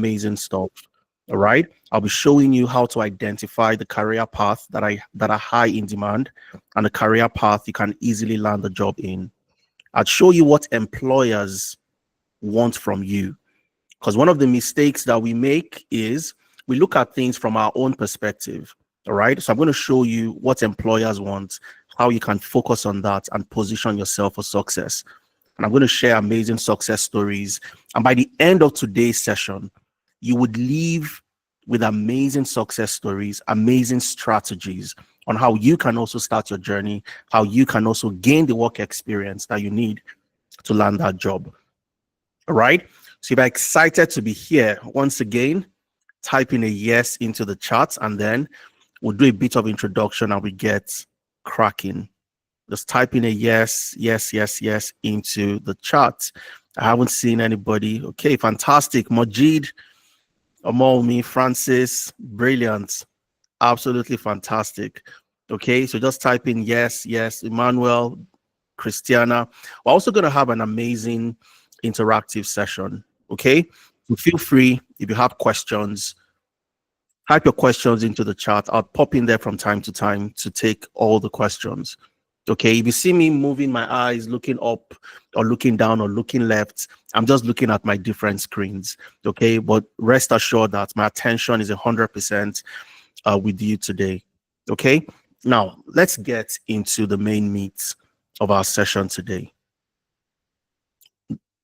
amazing stuff. All right. I'll be showing you how to identify the career path that are high in demand and the career path you can easily land a job in. I'll show you what employers want from you. Because one of the mistakes that we make is we look at things from our own perspective. All right. So I'm going to show you what employers want, how you can focus on that and position yourself for success. And I'm going to share amazing success stories. And by the end of today's session, you would leave with amazing success stories, amazing strategies on how you can also start your journey, how you can also gain the work experience that you need to land that job. All right. So if you're excited to be here, once again, type in a yes into the chat, and then we'll do a bit of introduction and we get cracking. Just type in a yes into the chat. I haven't seen anybody. Okay, fantastic. Majid, Amolmi, Francis, brilliant. Absolutely fantastic. Okay, so just type in yes. Emmanuel, Christiana. We're also going to have an amazing interactive session. Okay, so feel free if you have questions, type your questions into the chat. I'll pop in there from time to time to take all the questions. Okay, if you see me moving my eyes, looking up or looking down or looking left, I'm just looking at my different screens. Okay, but rest assured that my attention is 100% with you today. Okay, now let's get into the main meat of our session today.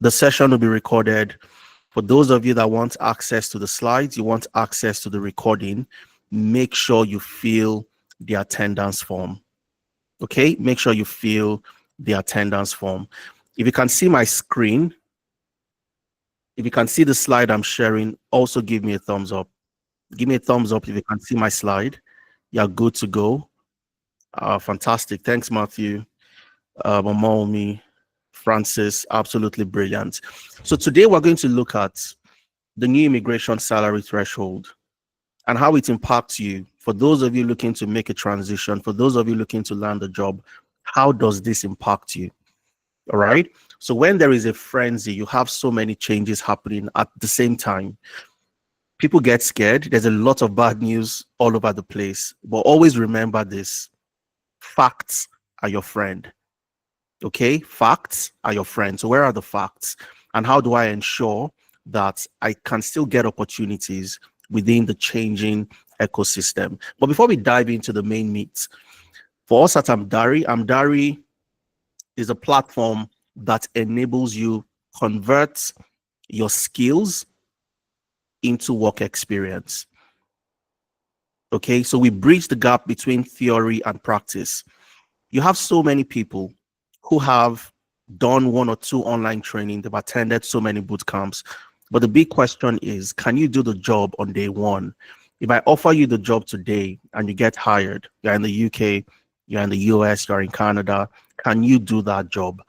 The session will be recorded. For those of you that want access to the slides, you want access to the recording, make sure you fill the attendance form. Okay, make sure you fill the attendance form. If you can see my screen, if you can see the slide I'm sharing, also give me a thumbs up. Give me a thumbs up if you can see my slide. You're good to go. Fantastic. Thanks, Matthew. Mamomi, Francis, absolutely brilliant. So today we're going to look at the new immigration salary threshold and how it impacts you. For those of you looking to make a transition, for those of you looking to land a job, how does this impact you? All right. So when there is a frenzy, you have so many changes happening at the same time. People get scared. There's a lot of bad news all over the place. But always remember this: facts are your friend. Okay, facts are your friend. So where are the facts? And how do I ensure that I can still get opportunities within the changing ecosystem? But before we dive into the main meat, for us at Amdari is a platform that enables you convert your skills into work experience. Okay, so we bridge the gap between theory and practice. You have so many people who have done 1 or 2 online training, they've attended so many boot camps, but the big question is, can you do the job on day one? If I offer you the job today and you get hired, you're in the UK, you're in the US, you're in Canada, can you do that job?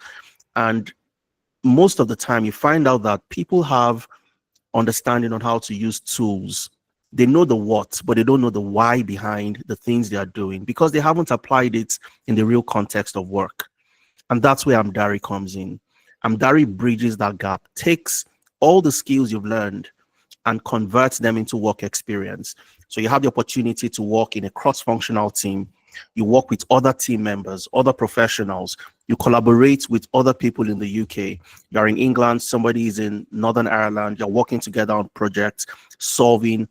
And most of the time you find out that people have understanding on how to use tools. They know the what, but they don't know the why behind the things they are doing because they haven't applied it in the real context of work. And that's where Amdari comes in. Amdari bridges that gap, takes all the skills you've learned and converts them into work experience. So you have the opportunity to work in a cross-functional team. You work with other team members, other professionals. You collaborate with other people in the UK. You're in England, somebody is in Northern Ireland. You're working together on projects, solving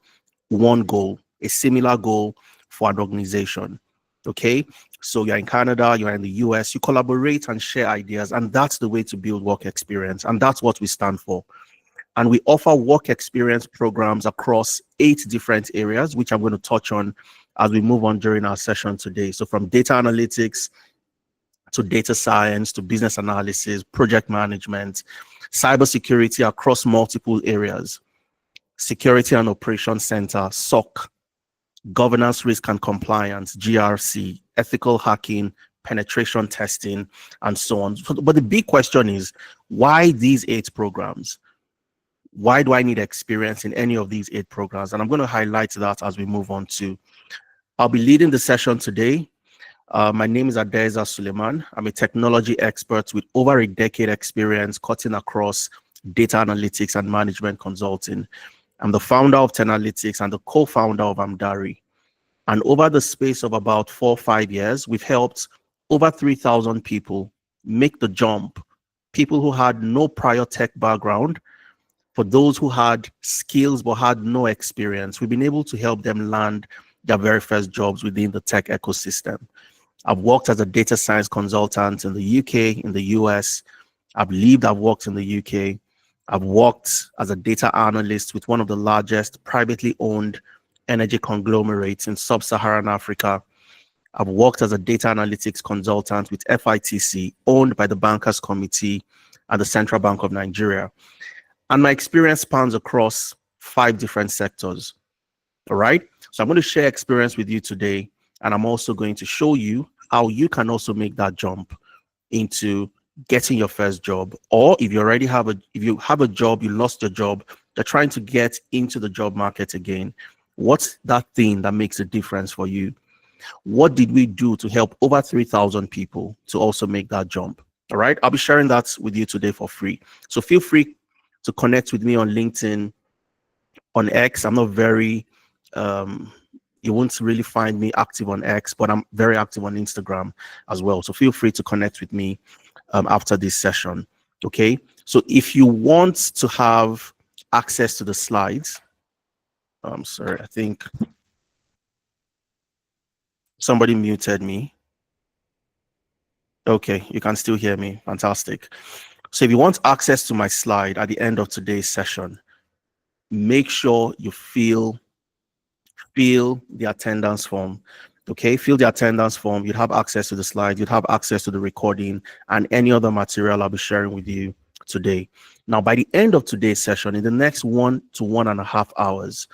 one goal, a similar goal for an organization. Okay, so you're in Canada, you're in the US, you collaborate and share ideas, and that's the way to build work experience, and that's what we stand for. And we offer work experience programs across 8 different areas, which I'm going to touch on as we move on during our session today. So from data analytics to data science to business analysis, project management, cybersecurity across multiple areas, security and operations center, SOC, governance, risk and compliance, GRC, ethical hacking, penetration testing, and so on. But the big question is, why these 8 programs? Why do I need experience in any of these 8 programs? And I'm going to highlight that as we move on to. I'll be leading the session today. My name is Adeza Suleiman. I'm a technology expert with over a decade experience cutting across data analytics and management consulting. I'm the founder of Data Analytics and the co-founder of Amdari. And over the space of about 4 or 5 years, we've helped over 3,000 people make the jump. People who had no prior tech background, for those who had skills but had no experience, we've been able to help them land their very first jobs within the tech ecosystem. I've worked as a data science consultant in the UK, in the US. I've worked in the UK. I've worked as a data analyst with one of the largest privately owned energy conglomerates in sub-Saharan Africa. I've worked as a data analytics consultant with FITC, owned by the Bankers Committee and the Central Bank of Nigeria. And my experience spans across 5 different sectors. All right. So I'm going to share experience with you today. And I'm also going to show you how you can also make that jump into getting your first job. Or if you already have a job, you lost your job, you're trying to get into the job market again. What's that thing that makes a difference for you? What did we do to help over 3,000 people to also make that jump? All right. I'll be sharing that with you today for free. So feel free to connect with me on LinkedIn, on X. I'm not very, you won't really find me active on X, but I'm very active on Instagram as well. So feel free to connect with me after this session. Okay. So if you want to have access to the slides, I'm sorry, I think somebody muted me. Okay, you can still hear me. Fantastic. So if you want access to my slide at the end of today's session, make sure you fill the attendance form. Okay, fill the attendance form. You'd have access to the slide, you'd have access to the recording and any other material I'll be sharing with you today. Now, by the end of today's session, in the next 1 to 1.5 hours,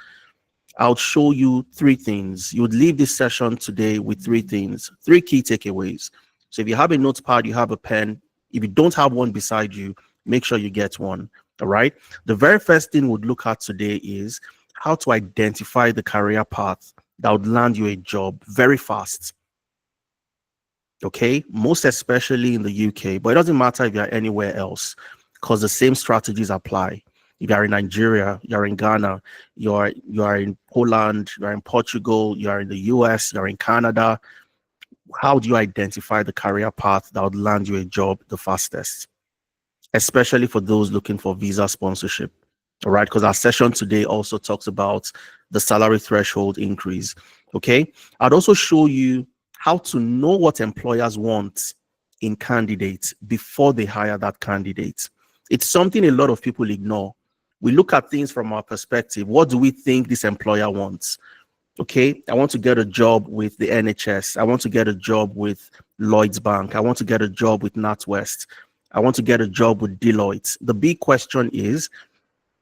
I'll show you 3 things. You would leave this session today with 3 things, 3 key takeaways. So if you have a notepad, you have a pen. If you don't have one beside you, make sure you get one. All right. The very first thing we'd look at today is how to identify the career path that would land you a job very fast. Okay. Most especially in the UK, but it doesn't matter if you're anywhere else because the same strategies apply. If you're in Nigeria, you're in Ghana, you are in Poland, you're in Portugal, you're in the US, you're in Canada. How do you identify the career path that would land you a job the fastest? Especially for those looking for visa sponsorship. All right, because our session today also talks about the salary threshold increase. Okay, I'd also show you how to know what employers want in candidates before they hire that candidate. It's something a lot of people ignore. We look at things from our perspective. What do we think this employer wants? Okay, I want to get a job with the NHS. I want to get a job with Lloyds Bank. I want to get a job with NatWest. I want to get a job with Deloitte. The big question is,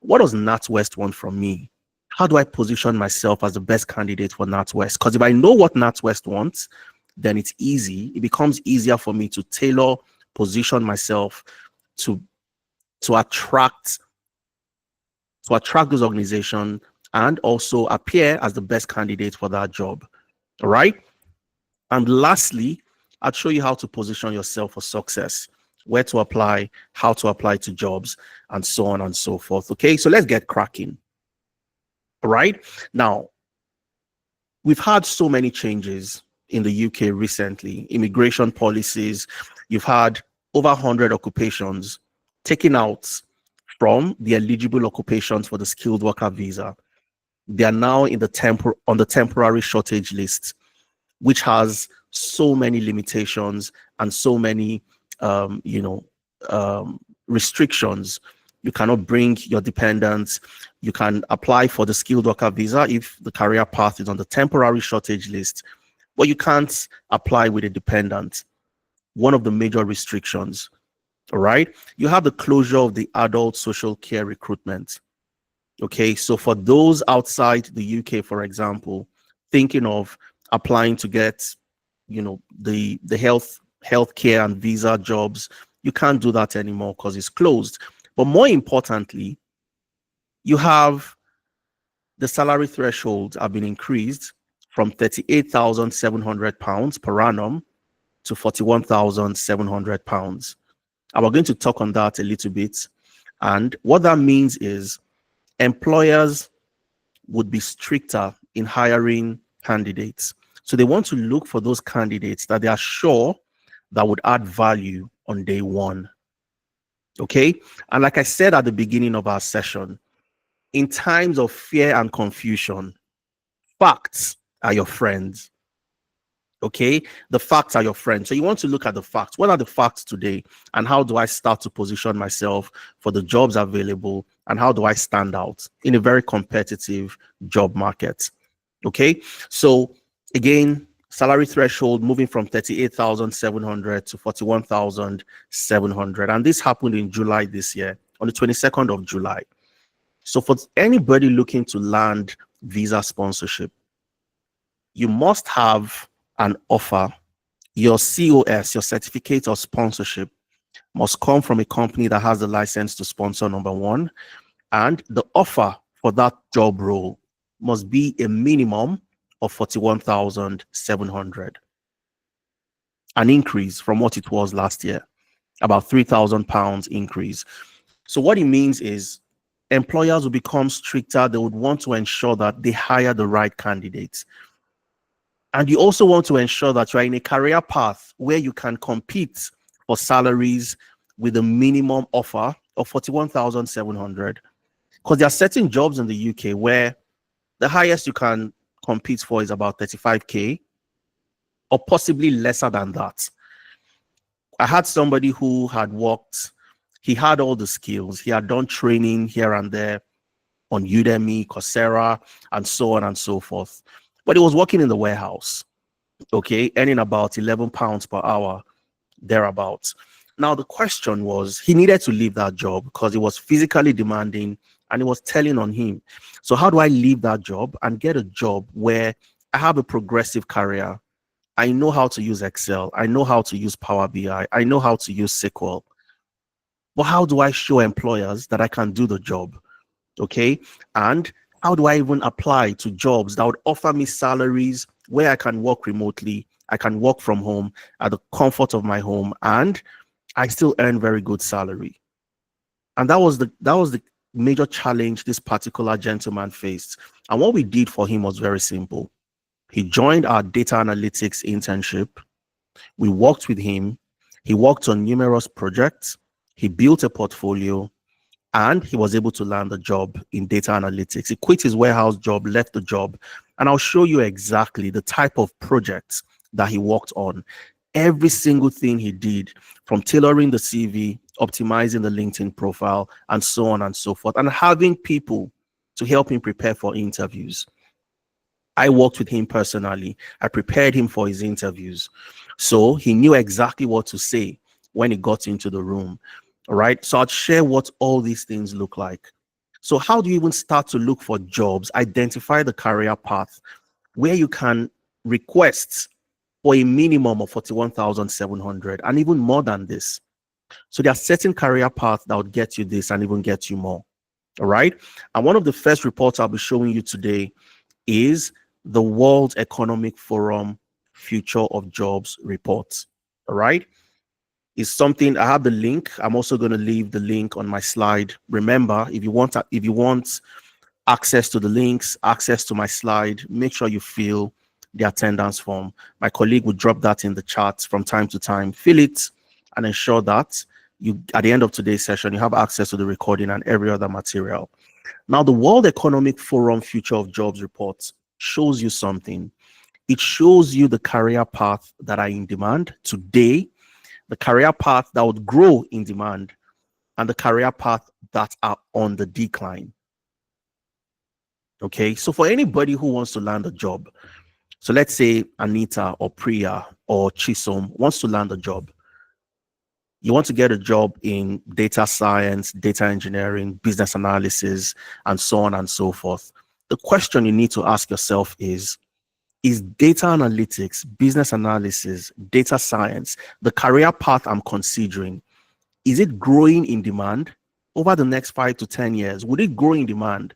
what does NatWest want from me? How do I position myself as the best candidate for NatWest? Because if I know what NatWest wants, then it's easy. It becomes easier for me to tailor, position myself to attract those organizations and also appear as the best candidate for that job. All right. And lastly, I'll show you how to position yourself for success, where to apply, how to apply to jobs, and so on and so forth. Okay, so let's get cracking. All right. Now, we've had so many changes in the UK recently, immigration policies. You've had over 100 occupations taken out from the eligible occupations for the skilled worker visa. They are now in the on the temporary shortage list, which has so many limitations and so many restrictions. You cannot bring your dependents. You can apply for the skilled worker visa if the career path is on the temporary shortage list, but you can't apply with a dependent. One of the major restrictions. All right. You have the closure of the adult social care recruitment. Okay. So for those outside the UK, for example, thinking of applying to get, the health care and visa jobs, you can't do that anymore because it's closed. But more importantly, you have the salary thresholds have been increased from £38,700 per annum to £41,700. And we're going to talk on that a little bit. And what that means is employers would be stricter in hiring candidates. So they want to look for those candidates that they are sure that would add value on day one. Okay. And like I said at the beginning of our session, in times of fear and confusion, facts are your friends. Okay. The facts are your friends. So you want to look at the facts. What are the facts today? And how do I start to position myself for the jobs available? And how do I stand out in a very competitive job market? Okay. So again, salary threshold moving from 38,700 to 41,700. And this happened in July this year, on the 22nd of July. So for anybody looking to land visa sponsorship, you must have an offer. Your COS, your certificate of sponsorship, must come from a company that has the license to sponsor, number one. And the offer for that job role must be a minimum of 41,700, an increase from what it was last year, about £3,000 increase. So what it means is employers will become stricter. They would want to ensure that they hire the right candidates. And you also want to ensure that you are in a career path where you can compete for salaries with a minimum offer of 41,700. Because there are certain jobs in the UK where the highest you can compete for is about 35K or possibly lesser than that. I had somebody who had worked, he had all the skills, he had done training here and there on Udemy, Coursera, and so on and so forth. But he was working in the warehouse, okay, earning about £11 per hour, thereabouts. Now, the question was, he needed to leave that job because it was physically demanding and it was telling on him. So how do I leave that job and get a job where I have a progressive career? I know how to use Excel. I know how to use Power BI. I know how to use SQL. But how do I show employers that I can do the job? Okay. And how do I even apply to jobs that would offer me salaries where I can work remotely? I can work from home at the comfort of my home, and I still earn very good salary. And that was the major challenge this particular gentleman faced. And what we did for him was very simple. He joined our data analytics internship. We worked with him. He worked on numerous projects. He built a portfolio, and he was able to land a job in data analytics. He quit his warehouse job, left the job, and I'll show you exactly the type of projects that he worked on. Every single thing he did, from tailoring the CV, optimizing the LinkedIn profile, and so on and so forth, and having people to help him prepare for interviews. I worked with him personally. I prepared him for his interviews. So he knew exactly what to say when he got into the room. All right. So I'd share what all these things look like. So how do you even start to look for jobs? Identify the career path where you can request for a minimum of 41,700 and even more than this. So there are certain career paths that would get you this and even get you more. All right. And one of the first reports I'll be showing you today is the World Economic Forum Future of Jobs report. All right. Is something I have the link. I'm also going to leave the link on my slide. Remember, if you want access to the links, access to my slide, make sure you fill the attendance form. My colleague will drop that in the chat from time to time. Fill it and ensure that you, at the end of today's session, you have access to the recording and every other material. Now, the World Economic Forum Future of Jobs report shows you something. It shows you the career path that are in demand today, the career path that would grow in demand, and the career path that are on the decline. Okay, so for anybody who wants to land a job, so let's say Anita or Priya or Chisom wants to land a job. You want to get a job in data science, data engineering, business analysis, and so on and so forth. The question you need to ask yourself is data analytics, business analysis, data science, the career path I'm considering, is it growing in demand over the next 5 to 10 years? Would it grow in demand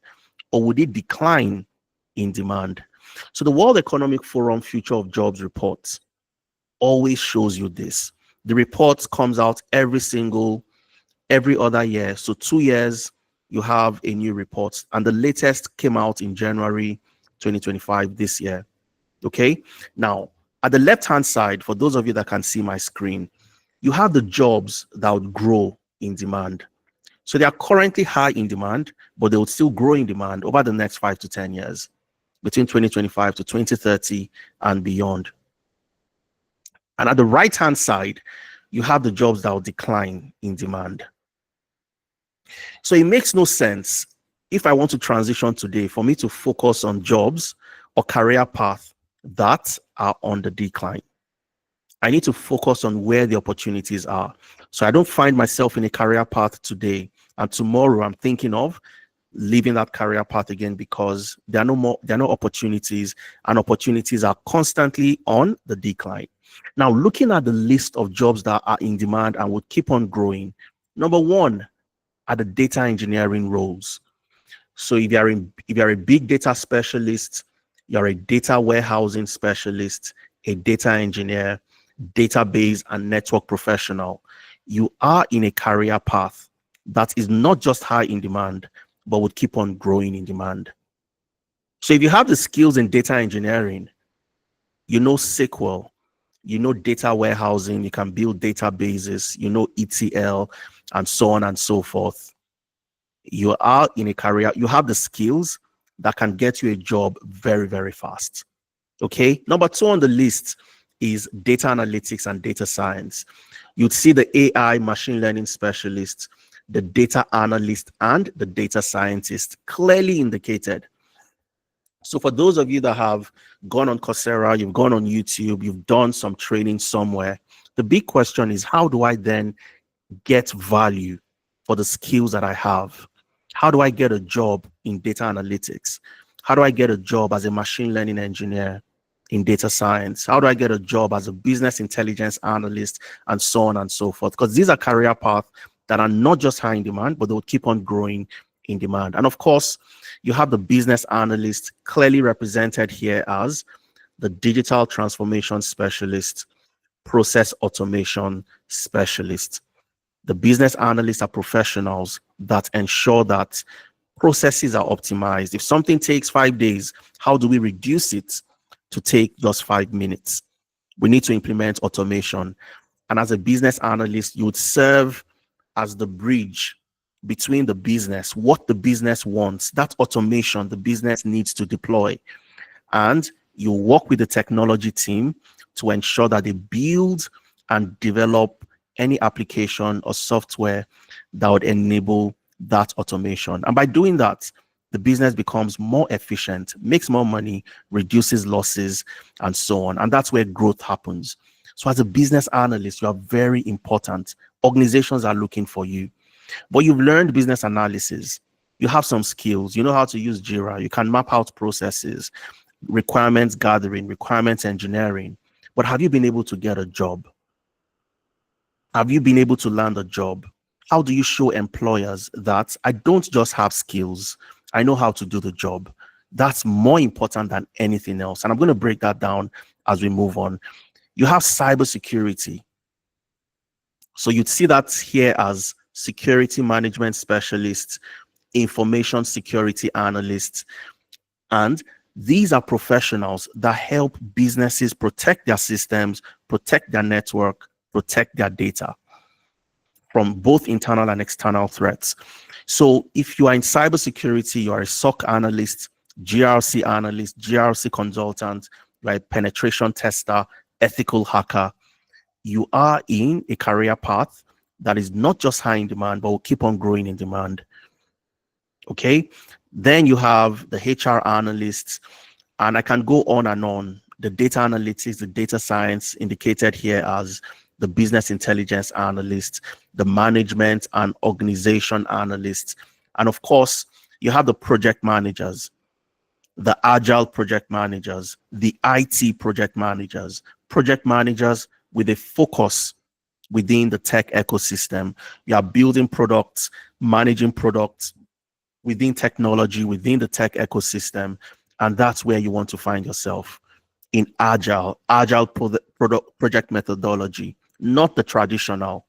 or would it decline in demand? So the World Economic Forum Future of Jobs report always shows you this. The report comes out every other year. So 2 years you have a new report, and the latest came out in January 2025 this year. Okay. Now, at the left-hand side, for those of you that can see my screen, you have the jobs that would grow in demand. So they are currently high in demand, but they would still grow in demand over the next 5 to 10 years, between 2025 to 2030 and beyond. And at the right-hand side, you have the jobs that will decline in demand. So it makes no sense if I want to transition today for me to focus on jobs or career paths that are on the decline. I need to focus on where the opportunities are. So I don't find myself in a career path today and tomorrow I'm thinking of leaving that career path again because there are no opportunities, and opportunities are constantly on the decline. Now, looking at the list of jobs that are in demand and would keep on growing, number one are the data engineering roles. So if you're a big data specialist, you're a data warehousing specialist, a data engineer, database and network professional, you are in a career path that is not just high in demand, but would keep on growing in demand. So if you have the skills in data engineering, you know SQL, you know data warehousing, you can build databases, you know ETL, and so on and so forth. You are in a career, you have the skills that can get you a job very, very fast. Okay. Number two on the list is data analytics and data science. You'd see the AI machine learning specialist, the data analyst, and the data scientist clearly indicated. So for those of you that have gone on Coursera, you've gone on YouTube, you've done some training somewhere, the big question is, how do I then get value for the skills that I have? How do I get a job in data analytics? How do I get a job as a machine learning engineer in data science? How do I get a job as a business intelligence analyst, and so on and so forth? Because these are career paths that are not just high in demand, but they will keep on growing in demand. And of course, you have the business analyst clearly represented here as the digital transformation specialist, process automation specialist. The business analysts are professionals that ensure that processes are optimized. If something takes 5 days, how do we reduce it to take just 5 minutes? We need to implement automation. And as a business analyst, you would serve as the bridge between the business, what the business wants, that automation the business needs to deploy. And you work with the technology team to ensure that they build and develop any application or software that would enable that automation. And by doing that, the business becomes more efficient, makes more money, reduces losses, and so on. And that's where growth happens. So as a business analyst, you are very important. Organizations are looking for you. But you've learned business analysis. You have some skills. You know how to use Jira. You can map out processes, requirements gathering, requirements engineering. But have you been able to get a job? Have you been able to land a job? How do you show employers that I don't just have skills, I know how to do the job? That's more important than anything else. And I'm going to break that down as we move on. You have cybersecurity. So you'd see that here as security management specialists, information security analysts, and these are professionals that help businesses protect their systems, protect their network, protect their data from both internal and external threats. So if you are in cybersecurity, you are a SOC analyst, GRC analyst, GRC consultant, right? Penetration tester, ethical hacker. You are in a career path that is not just high in demand, but will keep on growing in demand. Okay. Then you have the HR analysts, and I can go on and on. The data analytics, the data science indicated here as the business intelligence analyst, the management and organization analysts. And of course, you have the project managers, the agile project managers, the IT project managers with a focus within the tech ecosystem. You are building products, managing products within technology, within the tech ecosystem. And that's where you want to find yourself, in agile project methodology, not the traditional,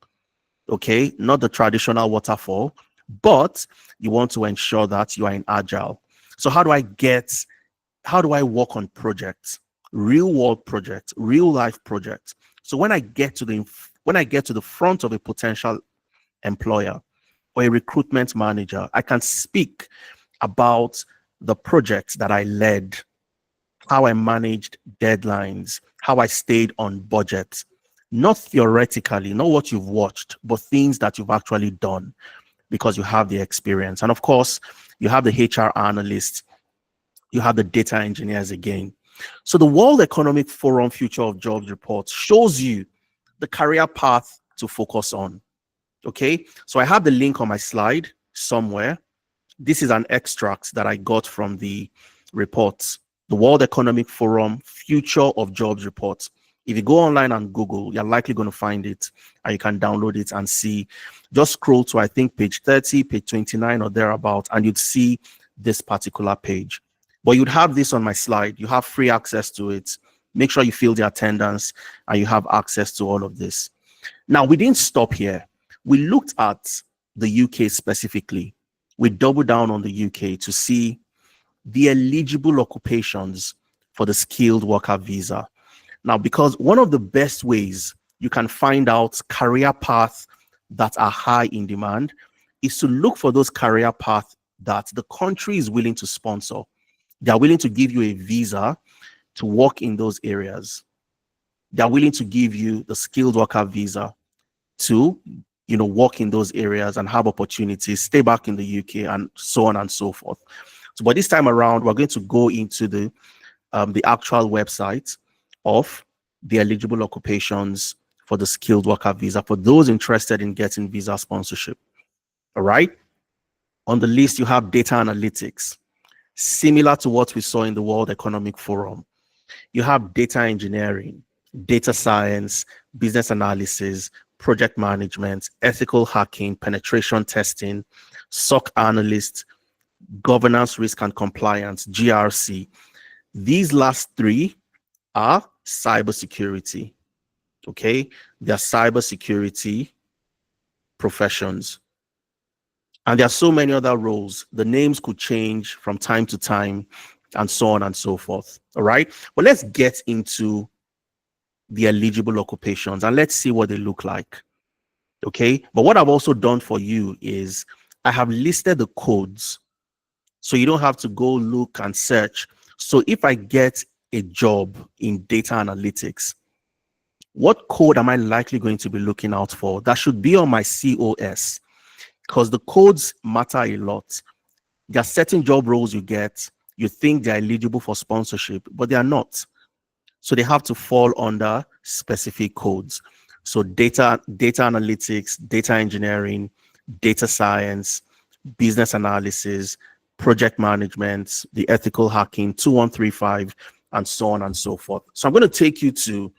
okay, not the traditional waterfall, but you want to ensure that you are in agile. So how do I work on projects, real world projects, real life projects? So when I get to the front of a potential employer or a recruitment manager, I can speak about the projects that I led, how I managed deadlines, how I stayed on budget, not theoretically, not what you've watched, but things that you've actually done because you have the experience. And of course, you have the HR analysts, you have the data engineers again. So the World Economic Forum Future of Jobs report shows you the career path to focus on. Okay, so I have the link on my slide somewhere. This is an extract that I got from the reports, the World Economic Forum Future of Jobs report. If you go online and Google, you're likely going to find it and you can download it and see. Just scroll to, I think, page 30, page 29 or thereabout, and you'd see this particular page. But you'd have this on my slide. You have free access to it. Make sure you fill the attendance and you have access to all of this. Now, we didn't stop here. We looked at the UK specifically. We doubled down on the UK to see the eligible occupations for the skilled worker visa. Now, because one of the best ways you can find out career paths that are high in demand is to look for those career paths that the country is willing to sponsor. They are willing to give you a visa to work in those areas. They are willing to give you the skilled worker visa to, work in those areas and have opportunities, stay back in the UK, and so on and so forth. So, but this time around, we're going to go into the actual website of the eligible occupations for the skilled worker visa for those interested in getting visa sponsorship. All right. On the list, you have data analytics, similar to what we saw in the World Economic Forum. You have data engineering, data science, business analysis, project management, ethical hacking, penetration testing, SOC analyst, governance, risk and compliance, GRC. These last three are cybersecurity. Okay, they're cybersecurity professions. And there are so many other roles. The names could change from time to time and so on and so forth. All right. But let's get into the eligible occupations and let's see what they look like. Okay. But what I've also done for you is I have listed the codes so you don't have to go look and search. So if I get a job in data analytics, what code am I likely going to be looking out for? That should be on my COS because the codes matter a lot. There are certain job roles you get, you think they're eligible for sponsorship, but they are not. So they have to fall under specific codes. So data analytics, data engineering, data science, business analysis, project management, the ethical hacking, 2135, and so on and so forth. So I'm going to take you to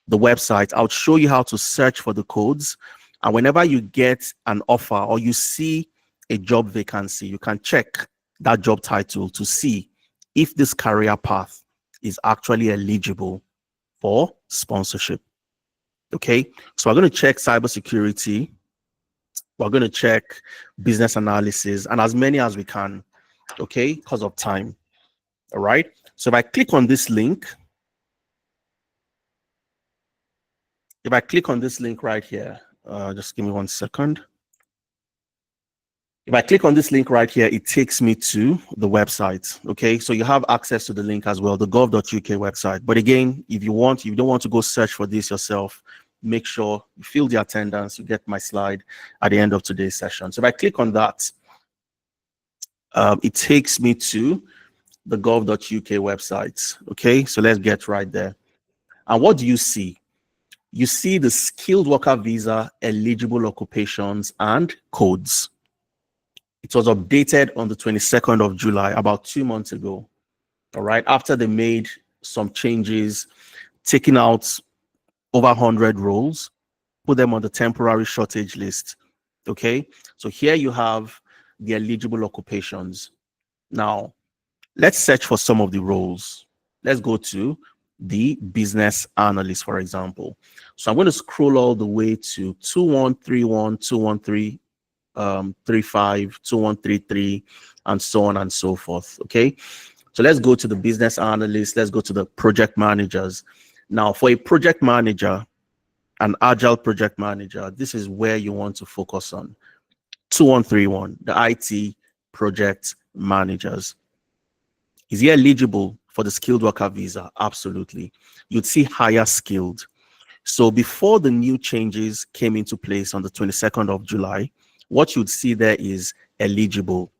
the website. I'll show you how to search for the codes. And whenever you get an offer or you see a job vacancy, you can check that job title to see if this career path is actually eligible for sponsorship. Okay, so we're going to check cybersecurity. We're going to check business analysis and as many as we can, okay, because of time. All right, so if I click on this link, right here, just give me 1 second. If I click on this link right here, it takes me to the website. Okay, so you have access to the link as well, the gov.uk website. But again, if you don't want to go search for this yourself, make sure you fill the attendance, you get my slide at the end of today's session. So if I click on that, it takes me to the gov.uk website. Okay, so let's get right there. And what do you see? You see the skilled worker visa eligible occupations and codes. It was updated on the 22nd of July, about 2 months ago. All right, after they made some changes, taking out over 100 roles, put them on the temporary shortage list. Okay, so here you have the eligible occupations. Now, let's search for some of the roles. Let's go to the business analyst, for example. So I'm going to scroll all the way to 2131, 213, 2135, 2133, and so on and so forth. Okay. So let's go to the business analysts. Let's go to the project managers. Now, for a project manager, an agile project manager, this is where you want to focus on. 2131, the IT project managers. Is he eligible for the skilled worker visa? Absolutely. You'd see higher skilled. So before the new changes came into place on the 22nd of July, what you'd see there is eligible.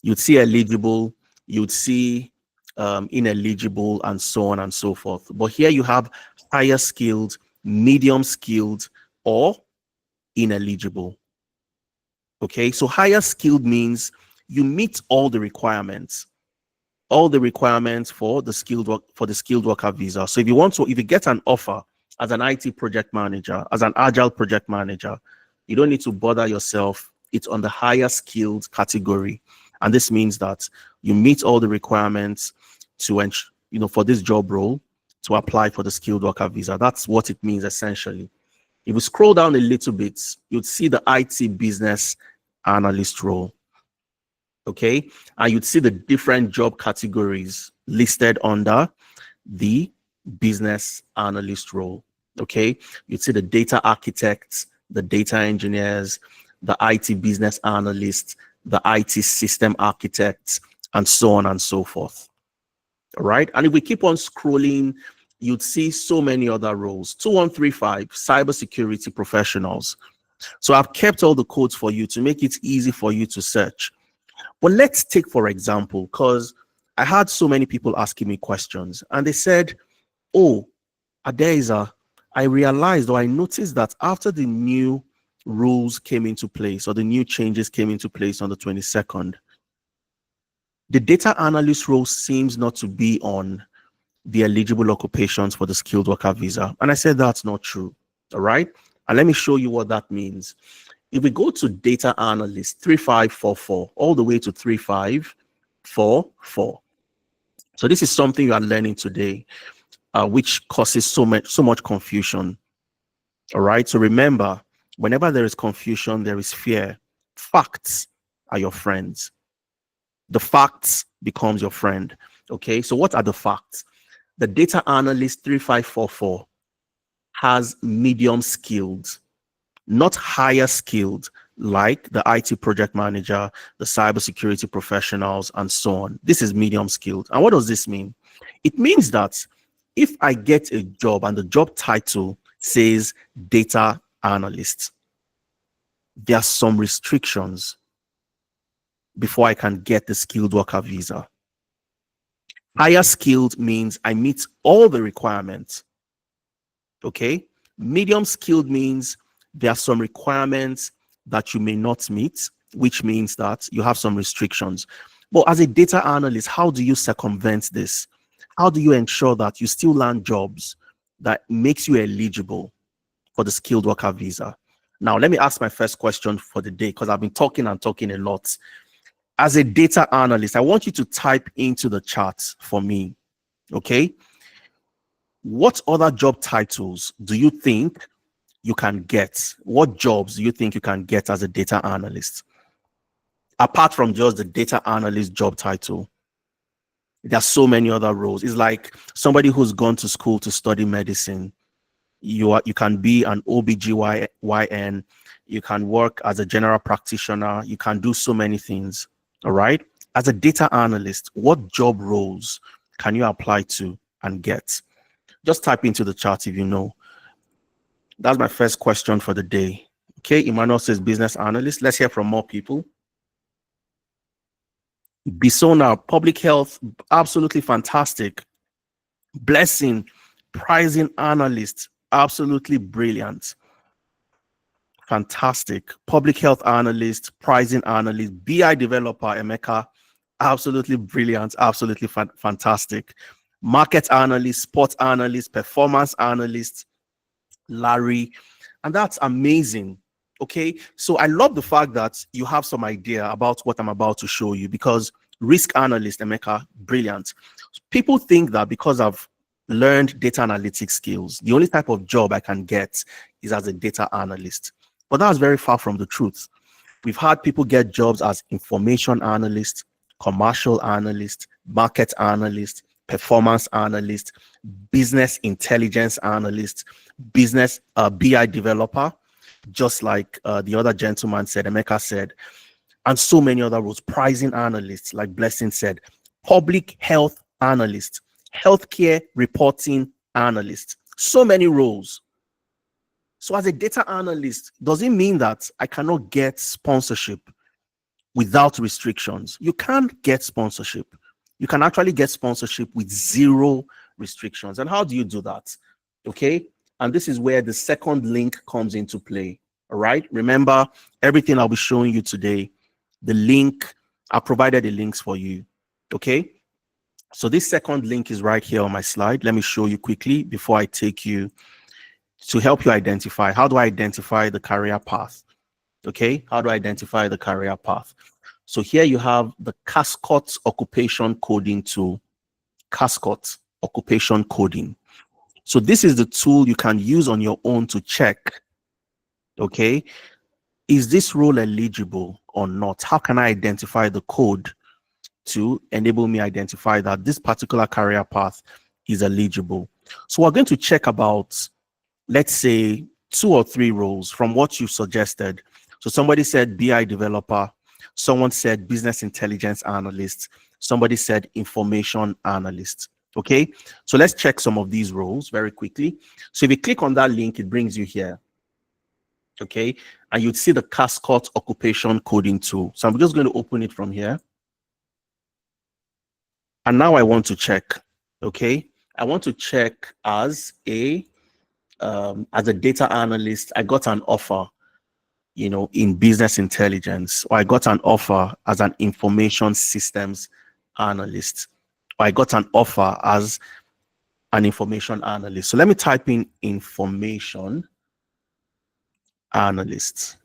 You'd see eligible, you'd see ineligible, and so on and so forth. But here you have higher skilled, medium skilled, or ineligible. Okay, so higher skilled means you meet all the requirements for the skilled worker visa. So if you get an offer as an IT project manager, as an agile project manager, you don't need to bother yourself. It's on the higher skilled category, and this means that you meet all the requirements to for this job role to apply for the skilled worker visa. That's what it means essentially. If you scroll down a little bit, you'd see the IT business analyst role. Okay, and you'd see the different job categories listed under the business analyst role. Okay, you'd see the data architects, the data engineers, the IT business analysts, the IT system architects, and so on and so forth. All right, and if we keep on scrolling, you'd see so many other roles. 2135, cybersecurity professionals. So I've kept all the codes for you to make it easy for you to search. But let's take, for example, because I had so many people asking me questions, and they said, oh, Adeza, I realized, or I noticed that after the new rules came into place, or the new changes came into place on the 22nd, the data analyst role seems not to be on the eligible occupations for the skilled worker visa. And I said, that's not true. All right. And let me show you what that means. If we go to data analyst 3544 all the way to 3544. So this is something you are learning today, which causes so much confusion. All right. So remember, whenever there is confusion, there is fear. Facts are your friends. The facts becomes your friend. Okay. So what are the facts? The data analyst 3544 has medium skilled, not higher skilled, like the IT project manager, the cybersecurity professionals, and so on. This is medium skilled. And what does this mean? It means that if I get a job and the job title says data analyst, there are some restrictions before I can get the skilled worker visa. Higher skilled means I meet all the requirements. Okay. Medium skilled means there are some requirements that you may not meet, which means that you have some restrictions. But as a data analyst, how do you circumvent this? How do you ensure that you still land jobs that makes you eligible for the skilled worker visa? Now, let me ask my first question for the day, because I've been talking a lot. As a data analyst, I want you to type into the chat for me. Okay. What other job titles do you think you can get? What jobs do you think you can get as a data analyst? Apart from just the data analyst job title, there are so many other roles. It's like somebody who's gone to school to study medicine. You can be an OBGYN. You can work as a general practitioner. You can do so many things. All right. As a data analyst, what job roles can you apply to and get? Just type into the chat if you know. That's my first question for the day. Okay, Emmanuel says business analyst. Let's hear from more people. Bisona, public health, absolutely fantastic. Blessing, pricing analyst, absolutely brilliant. Fantastic. Public health analyst, pricing analyst, BI developer, Emeka, absolutely brilliant, absolutely fantastic. Market analyst, sports analyst, performance analyst, Larry, and that's amazing. Okay, so I love the fact that you have some idea about what I'm about to show you, because risk analyst, Emeka, brilliant. People think that because I've learned data analytics skills, the only type of job I can get is as a data analyst, but that's very far from the truth. We've had people get jobs as information analyst, commercial analyst, market analyst, performance analyst, business intelligence analyst, business BI developer, just like the other gentleman said, Emeka said, and so many other roles, pricing analysts, like Blessing said, public health analyst, healthcare reporting analyst, so many roles. So as a data analyst, does it mean that I cannot get sponsorship without restrictions? You can't get sponsorship. You can actually get sponsorship with zero restrictions. And how do you do that? Okay. And this is where the second link comes into play. All right. Remember, everything I'll be showing you today, the link, I provided the links for you. Okay. So this second link is right here on my slide. Let me show you quickly before I take you to help you identify. How do I identify the career path? Okay. How do I identify the career path? So here you have the Cascot occupation coding tool. Cascot occupation coding. So this is the tool you can use on your own to check, okay, is this role eligible or not? How can I identify the code to enable me identify that this particular career path is eligible? So we're going to check about, let's say, 2 or 3 roles from what you suggested. So somebody said BI developer, someone said business intelligence analyst, somebody said information analyst. Okay, so let's check some of these roles very quickly. So if you click on that link, it brings you here. Okay, and you'd see the Cascot occupation coding tool. So I'm just going to open it from here. And now I want to check. Okay, I want to check as a data analyst. I got an offer, you know, in business intelligence, or I got an offer as an information systems analyst, or I got an offer as an information analyst. So let me type in information analyst.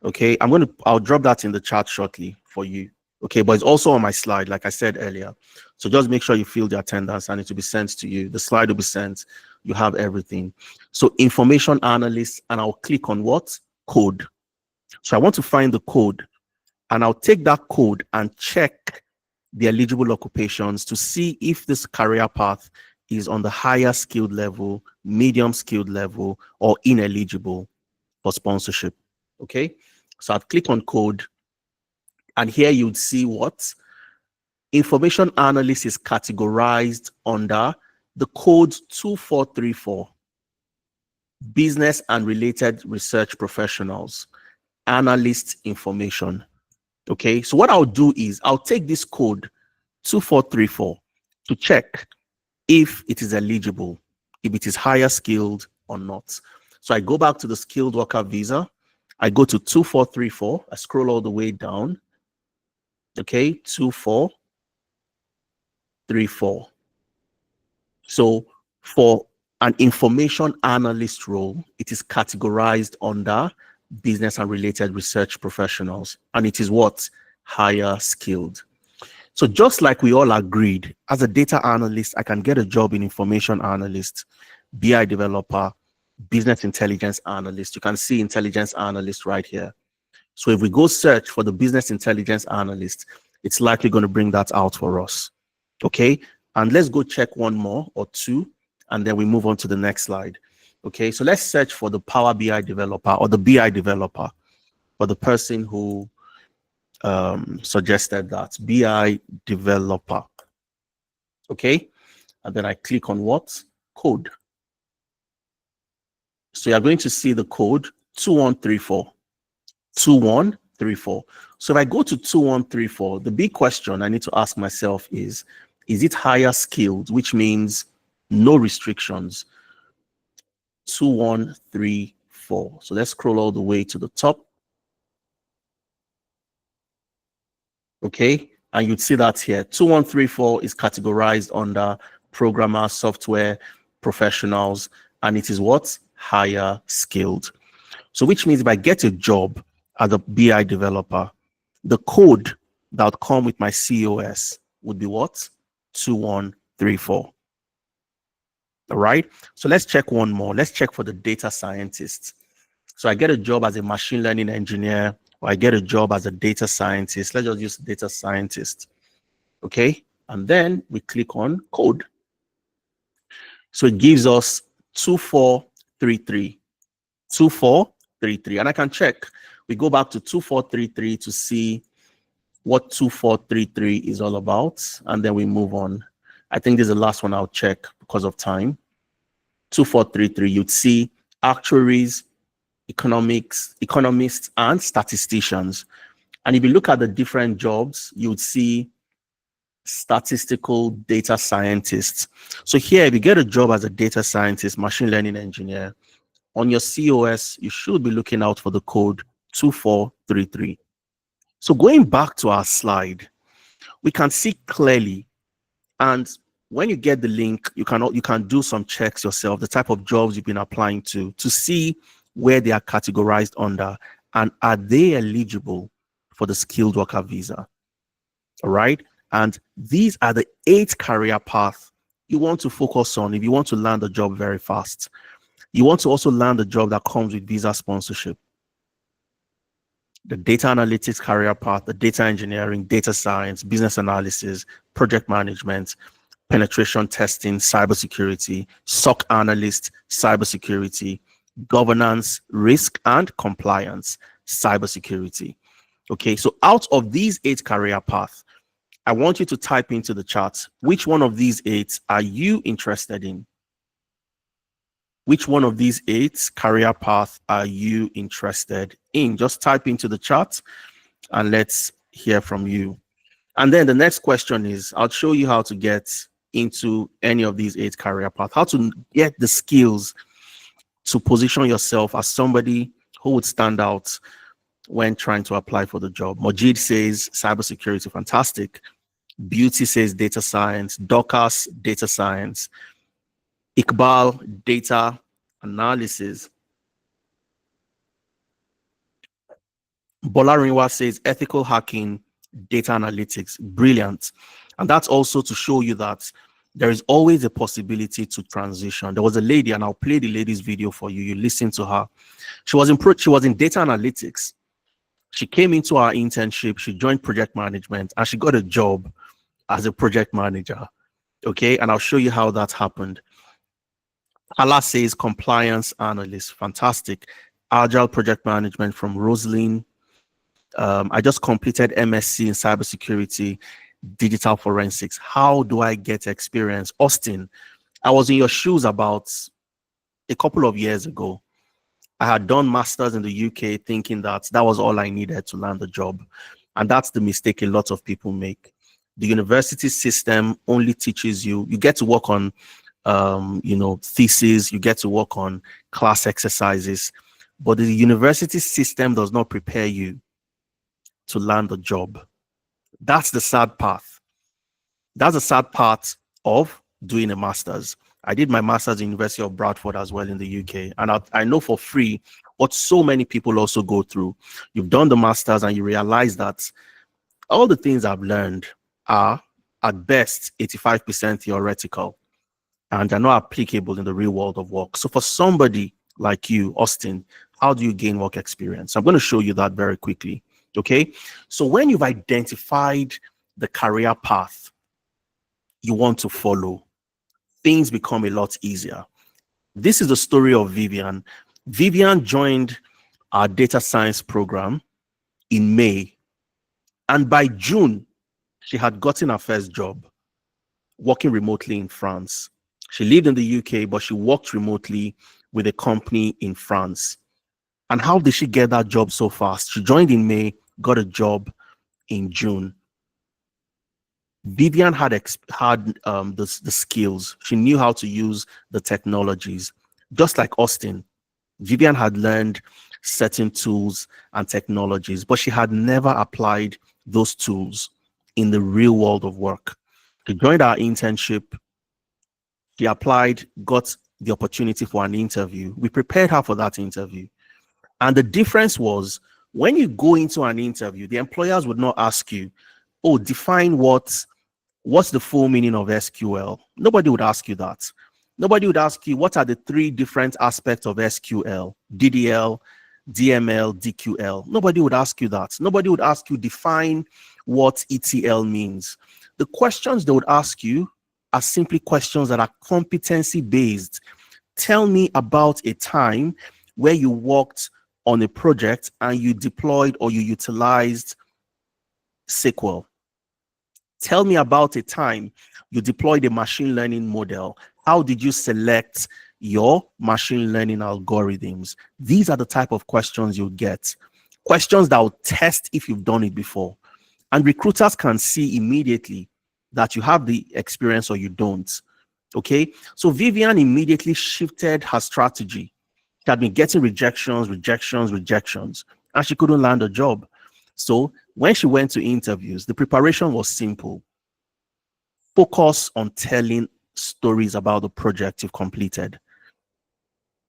Okay, I'll drop that in the chat shortly for you. Okay, but it's also on my slide, like I said earlier. So just make sure you fill the attendance and it will be sent to you. The slide will be sent. You have everything. So information analyst, and I'll click on what? Code. So I want to find the code, and I'll take that code and check the eligible occupations to see if this career path is on the higher skilled level, medium skilled level, or ineligible for sponsorship. Okay, so I'll click on code, and here you'd see what information analyst is categorized under the code 2434, business and related research professionals, analyst information. Okay, so what I'll do is I'll take this code 2434 to check if it is eligible, if it is higher skilled or not. So I go back to the skilled worker visa. I go to 2434. I scroll all the way down. Okay, 2434. So for an information analyst role, it is categorized under business and related research professionals, and it is what? Higher skilled. So just like we all agreed, as a data analyst, I can get a job in information analyst, BI developer, business intelligence analyst. You can see intelligence analyst right here. So if we go search for the business intelligence analyst, it's likely going to bring that out for us. Okay, and let's go check one more or two, and then we move on to the next slide. Okay, so let's search for the Power BI developer or the BI developer, for the person who suggested that, BI developer. Okay, and then I click on what? Code. So you're going to see the code 2134. 2134. So if I go to 2134, the big question I need to ask myself is it higher skilled, which means no restrictions? 2134. So let's scroll all the way to the top. Okay, and you'd see that here. 2134 is categorized under programmer, software professionals, and it is what? Higher skilled. So which means if I get a job as a BI developer, the code that would come with my COS would be what? 2134. All right, so let's check one more. Let's check for the data scientist. So I get a job as a machine learning engineer or I get a job as a data scientist. Let's just use data scientist. Okay. And then we click on code. So it gives us 2433. 2433. And I can check. We go back to 2433 to see what 2433 is all about. And then we move on. I think this is the last one I'll check because of time. 2433, you'd see actuaries, economists, and statisticians. And if you look at the different jobs, you would see statistical data scientists. So here, if you get a job as a data scientist, machine learning engineer, on your COS, you should be looking out for the code 2433. So going back to our slide, we can see clearly, and when you get the link, you can do some checks yourself, the type of jobs you've been applying to see where they are categorized under, and are they eligible for the skilled worker visa. All right. And these are the 8 career paths you want to focus on if you want to land a job very fast. You want to also land a job that comes with visa sponsorship. The data analytics career path, the data engineering, data science, business analysis, project management, penetration testing, cybersecurity, SOC analyst, cybersecurity, governance, risk and compliance, cybersecurity. Okay, so out of these 8 career paths, I want you to type into the chat, which one of these 8 are you interested in? Which one of these 8 career paths are you interested in? Just type into the chat and let's hear from you. And then the next question is, I'll show you how to get into any of these 8 career paths, how to get the skills to position yourself as somebody who would stand out when trying to apply for the job. Majid says cybersecurity, fantastic. Beauty says data science. Dorcas, data science. Iqbal, data analysis. Bolarinwa says ethical hacking, data analytics. Brilliant. And that's also to show you that there is always a possibility to transition. There was a lady, and I'll play the lady's video for you. You listen to her. She was in data analytics. She came into our internship. She joined project management, and she got a job as a project manager. Okay, and I'll show you how that happened. Allah says compliance analyst, fantastic. Agile project management from Roslyn. I just completed MSc in cybersecurity, digital forensics. How do I get experience? Austin, I was in your shoes about a couple of years ago. I had done masters in the UK thinking that was all I needed to land a job. And that's the mistake a lot of people make. The university system only teaches you get to work on, thesis, you get to work on class exercises, but the university system does not prepare you to land a job. That's the sad path. That's the sad part of doing a master's. I did my master's in University of Bradford as well in the UK, and I know for free what so many people also go through. You've done the master's and you realize that all the things I've learned are at best 85% theoretical and are not applicable in the real world of work. So for somebody like you, Austin, how do you gain work experience? I'm going to show you that very quickly. Okay, so when you've identified the career path you want to follow, things become a lot easier. This is the story of Vivian. Vivian joined our data science program in May, and by June, she had gotten her first job working remotely in France. She lived in the UK, but she worked remotely with a company in France. And how did she get that job so fast? She joined in May, got a job in June. Vivian had the skills. She knew how to use the technologies. Just like Austin, Vivian had learned certain tools and technologies, but she had never applied those tools in the real world of work. She joined our internship. She applied, got the opportunity for an interview. We prepared her for that interview. And the difference was, when you go into an interview, the employers would not ask you, oh, define what's the full meaning of SQL. Nobody would ask you that. Nobody would ask you, what are the 3 different aspects of SQL? DDL, DML, DQL. Nobody would ask you that. Nobody would ask you define what ETL means. The questions they would ask you are simply questions that are competency based. Tell me about a time where you worked on a project and you deployed or you utilized SQL. Tell me about a time you deployed a machine learning model. How did you select your machine learning algorithms? These are the type of questions you get. Questions that will test if you've done it before. And recruiters can see immediately that you have the experience or you don't. Okay. So Vivian immediately shifted her strategy. She had been getting rejections, and she couldn't land a job. So when she went to interviews, the preparation was simple. Focus on telling stories about the project you've completed.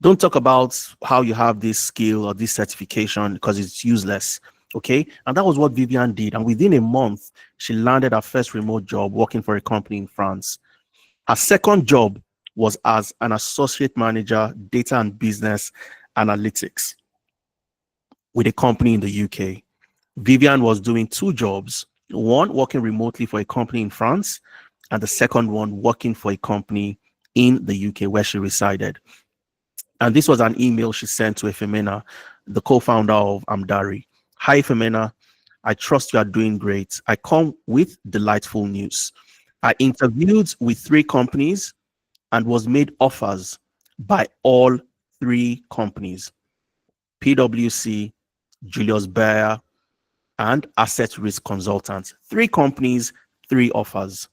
Don't talk about how you have this skill or this certification because it's useless. Okay. And that was what Vivian did. And within a month, she landed her first remote job working for a company in France. Her second job was as an associate manager, data and business analytics with a company in the UK. Vivian was doing two jobs, one working remotely for a company in France, and the second one working for a company in the UK where she resided. And this was an email she sent to Efemena, the co-founder of Amdari. Hi, Efemena. I trust you are doing great. I come with delightful news. I interviewed with 3 companies and was made offers by all 3 companies: PwC, Julius Baer, and Asset Risk Consultants. 3 companies, 3 offers.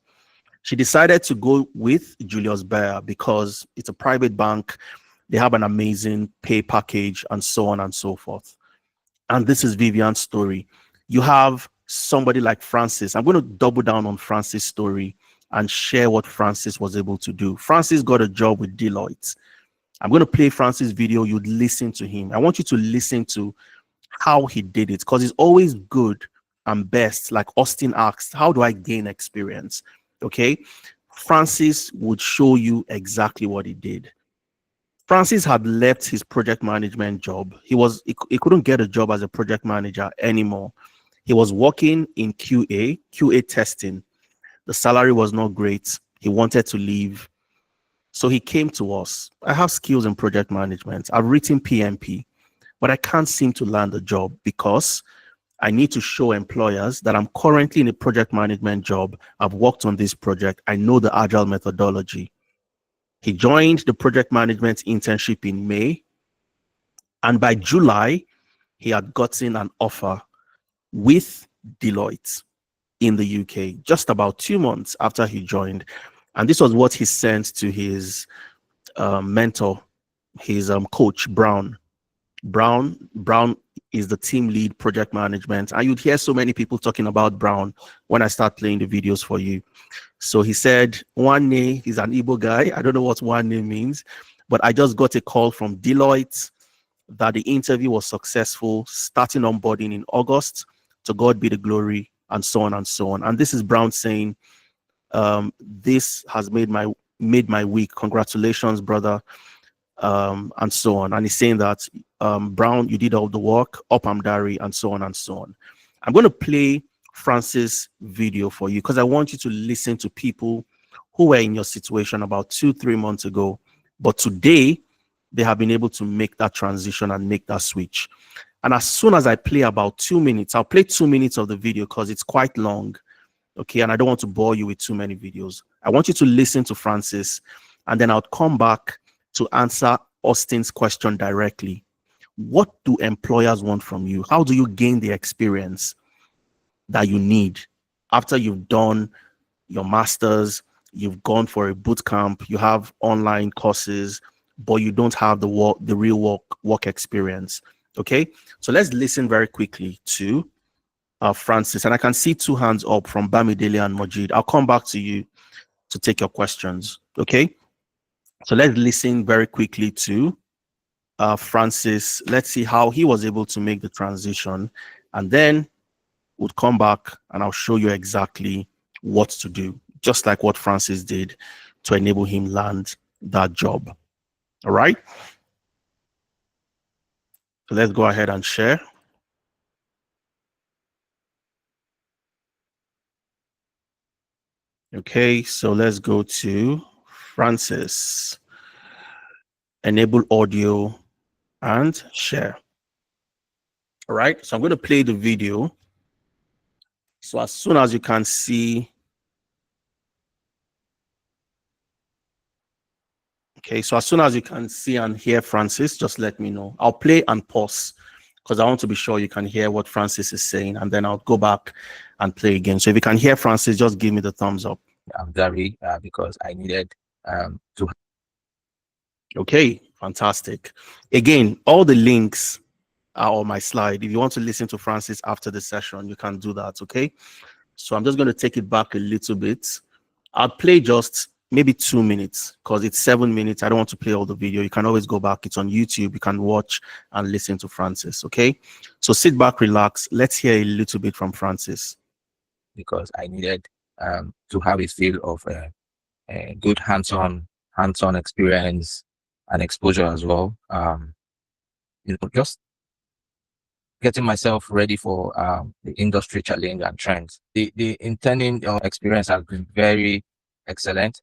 She decided to go with Julius Baer because it's a private bank. They have an amazing pay package and so on and so forth. And this is Vivian's story. You have somebody like Francis. I'm going to double down on Francis' story and share what Francis was able to do. Francis got a job with Deloitte. I'm going to play Francis' video. You'd listen to him. I want you to listen to how he did it, because it's always good and best. Like Austin asked, how do I gain experience? Okay. Francis would show you exactly what he did. Francis had left his project management job. He couldn't get a job as a project manager anymore. He was working in QA testing. The salary was not great. He wanted to leave. So he came to us. I have skills in project management. I've written PMP, but I can't seem to land a job because I need to show employers that I'm currently in a project management job. I've worked on this project. I know the agile methodology. He joined the project management internship in May. And by July, he had gotten an offer with Deloitte in the UK, just about 2 months after he joined. And this was what he sent to his mentor, his coach, Brown. Brown is the team lead project management. And you'd hear so many people talking about Brown when I start playing the videos for you. So he said, Nwanne, he's an Igbo guy. I don't know what Nwanne means, but I just got a call from Deloitte that the interview was successful, starting onboarding in August. To God be the glory, and so on and so on. And this is Brown saying, this has made my week. Congratulations, brother. And so on. And he's saying that, Brown, you did all the work, up Amdari, and so on and so on. I'm going to play Francis' video for you because I want you to listen to people who were in your situation about 2-3 months ago, but today they have been able to make that transition and make that switch. And as soon as I play about 2 minutes, I'll play 2 minutes of the video because it's quite long. Okay. And I don't want to bore you with too many videos. I want you to listen to Francis, and then I'll come back to answer Austin's question directly. What do employers want from you? How do you gain the experience that you need after you've done your master's, you've gone for a boot camp, you have online courses, but you don't have the real work experience? Okay, so let's listen very quickly to Francis. And I can see 2 hands up from Bamidele and Majid. I'll come back to you to take your questions. Okay, so let's listen very quickly to Francis. Let's see how he was able to make the transition, and then we'll come back and I'll show you exactly what to do, just like what Francis did to enable him land that job. All right. So let's go ahead and share. Okay, so let's go to Francis. Enable audio and share. All right, so I'm going to play the video. So as soon as you can see, okay, so as soon as you can see and hear Francis, just let me know. I'll play and pause because I want to be sure you can hear what Francis is saying, and then I'll go back and play again. So if you can hear Francis, just give me the thumbs up. Amdari, because I needed to. Okay, fantastic. Again, all the links are on my slide. If you want to listen to Francis after the session, you can do that. Okay, so I'm just going to take it back a little bit. I'll play just maybe 2 minutes because it's 7 minutes. I don't want to play all the video. You can always go back. It's on YouTube. You can watch and listen to Francis. Okay, so sit back, relax. Let's hear a little bit from Francis. Because I needed to have a feel of a good hands-on experience and exposure as well. Just getting myself ready for the industry challenge and trends. The interning experience has been very excellent.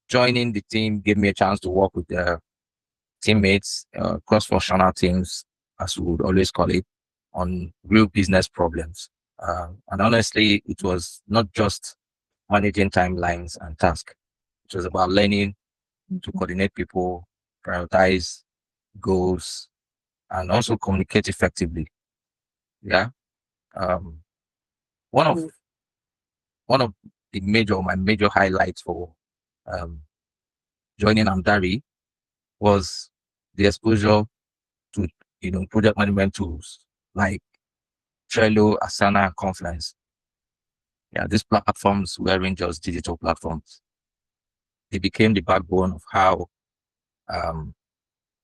Joining the team gave me a chance to work with the teammates, cross-functional teams, as we would always call it, on real business problems. And honestly, it was not just managing timelines and tasks. It was about learning to coordinate people, prioritize goals, and also communicate effectively. Yeah. Um, one of my major highlights for um, joining Amdari was the exposure to project management tools like Trello, Asana, and Confluence. Yeah, these platforms weren't just digital platforms. They became the backbone of how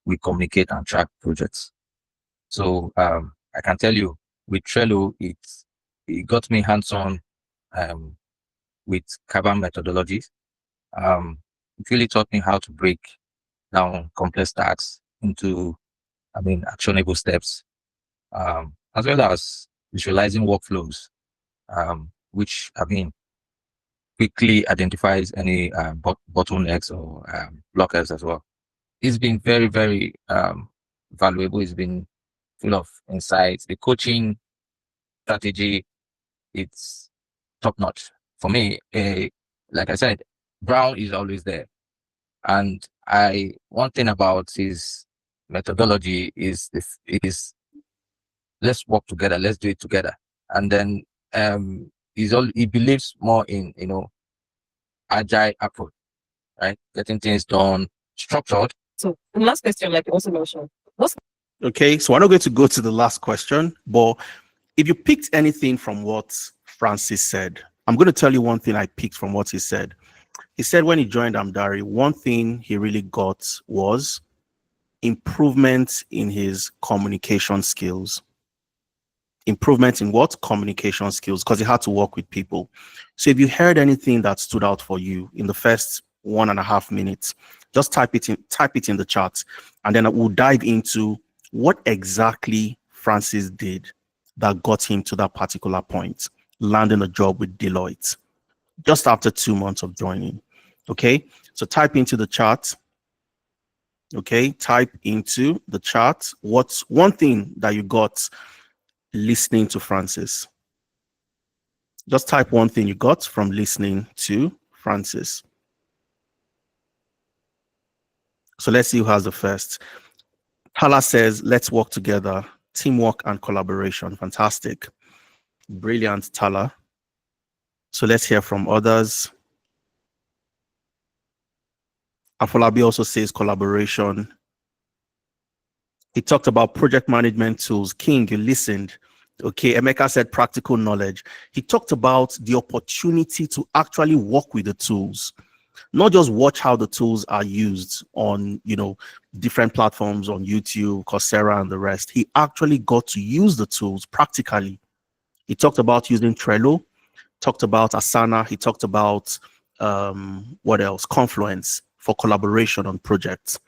we communicate and track projects. So I can tell you, with Trello, it got me hands-on with Kanban methodologies. It really taught me how to break down complex tasks into, actionable steps, as well as visualizing workflows, which quickly identifies any bottlenecks or blockers as well. It's been very, very valuable. It's been full of insights. The coaching strategy, it's top notch. For me, like I said, Brown is always there. And one thing about his methodology is let's work together, let's do it together. And then he believes more in agile approach, right? Getting things done, structured. So the last question, like you also mentioned, Okay, so we're not going to go to the last question, but if you picked anything from what Francis said, I'm going to tell you one thing I picked from what he said. He said when he joined Amdari, one thing he really got was improvement in his communication skills. Improvement in what? Communication skills, because he had to work with people. So if you heard anything that stood out for you in the first 1.5 minutes, just type it in the chat, and then we'll dive into what exactly Francis did that got him to that particular point, landing a job with Deloitte just after 2 months of joining. Okay, so type into the chat. Okay, type into the chat what's one thing that you got listening to Francis. Just type one thing you got from listening to Francis. So let's see who has the first. Tala says, let's work together. Teamwork and collaboration. Fantastic. Brilliant, Tala. So let's hear from others. Afolabi also says collaboration. He talked about project management tools. King, you listened. Okay, Emeka said practical knowledge. He talked about the opportunity to actually work with the tools, not just watch how the tools are used on, different platforms on YouTube, Coursera, and the rest. He actually got to use the tools practically. He talked about using Trello, talked about Asana. He talked about what else? Confluence for collaboration on projects.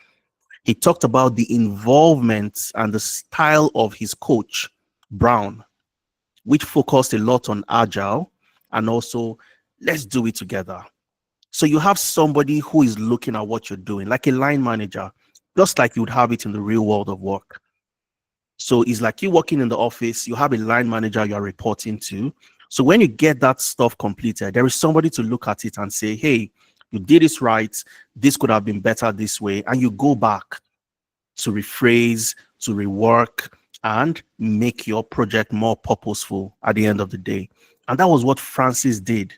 He talked about the involvement and the style of his coach, Brown, which focused a lot on agile and also let's do it together. So you have somebody who is looking at what you're doing, like a line manager, just like you would have it in the real world of work. So it's like you working in the office, you have a line manager you are reporting to. So when you get that stuff completed, there is somebody to look at it and say, hey, you did this right. This could have been better this way. And you go back to rephrase, to rework, and make your project more purposeful at the end of the day. And that was what Francis did.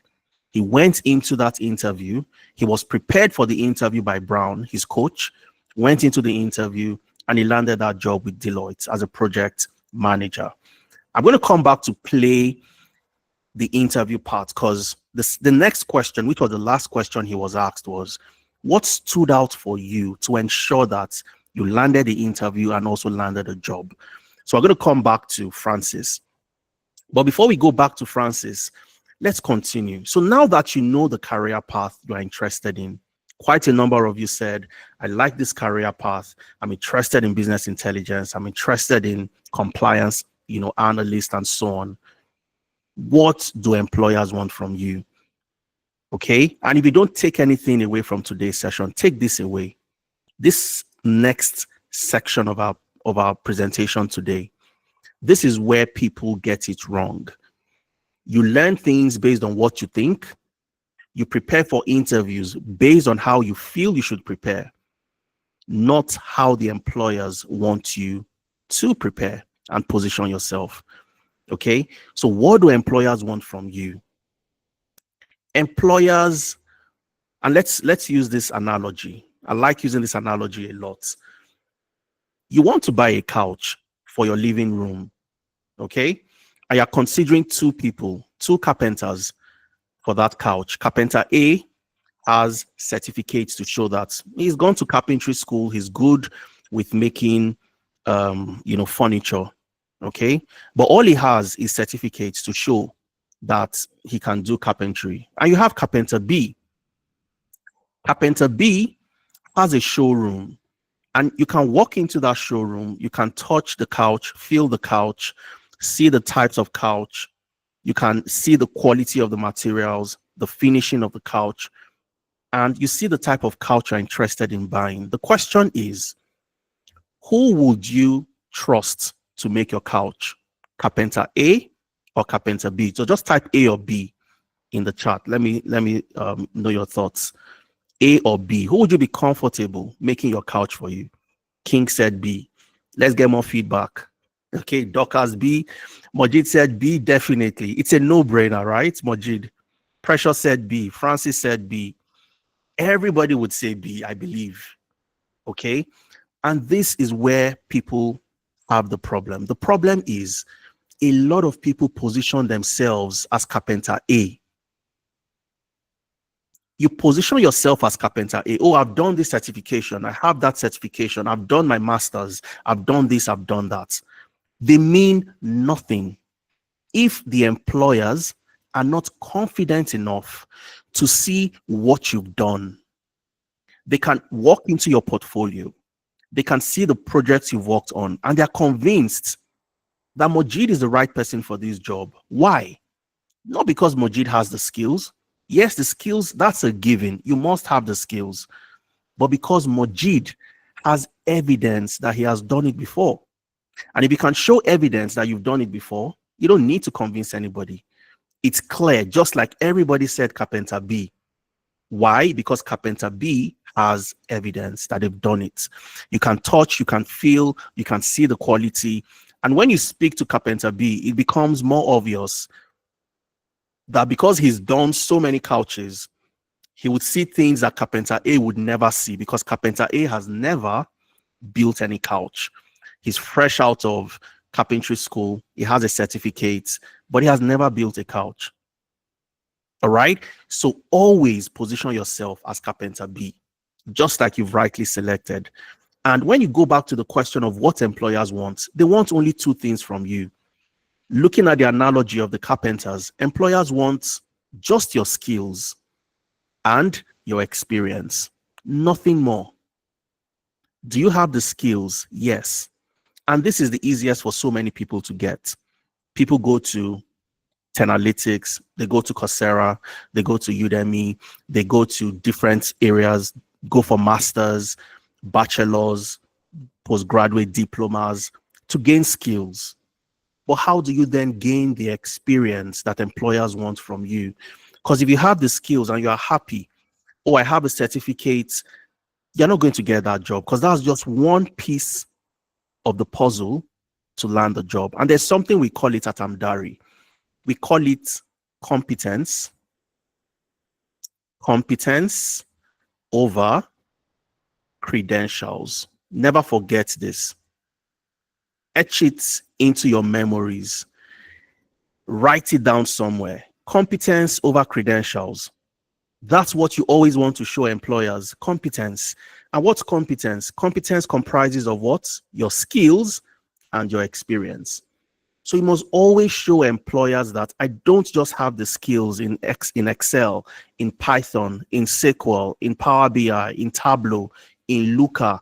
He went into that interview. He was prepared for the interview by Brown, his coach, went into the interview, and he landed that job with Deloitte as a project manager. I'm going to come back to play the interview part because the next question, which was the last question he was asked, was what stood out for you to ensure that you landed the interview and also landed a job? So I'm going to come back to Francis. But before we go back to Francis, let's continue. So now that you know the career path you are interested in, quite a number of you said, I like this career path. I'm interested in business intelligence. I'm interested in compliance, analyst and so on. What do employers want from you? Okay. And if you don't take anything away from today's session, take this away. This next section of our presentation today, this is where people get it wrong. You learn things based on what you think. You prepare for interviews based on how you feel you should prepare, not how the employers want you to prepare and position yourself. Okay. So what do employers want from you? Employers, and let's use this analogy. I like using this analogy a lot. You want to buy a couch for your living room, okay? And you're considering two people, two carpenters for that couch. Carpenter A has certificates to show that he's gone to carpentry school. He's good with making, furniture, okay? But all he has is certificates to show that he can do carpentry. And you have Carpenter B. Carpenter B has a showroom, and you can walk into that showroom. You can touch the couch, feel the couch, see the types of couch. You can see the quality of the materials, the finishing of the couch, and you see the type of couch you're interested in buying. The question is, who would you trust to make your couch? Carpenter A or Carpenter B? So just type A or B in the chat. Let me know your thoughts. A or B? Who would you be comfortable making your couch for you? King said B. Let's get more feedback. Okay, Dockers B. Majid said B, definitely. It's a no-brainer, right, Majid? Precious said B. Francis said B. Everybody would say B, I believe. Okay, and this is where people have the problem. The problem is a lot of people position themselves as Carpenter A. You position yourself as Carpenter A. Oh, I've done this certification. I have that certification. I've done my master's. I've done this. I've done that. They mean nothing if the employers are not confident enough to see what you've done. They can walk into your portfolio. They can see the projects you've worked on, and they're convinced that Majid is the right person for this job. Why? Not because Majid has the skills. Yes, the skills, that's a given. You must have the skills. But because Majid has evidence that he has done it before. And if you can show evidence that you've done it before, you don't need to convince anybody. It's clear, just like everybody said Carpenter B. Why? Because Carpenter B has evidence that they've done it. You can touch, you can feel, you can see the quality. And when you speak to Carpenter B, it becomes more obvious that because he's done so many couches, he would see things that Carpenter A would never see, because Carpenter A has never built any couch. He's fresh out of carpentry school. He has a certificate, but he has never built a couch. All right. So always position yourself as Carpenter B, just like you've rightly selected. And when you go back to the question of what employers want, they want only two things from you. Looking at the analogy of the carpenters, employers want just your skills and your experience, nothing more. Do you have the skills? Yes. And this is the easiest for so many people to get. People go to Analytics, they go to Coursera, they go to Udemy, they go to different areas, go for masters, bachelors, postgraduate diplomas to gain skills. But how do you then gain the experience that employers want from you? Because if you have the skills and you are happy, oh, I have a certificate, you're not going to get that job because that's just one piece of the puzzle to land the job. And there's something we call it at Amdari. We call it competence. Competence over credentials. Never forget this. Etch it into your memories. Write it down somewhere. Competence over credentials. That's what you always want to show employers. Competence. And what's competence? Competence comprises of what? Your skills and your experience. So you must always show employers that I don't just have the skills in Excel, in Python, in SQL, in Power BI, in Tableau, in Looker.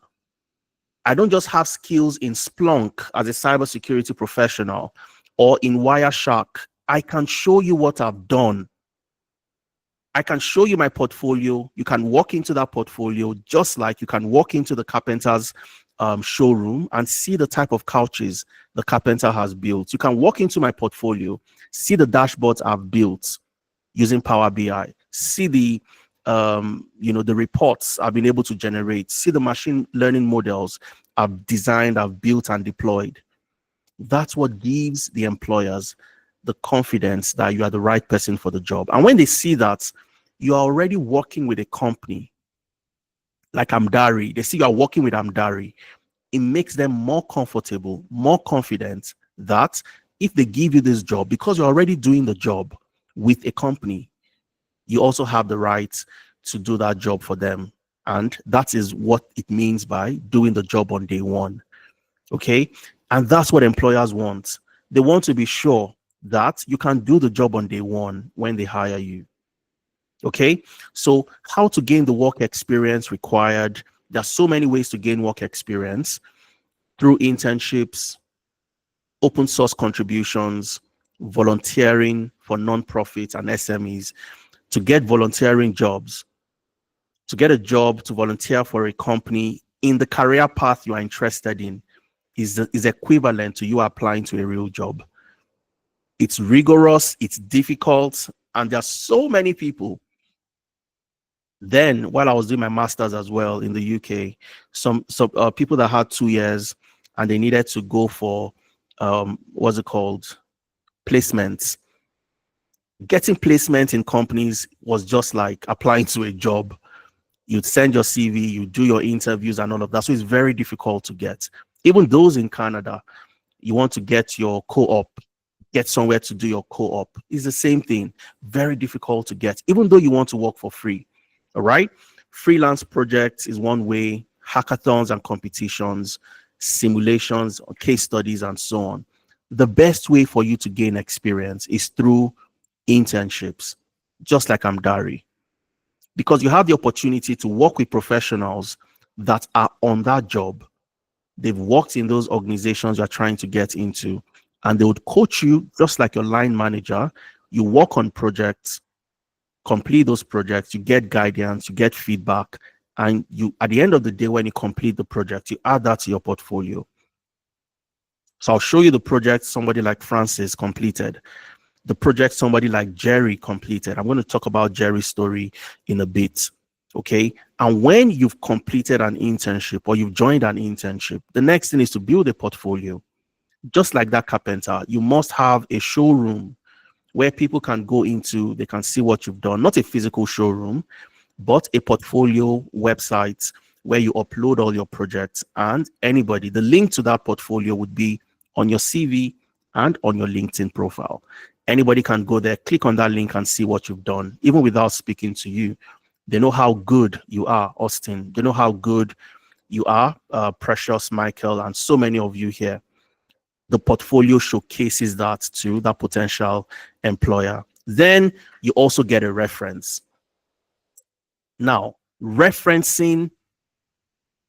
I don't just have skills in Splunk as a cybersecurity professional or in Wireshark. I can show you what I've done. I can show you my portfolio. You can walk into that portfolio just like you can walk into the carpenter's showroom and see the type of couches the carpenter has built. You can walk into my portfolio, see the dashboards I've built using Power BI, see the the reports I've been able to generate, see the machine learning models I've designed, I've built and deployed. That's what gives the employers the confidence that you are the right person for the job. And when they see that you are already working with a company like Amdari, they see you are working with Amdari, it makes them more comfortable, more confident that if they give you this job, because you're already doing the job with a company, you also have the right to do that job for them. And that is what it means by doing the job on day one. Okay. And that's what employers want. They want to be sure that you can do the job on day one when they hire you. Okay. So, how to gain the work experience required? There are so many ways to gain work experience through internships, open source contributions, volunteering for nonprofits and SMEs. To get volunteering jobs, to get a job to volunteer for a company in the career path you are interested in is equivalent to you applying to a real job. It's rigorous, it's difficult, and there are so many people. Then, while I was doing my master's as well in the UK, some people that had 2 years and they needed to go for what's it called, placements. Getting placement in companies was just like applying to a job. You'd send your CV, you do your interviews and all of that. So it's very difficult to get. Even those in Canada, you want to get your co-op, get somewhere to do your co-op. It's the same thing. Very difficult to get, even though you want to work for free. All right. Freelance projects is one way, hackathons and competitions, simulations, case studies, and so on. The best way for you to gain experience is through internships, just like Amdari, because you have the opportunity to work with professionals that are on that job. They've worked in those organizations you're trying to get into, and they would coach you just like your line manager. You work on projects, complete those projects, you get guidance, you get feedback, and you, at the end of the day, when you complete the project, you add that to your portfolio. So I'll show you the project somebody like Francis completed, the project somebody like Jerry completed. I'm going to talk about Jerry's story in a bit. Okay. And when you've completed an internship or you've joined an internship, the next thing is to build a portfolio. Just like that carpenter, you must have a showroom where people can go into, they can see what you've done, not a physical showroom, but a portfolio website where you upload all your projects, and anybody, the link to that portfolio would be on your CV and on your LinkedIn profile. Anybody can go there, click on that link and see what you've done, even without speaking to you. They know how good you are, Austin. They know how good you are, Precious, Michael, and so many of you here. The portfolio showcases that to that potential employer. Then you also get a reference. Now, referencing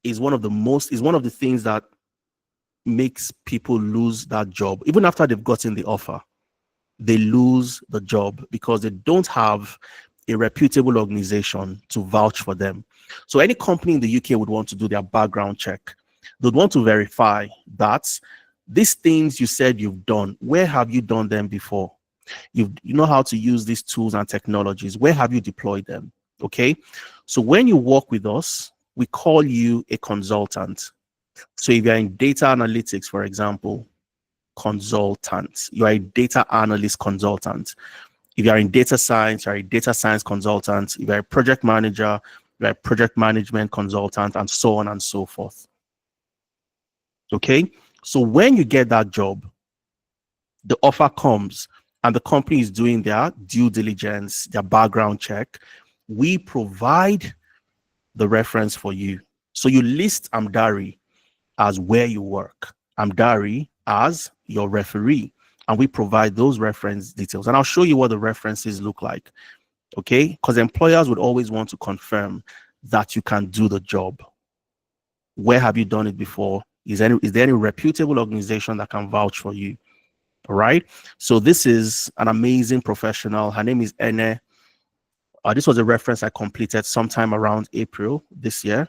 is one of the things that makes people lose that job. Even after they've gotten the offer, they lose the job because they don't have a reputable organization to vouch for them. So any company in the UK would want to do their background check. They'd want to verify that these things you said you've done, where have you done them before? You know how to use these tools and technologies. Where have you deployed them? Okay. So when you work with us, we call you a consultant. So if you're in data analytics, for example, consultant, you are a data analyst consultant. If you're in data science, you're a data science consultant. If you're a project manager, you're a project management consultant, and so on and so forth. Okay. So when you get that job, the offer comes and the company is doing their due diligence, their background check. We provide the reference for you. So you list Amdari as where you work, Amdari as your referee, and we provide those reference details. And I'll show you what the references look like. Okay, because employers would always want to confirm that you can do the job. Where have you done it before? Is there any reputable organization that can vouch for you? All right. So this is an amazing professional. Her name is Ene. This was a reference I completed sometime around April this year.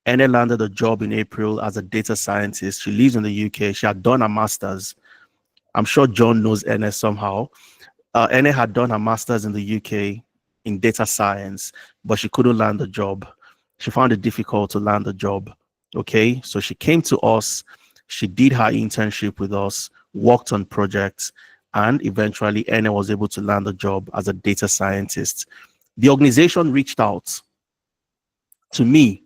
Ene landed a job in April as a data scientist. She lives in the UK. She had done her master's. I'm sure John knows Ene somehow. Ene had done her master's in the UK in data science, but she couldn't land a job. She found it difficult to land a job. Okay, so she came to us. She did her internship with us, worked on projects, and eventually Ene was able to land a job as a data scientist. The organization reached out to me.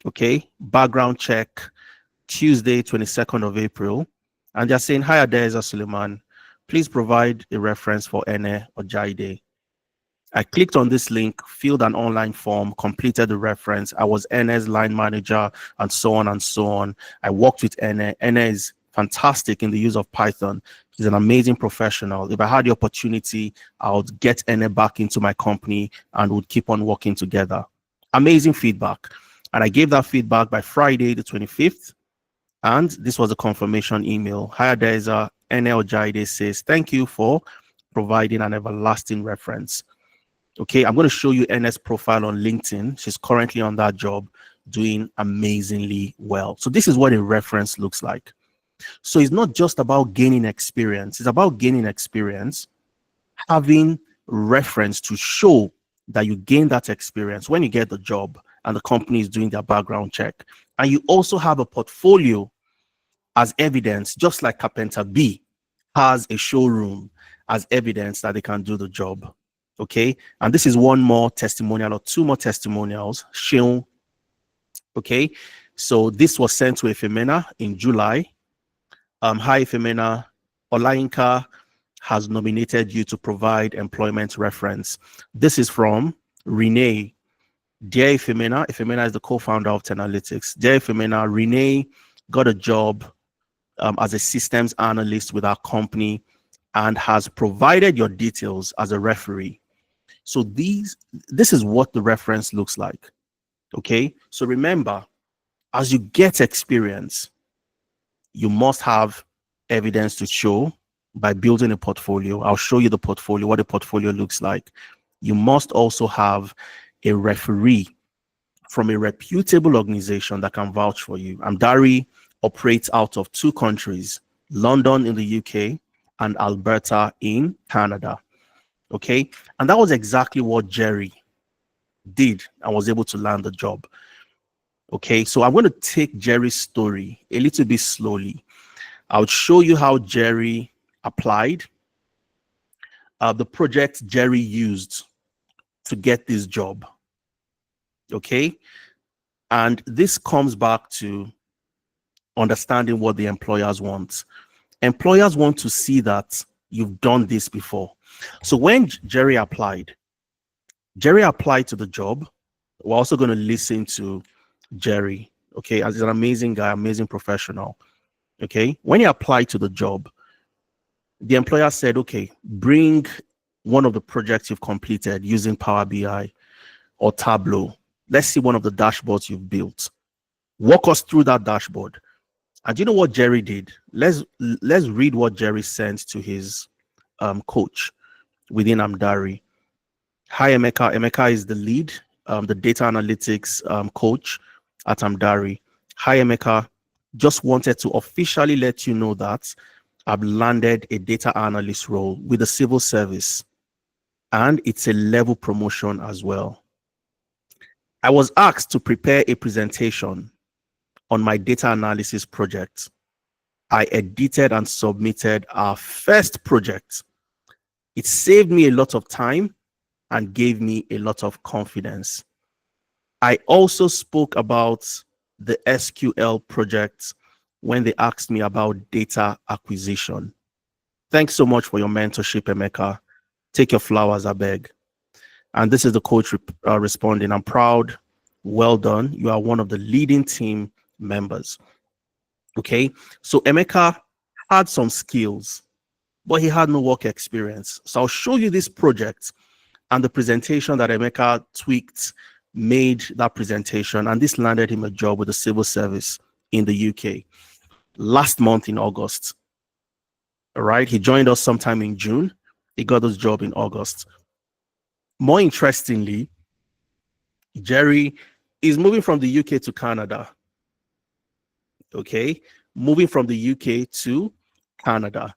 Okay, background check, Tuesday, 22nd of April. And they're saying, hi, Adeza Suleiman. Please provide a reference for Ene or Jaide. I clicked on this link, filled an online form, completed the reference. I was Ene's line manager, and so on and so on. I worked with Ene. Ene is fantastic in the use of Python. He's an amazing professional. If I had the opportunity, I would get Ene back into my company and would keep on working together. Amazing feedback. And I gave that feedback by Friday, the 25th. And this was a confirmation email. Hi, Adeza. Ene Ojaide says, thank you for providing an everlasting reference. Okay, I'm going to show you Ene's profile on LinkedIn. She's currently on that job, doing amazingly well. So this is what a reference looks like. So it's not just about gaining experience. It's about gaining experience, having reference to show that you gain that experience when you get the job and the company is doing their background check. And you also have a portfolio as evidence, just like Carpenter B has a showroom as evidence that they can do the job. Okay, and this is one more testimonial or two more testimonials shown. Okay, so this was sent to Efemena in July. Hi Efemena, Olayinka has nominated you to provide employment reference. This is from Renee. Dear Efemena, Efemena is the co-founder of Tenalytics. Dear Efemena, Renee got a job as a systems analyst with our company and has provided your details as a referee. So this is what the reference looks like. Okay, so remember, as you get experience, you must have evidence to show by building a portfolio. I'll show you the portfolio, what a portfolio looks like. You must also have a referee from a reputable organization that can vouch for you. Amdari operates out of two countries, London in the UK and Alberta in Canada. Okay, and that was exactly what Jerry did and was able to land the job. Okay, so I'm going to take Jerry's story a little bit slowly. I'll show you how Jerry applied, the project Jerry used to get this job. Okay, and this comes back to understanding what the employers want. Employers want to see that you've done this before. So when Jerry applied to the job. We're also going to listen to Jerry, okay, as he's an amazing guy, amazing professional. Okay, when he applied to the job, the employer said, okay, bring one of the projects you've completed using Power BI or Tableau. Let's see one of the dashboards you've built. walk us through that dashboard. And you know what Jerry did? Let's read what Jerry sent to his coach within Amdari. Hi, Emeka. Emeka is the lead, the data analytics coach at Amdari. Hi, Emeka. Just wanted to officially let you know that I've landed a data analyst role with the civil service, and it's a level promotion as well. I was asked to prepare a presentation on my data analysis project. I edited and submitted our first project. It saved me a lot of time and gave me a lot of confidence. I also spoke about the SQL project when they asked me about data acquisition. Thanks so much for your mentorship, Emeka. Take your flowers, I beg. And this is the coach responding. I'm proud. Well done. You are one of the leading team members. Okay. So Emeka had some skills, but he had no work experience. So I'll show you this project and the presentation that Emeka tweaked, made that presentation, and this landed him a job with the civil service in the UK last month in August. All right. He joined us sometime in June. He got his job in August. More interestingly, Jerry is moving from the UK to Canada. Okay. Moving from the UK to Canada.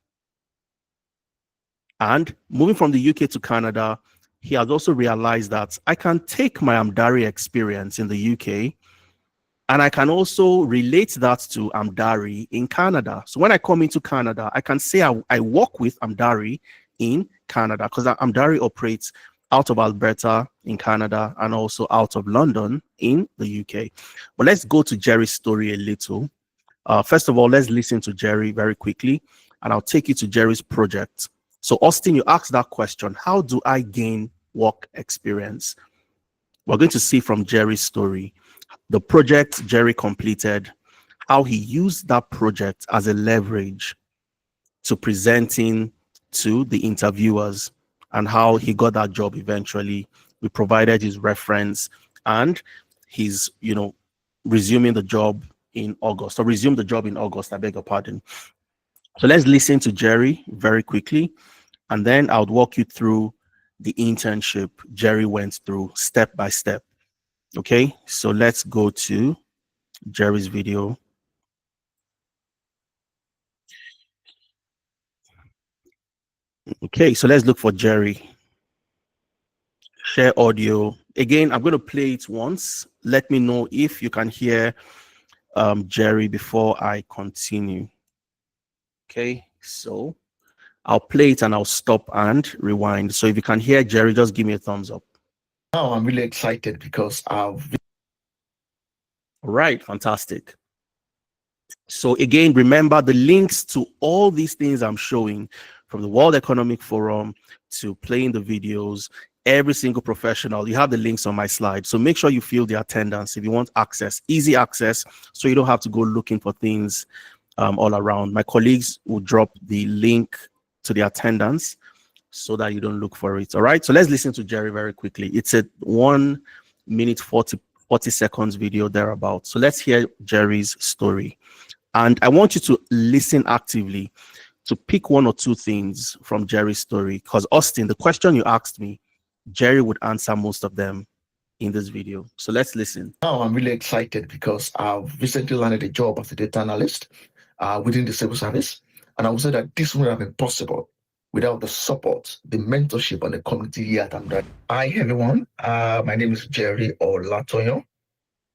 And moving from the UK to Canada, he has also realized that I can take my Amdari experience in the UK and I can also relate that to Amdari in Canada. So when I come into Canada, I can say I work with Amdari in Canada because Amdari operates out of Alberta in Canada and also out of London in the UK. But let's go to Jerry's story a little. First of all, let's listen to Jerry very quickly, and I'll take you to Jerry's project. So Austin, you asked that question, how do I gain work experience? We're going to see from Jerry's story, the project Jerry completed, how he used that project as a leverage to presenting to the interviewers and how he got that job eventually. We provided his reference and he's, resuming the job in August, or resumed the job in August, I beg your pardon. So let's listen to Jerry very quickly, and then I'll walk you through the internship Jerry went through step by step. Okay, so let's go to Jerry's video. Okay, so let's look for Jerry. Share audio. Again, I'm going to play it once. Let me know if you can hear Jerry before I continue. Okay, so I'll play it and I'll stop and rewind. So if you can hear Jerry, just give me a thumbs up. Now I'm really excited because All right, fantastic. So again, remember the links to all these things I'm showing, from the World Economic Forum to playing the videos, every single professional, you have the links on my slide. So make sure you fill the attendance if you want access, easy access, so you don't have to go looking for things all around. My colleagues will drop the link to the attendance so that you don't look for it. All right, so let's listen to Jerry very quickly. It's a 1 minute 40 seconds video thereabout. So let's hear Jerry's story. And I want you to listen actively to pick one or two things from Jerry's story, because Austin, the question you asked me, Jerry would answer most of them in this video. So let's listen. Now I'm really excited because I've recently landed a job as a data analyst within the civil service. And I would say that this wouldn't have been possible without the support, the mentorship, and the community here at Amdari. Hi, everyone. My name is Jerry Olatoyo,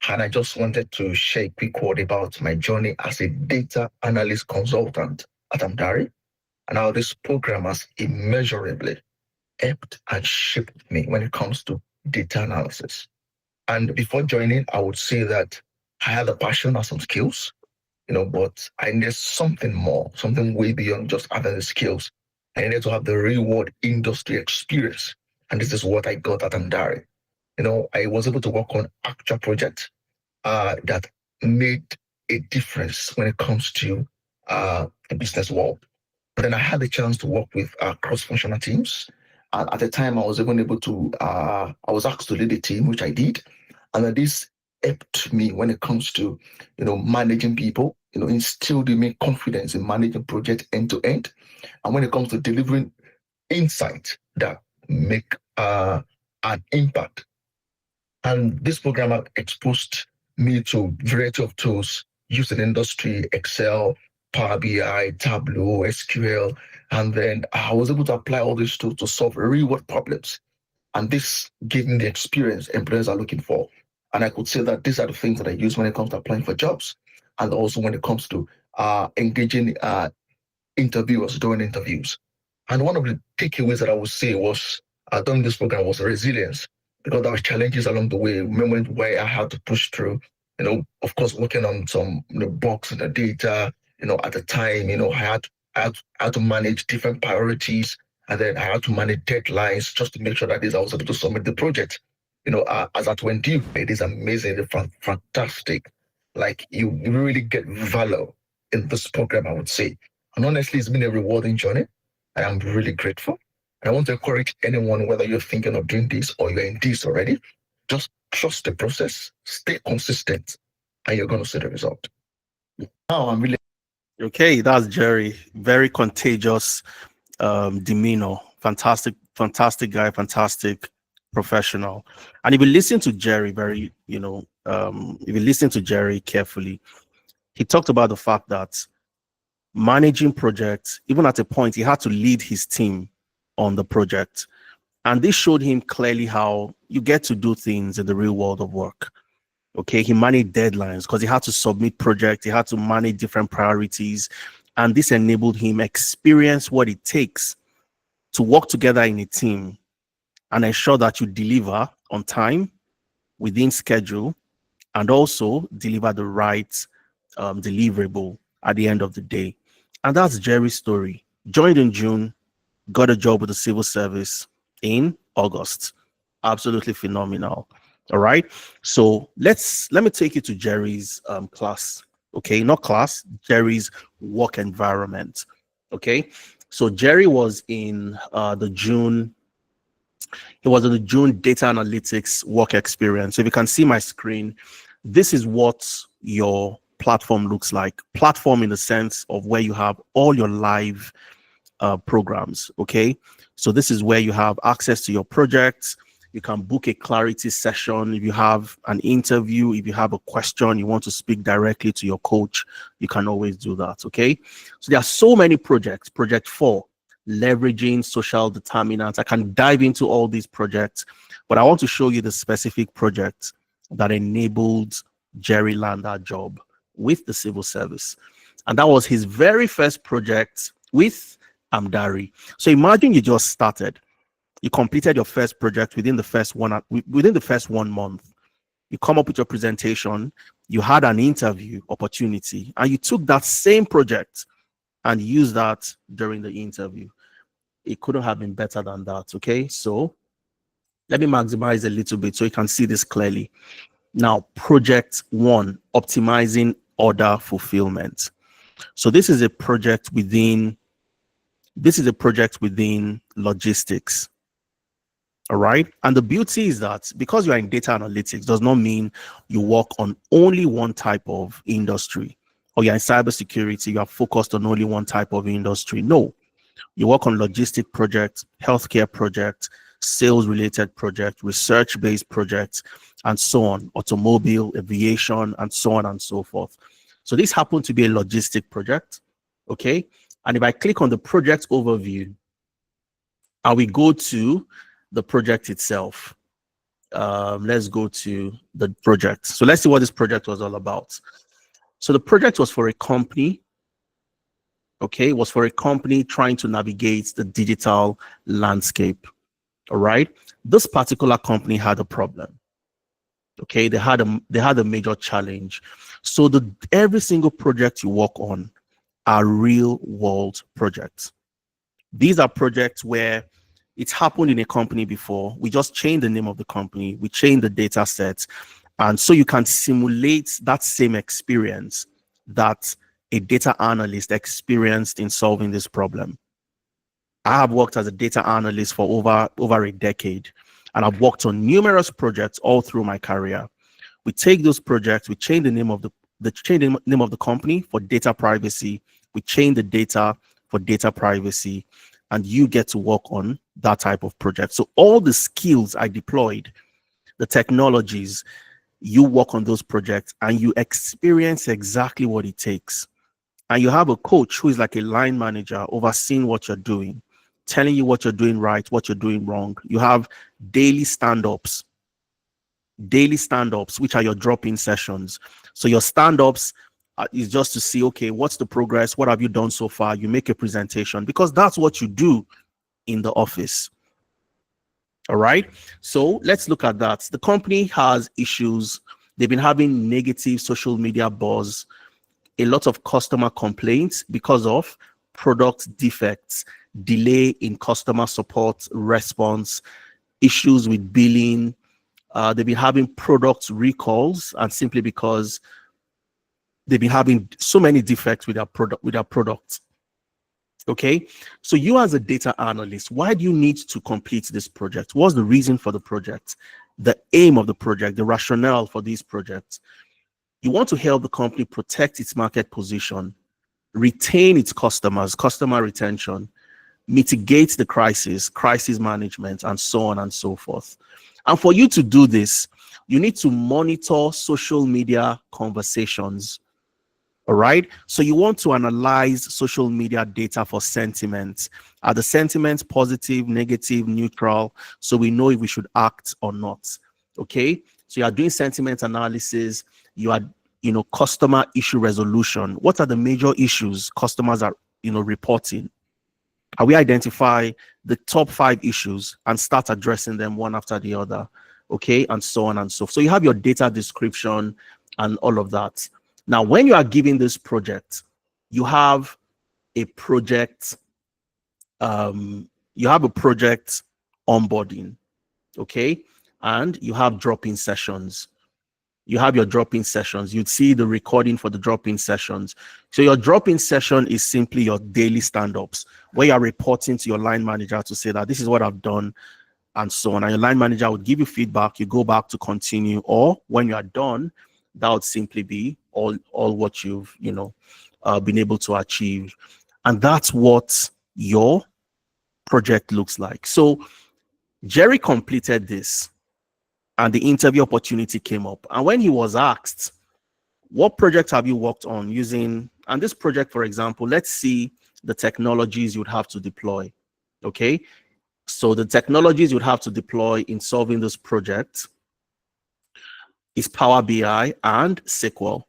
and I just wanted to share a quick word about my journey as a data analyst consultant at Amdari, and how this program has immeasurably helped and shaped me when it comes to data analysis. And before joining, I would say that I had a passion and some skills, but I needed something more, something way beyond just having the skills. I needed to have the real world industry experience. And this is what I got at Amdari. I was able to work on actual projects that made a difference when it comes to the business world. But then I had the chance to work with cross-functional teams. And at the time, I was even able to, I was asked to lead a team, which I did. And this helped me when it comes to, managing people, instilled in me confidence in managing projects end to end. And when it comes to delivering insight that make an impact. And this program has exposed me to a variety of tools used in industry, Excel, Power BI, Tableau, SQL. And then I was able to apply all these tools to solve real world problems. And this gave me the experience employers are looking for. And I could say that these are the things that I use when it comes to applying for jobs. And also when it comes to engaging interviewers during interviews. And one of the takeaways that I would say was during this program was resilience, because there were challenges along the way, moments where I had to push through, of course, working on some bugs in the data, at the time, I had to manage different priorities, and then I had to manage deadlines just to make sure that I was able to submit the project. As at when due, it is amazing, it's fantastic. Like you really get value in this program, I would say. And honestly, it's been a rewarding journey. I am really grateful. And I want to encourage anyone, whether you're thinking of doing this or you're in this already, just trust the process, stay consistent, and you're going to see the result. Now I'm really Okay, that's Jerry. Very contagious demeanor. Fantastic guy, fantastic professional. And if you listen to Jerry if you listen to Jerry carefully, he talked about the fact that managing projects, even at a point, he had to lead his team on the project. And this showed him clearly how you get to do things in the real world of work. Okay, he managed deadlines because he had to submit projects, he had to manage different priorities, and this enabled him experience what it takes to work together in a team and ensure that you deliver on time, within schedule, and also deliver the right deliverable at the end of the day. And that's Jerry's story. Joined in June, got a job with the civil service in August. Absolutely phenomenal. All right. So let me take you to Jerry's class. Okay, not class, Jerry's work environment. Okay. So Jerry was in the June data analytics work experience. So if you can see my screen, this is what your platform looks like. Platform in the sense of where you have all your live programs. Okay. So this is where you have access to your projects. You can book a clarity session. If you have an interview, if you have a question, you want to speak directly to your coach, you can always do that. Okay. So there are so many projects. Project 4, leveraging social determinants. I can dive into all these projects, but I want to show you the specific project that enabled Jerry land that job with the civil service. And that was his very first project with Amdari. So imagine you just started. You completed your first project within the first 1 month. You come up with your presentation, you had an interview opportunity, and you took that same project and used that during the interview. It couldn't have been better than that. Okay, so let me maximize a little bit so you can see this clearly. Now, project 1, optimizing order fulfillment. So this is a project within logistics. All right. And the beauty is that because you are in data analytics does not mean you work on only one type of industry, or you're in cybersecurity, you are focused on only one type of industry. No, you work on logistic projects, healthcare projects, sales related projects, research based projects, and so on, automobile, aviation, and so on and so forth. So this happened to be a logistic project. Okay. And if I click on the project overview, and we go to the project itself. Let's go to the project. So let's see what this project was all about. So the project was for a company. Okay, it was for a company trying to navigate the digital landscape. All right. This particular company had a problem. Okay, they had a major challenge. So every single project you work on are real world projects. These are projects where it's happened in a company before. We just changed the name of the company. We changed the data sets. And so you can simulate that same experience that a data analyst experienced in solving this problem. I have worked as a data analyst for over a decade, and I've worked on numerous projects all through my career We take those projects, we change the name of the name of the company for data privacy. We change the data for data privacy, and you get to work on that type of project. So all the skills I deployed, the technologies, you work on those projects and you experience exactly what it takes. And you have a coach who is like a line manager overseeing what you're doing, telling you what you're doing right, what you're doing wrong. You have daily stand-ups, which are your drop-in sessions. So your stand-ups is just to see, okay, what's the progress? What have you done so far? You make a presentation because that's what you do in the office. All right. So let's look at that. The company has issues. They've been having negative social media buzz, a lot of customer complaints because of product defects, delay in customer support response, issues with billing. They've been having product recalls, and simply because they've been having so many defects with their products. Okay, so you as a data analyst, why do you need to complete this project? What's the reason for the project, the aim of the project, the rationale for these projects? You want to help the company protect its market position, retain its customers, customer retention, mitigate the crisis management, and so on and so forth. And for you to do this, you need to monitor social media conversations. All right. So you want to analyze social media data for sentiments. Are the sentiments positive, negative, neutral? So we know if we should act or not. Okay. So you are doing sentiment analysis. You are, customer issue resolution. What are the major issues customers are, reporting? Are we identify the top 5 issues and start addressing them one after the other? Okay. And so on and so forth. So you have your data description and all of that. Now, when you are giving this project, you have a project, onboarding, okay? And you have drop-in sessions. You have your drop-in sessions. You'd see the recording for the drop-in sessions. So your drop-in session is simply your daily stand-ups, where you are reporting to your line manager to say that this is what I've done, and so on. And your line manager would give you feedback. You go back to continue, or when you are done, that would simply be all what you've been able to achieve. And that's what your project looks like. So Jerry completed this and the interview opportunity came up. And when he was asked, what project have you worked on using, and this project, for example, let's see the technologies you'd have to deploy. Okay. So the technologies you'd have to deploy in solving this project is Power BI and SQL.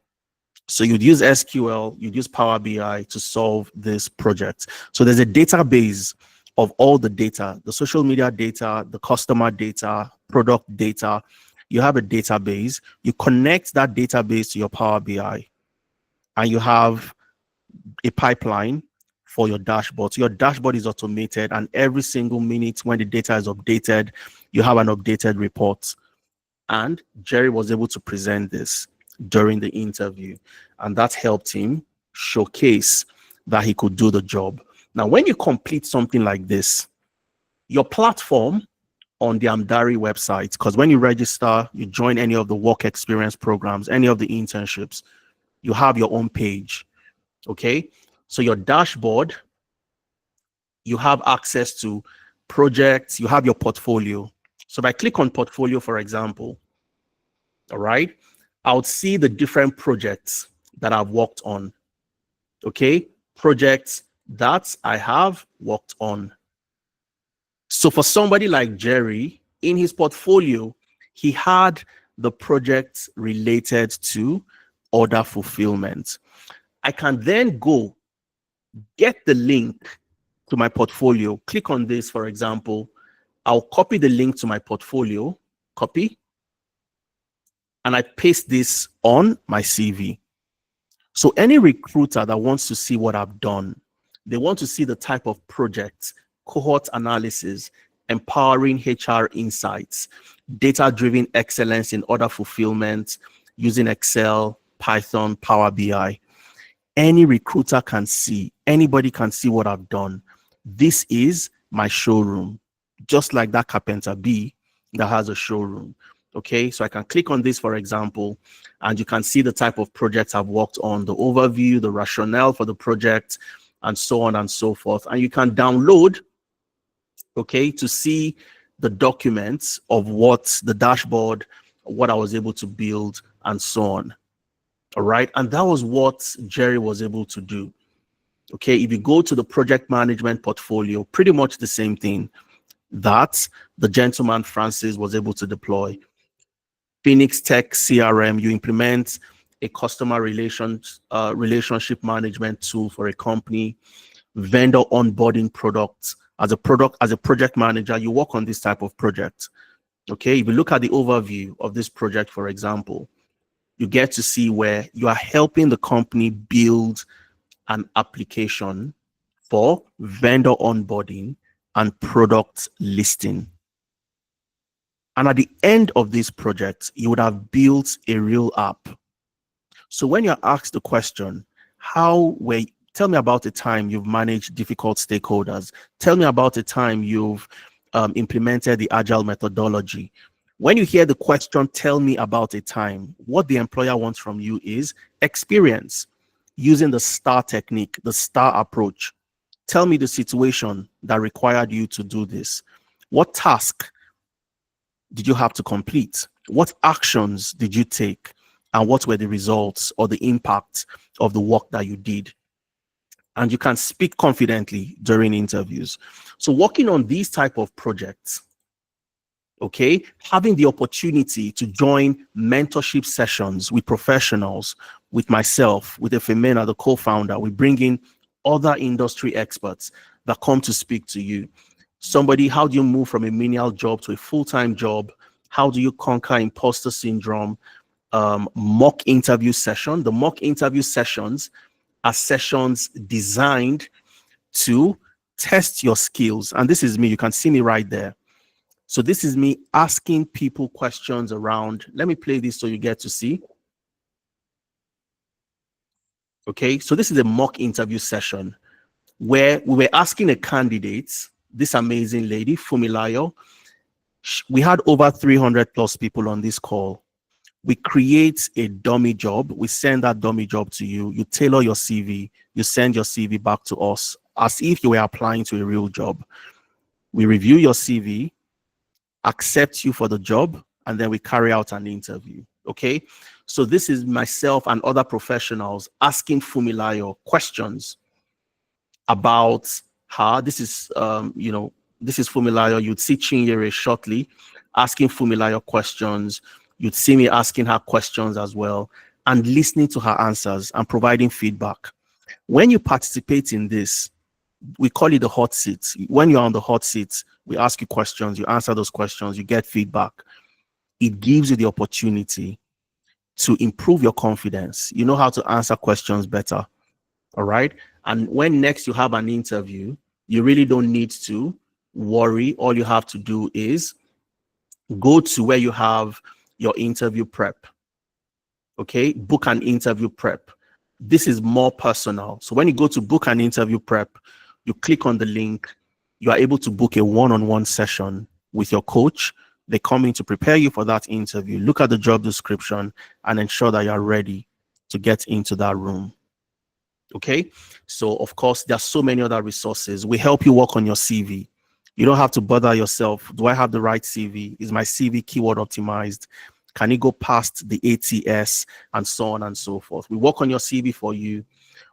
So you'd use SQL, you'd use Power BI to solve this project. So there's a database of all the data, the social media data, the customer data, product data. You have a database, you connect that database to your Power BI, and you have a pipeline for your dashboard. So your dashboard is automated, and every single minute when the data is updated, you have an updated report. And Jerry was able to present this during the interview, and that helped him showcase that he could do the job. Now, when you complete something like this, your platform on the Amdari website, because when you register, you join any of the work experience programs, any of the internships, you have your own page. Okay, so your dashboard, you have access to projects, you have your portfolio. So if I click on portfolio, for example, all right, I would see the different projects that I've worked on. Okay, projects that I have worked on. So for somebody like Jerry, in his portfolio, he had the projects related to order fulfillment. I can then go get the link to my portfolio. Click on this, for example. I'll copy the link to my portfolio, copy, and I paste this on my CV. So any recruiter that wants to see what I've done, they want to see the type of projects, cohort analysis, empowering HR insights, data-driven excellence in order fulfillment, using Excel, Python, Power BI. Any recruiter can see, anybody can see what I've done. This is my showroom, just like that Carpenter B that has a showroom. Okay, so I can click on this, for example, and you can see the type of projects I've worked on, the overview, the rationale for the project, and so on and so forth. And you can download, okay, to see the documents of what the dashboard, what I was able to build, and so on. All right, and that was what Jerry was able to do. Okay, if you go to the project management portfolio, pretty much the same thing that the gentleman Francis was able to deploy. Phoenix Tech CRM, you implement a customer relationship management tool for a company, vendor onboarding products. As a project manager, you work on this type of project. Okay, if you look at the overview of this project, for example, you get to see where you are helping the company build an application for vendor onboarding and product listing. And at the end of this project, you would have built a real app. So when you're asked the question, tell me about a time you've managed difficult stakeholders. Tell me about a time you've implemented the agile methodology. When you hear the question, tell me about a time, what the employer wants from you is experience using the STAR technique, the STAR approach. Tell me the situation that required you to do this. What task did you have to complete? What actions did you take? And what were the results or the impact of the work that you did? And you can speak confidently during interviews. So working on these type of projects, okay, having the opportunity to join mentorship sessions with professionals, with myself, with Efemena, the co-founder, we bring in other industry experts that come to speak to you. Somebody, how do you move from a menial job to a full-time job? How do you conquer imposter syndrome? Mock interview session. The mock interview sessions are sessions designed to test your skills. And this is me. You can see me right there. So this is me asking people questions around. Let me play this so you get to see. Okay, so this is a mock interview session where we were asking a candidate, this amazing lady, Fumilayo. We had over 300 plus people on this call. We create a dummy job. We send that dummy job to you. You tailor your CV. You send your CV back to us as if you were applying to a real job. We review your CV, accept you for the job, and then we carry out an interview. Okay, so this is myself and other professionals asking Fumilayo questions about her. This is this is Fumilayo. You'd see Chinyere shortly asking Fumilayo questions. You'd see me asking her questions as well and listening to her answers and providing feedback. When you participate in this, we call it the hot seat. When you're on the hot seat, we ask you questions, you answer those questions, you get feedback. It gives you the opportunity to improve your confidence. You know how to answer questions better. All right. And when next you have an interview, you really don't need to worry. All you have to do is go to where you have your interview prep. Okay. Book an interview prep. This is more personal. So when you go to book an interview prep, you click on the link, you are able to book a one-on-one session with your coach. They come in to prepare you for that interview, look at the job description, and ensure that you are ready to get into that room. Okay. So of course, there are so many other resources. We help you work on your CV. You don't have to bother yourself. Do I have the right CV? Is my CV keyword optimized? Can it go past the ATS and so on and so forth? We work on your CV for you.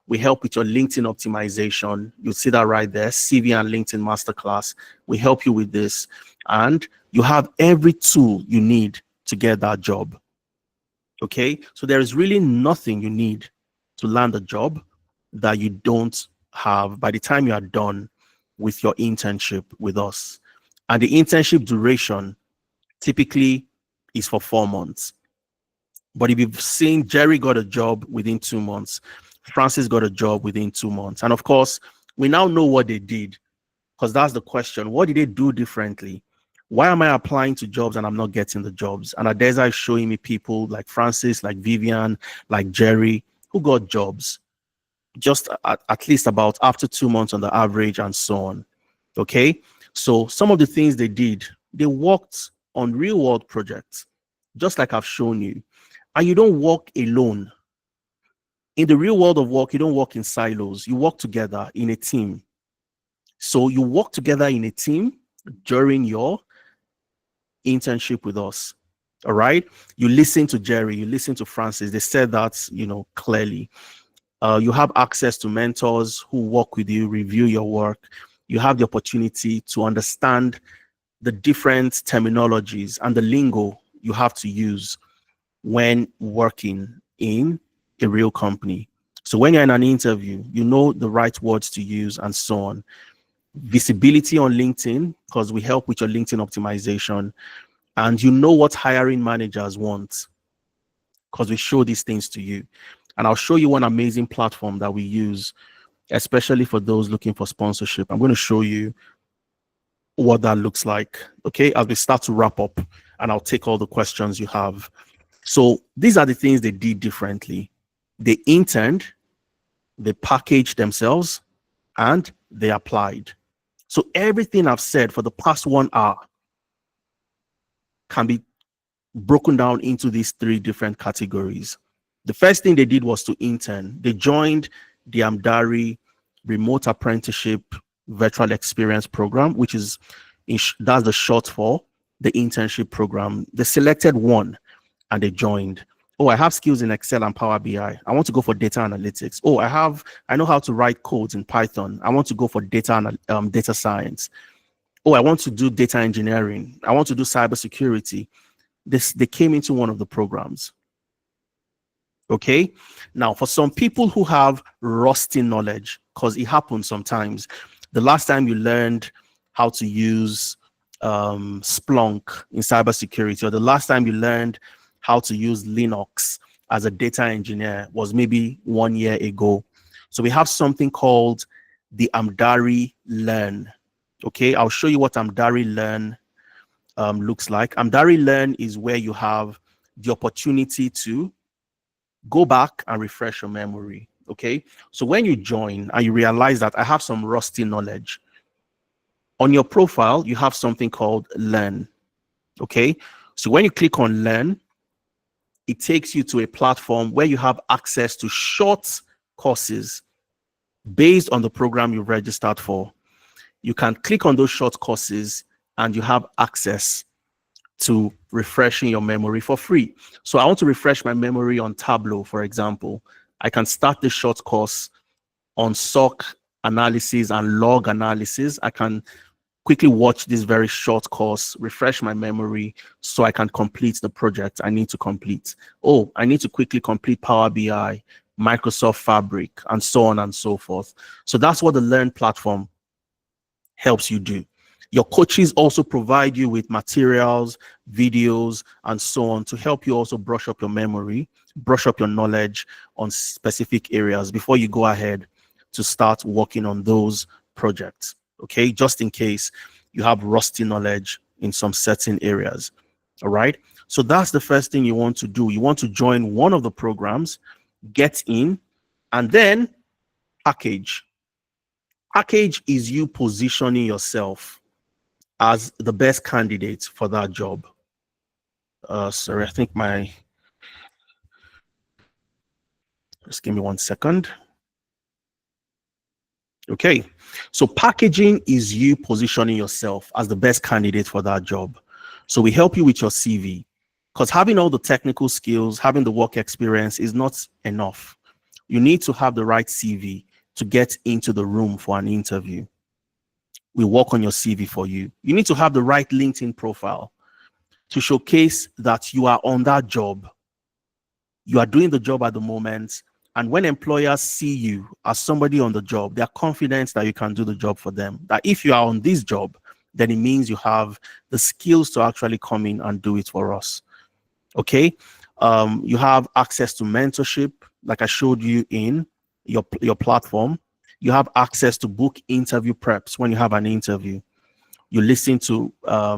We help with your LinkedIn optimization. You'll see that right there, CV and LinkedIn Masterclass. We help you with this. And you have every tool you need to get that job. Okay, so there is really nothing you need to land a job that you don't have by the time you are done with your internship with us. And the internship duration typically is for 4 months. But if you've seen, Jerry got a job within 2 months, Francis got a job within 2 months. And of course, we now know what they did, because that's the question. What did they do differently? Why am I applying to jobs and I'm not getting the jobs? And Adeza is showing me people like Francis, like Vivian, like Jerry, who got jobs just at least about after 2 months on the average and so on. Okay. So some of the things they did, they worked on real world projects. just like I've shown you. And you don't work alone. In the real world of work, you don't work in silos. You work together in a team. So you work together in a team during your internship with us. All right. You listen to Jerry, you listen to Francis. They said that, clearly. You have access to mentors who work with you, review your work. You have the opportunity to understand the different terminologies and the lingo you have to use when working in a real company. So when you're in an interview, you know the right words to use and so on. Visibility on LinkedIn, because we help with your LinkedIn optimization. And you know what hiring managers want, because we show these things to you. And I'll show you one amazing platform that we use, especially for those looking for sponsorship. I'm going to show you what that looks like, okay, as we start to wrap up, and I'll take all the questions you have. So these are the things they did differently. They interned, they packaged themselves, and they applied. So everything I've said for the past 1 hour can be broken down into these 3 different categories. The first thing they did was to intern. They joined the Amdari Remote Apprenticeship Virtual Experience Program, which is, that's the short for the internship program. They selected one and they joined. Oh, I have skills in Excel and Power BI. I want to go for data analytics. Oh, I know how to write codes in Python. I want to go for data science. Oh, I want to do data engineering. I want to do cybersecurity. They came into one of the programs. Okay. Now, for some people who have rusty knowledge, because it happens sometimes, the last time you learned how to use Splunk in cybersecurity, or the last time you learned how to use Linux as a data engineer was maybe 1 year ago. So we have something called the Amdari Learn. Okay, I'll show you what Amdari Learn looks like. Amdari Learn is where you have the opportunity to go back and refresh your memory. Okay, so when you join and you realize that I have some rusty knowledge, on your profile, you have something called Learn. Okay, so when you click on Learn, it takes you to a platform where you have access to short courses based on the program you registered for. You can click on those short courses and you have access to refreshing your memory for free. So I want to refresh my memory on Tableau, for example. I can start this short course on SOC analysis and log analysis. I can quickly watch this very short course, refresh my memory so I can complete the project I need to complete. Oh, I need to quickly complete Power BI, Microsoft Fabric, and so on and so forth. So that's what the Learn platform helps you do. Your coaches also provide you with materials, videos, and so on to help you also brush up your memory, brush up your knowledge on specific areas before you go ahead to start working on those projects. Okay, just in case you have rusty knowledge in some certain areas. All right, so that's the first thing you want to do. You want to join one of the programs, get in, and then package. Package is you positioning yourself as the best candidate for that job. Sorry, I think just give me 1 second. Okay, so packaging is you positioning yourself as the best candidate for that job. So we help you with your CV, because having all the technical skills, having the work experience is not enough. You need to have the right CV to get into the room for an interview. We work on your CV for you. You need to have the right LinkedIn profile to showcase that you are on that job. You are doing the job at the moment. And when employers see you as somebody on the job, they are confident that you can do the job for them. That if you are on this job, then it means you have the skills to actually come in and do it for us. Okay. You have access to mentorship, like I showed you in your platform. You have access to book interview preps when you have an interview. You listen to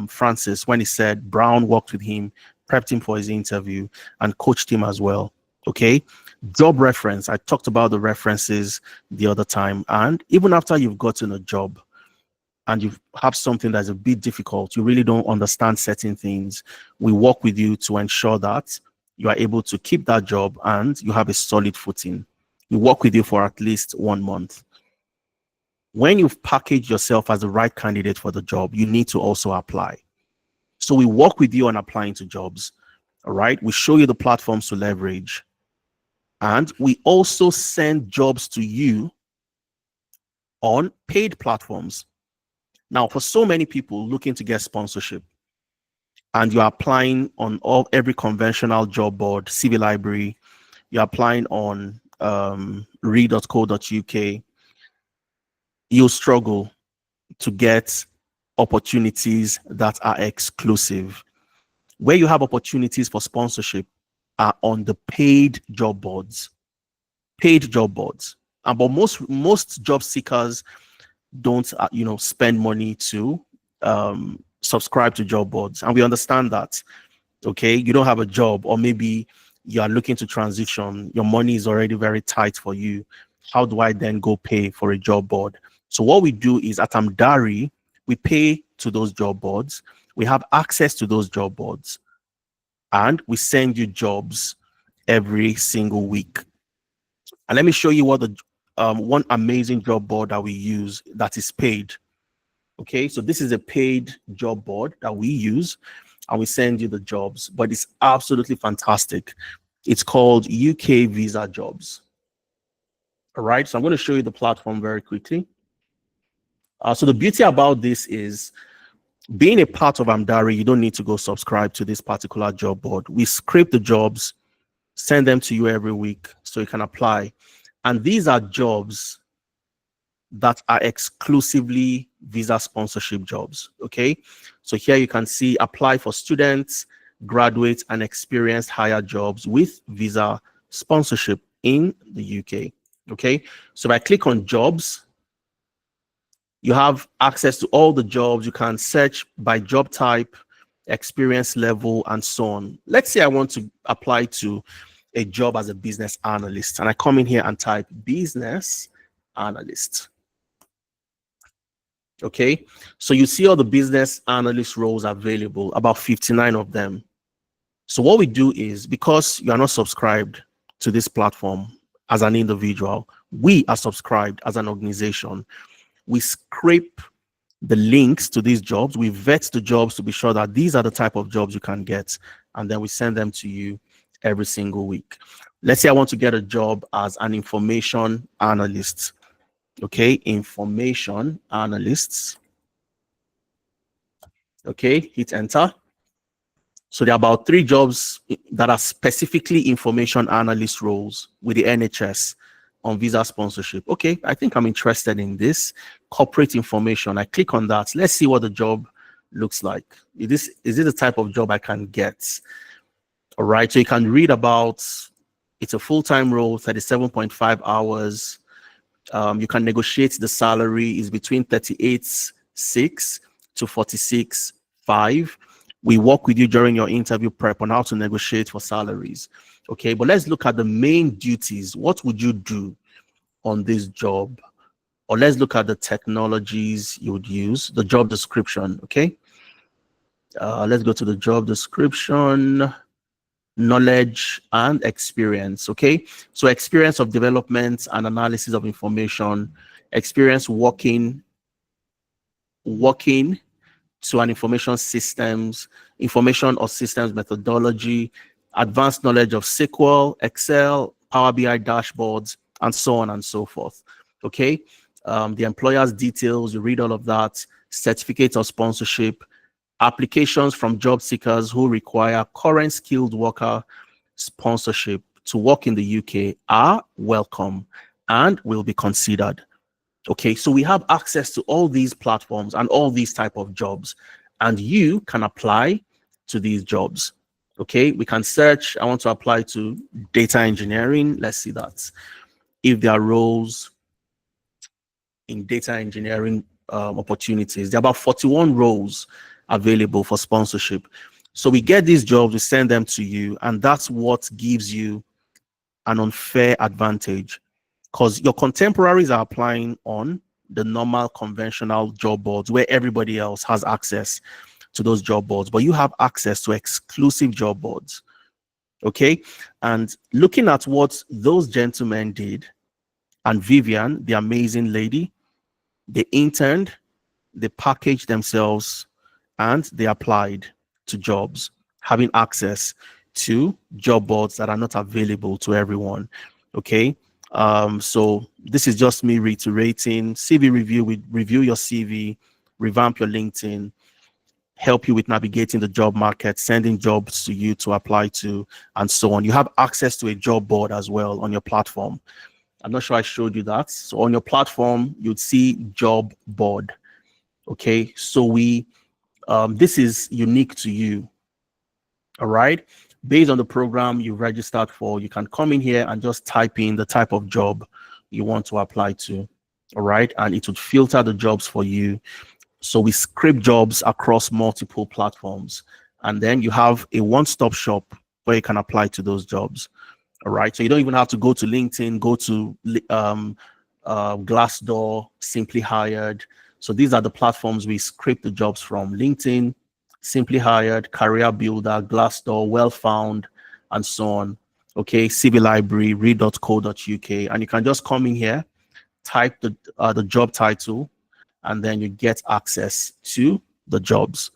Francis when he said Brown worked with him, prepped him for his interview, and coached him as well. Okay. Job reference. I talked about the references the other time. And even after you've gotten a job, and you have something that's a bit difficult, you really don't understand certain things, we work with you to ensure that you are able to keep that job and you have a solid footing. We work with you for at least 1 month. When you've packaged yourself as the right candidate for the job, you need to also apply. So we work with you on applying to jobs. All right. We show you the platforms to leverage. And we also send jobs to you on paid platforms. Now, for so many people looking to get sponsorship, and you're applying on every conventional job board, CV Library, you're applying on read.co.uk, you'll struggle to get opportunities that are exclusive. Where you have opportunities for sponsorship are on the paid job boards. Paid job boards. But most job seekers don't spend money to subscribe to job boards, and we understand that. Okay, you don't have a job, or maybe you are looking to transition, your money is already very tight for you. How do I then go pay for a job board? So what we do is at Amdari, we pay to those job boards, we have access to those job boards, and we send you jobs every single week. And let me show you what the one amazing job board that we use that is paid. Okay, so this is a paid job board that we use, and we send you the jobs, but it's absolutely fantastic. It's called UK Visa Jobs. All right, so I'm going to show you the platform very quickly. So the beauty about this is, being a part of Amdari, you don't need to go subscribe to this particular job board. We scrape the jobs, send them to you every week so you can apply. And these are jobs that are exclusively visa sponsorship jobs. Okay, so here you can see apply for students, graduates, and experienced hire jobs with visa sponsorship in the UK. Okay, so if I click on jobs, you have access to all the jobs. You can search by job type, experience level, and so on. Let's say I want to apply to a job as a business analyst, and I come in here and type business analyst. Okay, so you see all the business analyst roles available, about 59 of them. So what we do is, because you are not subscribed to this platform as an individual, we are subscribed as an organization. We scrape the links to these jobs, we vet the jobs to be sure that these are the type of jobs you can get, and then we send them to you every single week. Let's say I want to get a job as an information analyst. Okay, information analysts. Okay, hit enter. So there are about 3 jobs that are specifically information analyst roles with the NHS on visa sponsorship. Okay, I think I'm interested in this. Corporate information. I click on that. Let's see what the job looks like. Is it the type of job I can get? All right, so you can read about, it's a full-time role, 37.5 hours. You can negotiate the salary is between 38.6 to 46.5. We work with you during your interview prep on how to negotiate for salaries. Okay, but let's look at the main duties. What would you do on this job? Or let's look at the technologies you would use, the job description. Okay, let's go to the job description. Knowledge and experience. Okay, so experience of development and analysis of information, experience working to an information or systems methodology, advanced knowledge of SQL, Excel, Power BI dashboards, and so on and so forth. Okay, the employer's details, you read all of that, certificates of sponsorship, applications from job seekers who require current skilled worker sponsorship to work in the UK are welcome and will be considered. Okay, so we have access to all these platforms and all these type of jobs, and you can apply to these jobs. Okay, we can search. I want to apply to data engineering. Let's see that. If there are roles in data engineering opportunities, there are about 41 roles available for sponsorship. So we get these jobs, we send them to you, and that's what gives you an unfair advantage, because your contemporaries are applying on the normal conventional job boards where everybody else has access to those job boards, but you have access to exclusive job boards. Okay. And looking at what those gentlemen did, and Vivian, the amazing lady, they interned, they packaged themselves, and they applied to jobs, having access to job boards that are not available to everyone. Okay. So this is just me reiterating CV review. We review your CV, revamp your LinkedIn, help you with navigating the job market, sending jobs to you to apply to, and so on. You have access to a job board as well on your platform. I'm not sure I showed you that. So on your platform, you'd see job board. Okay. So this is unique to you. All right. Based on the program you registered for, you can come in here and just type in the type of job you want to apply to. All right. And it would filter the jobs for you. So we script jobs across multiple platforms. And then you have a one-stop shop where you can apply to those jobs. All right. So you don't even have to go to LinkedIn, go to Glassdoor, Simply Hired. So these are the platforms we script the jobs from: LinkedIn, Simply Hired, Career Builder, Glassdoor, Wellfound, and so on. Okay. CV Library, read.co.uk. And you can just come in here, type the job title, and then you get access to the jobs.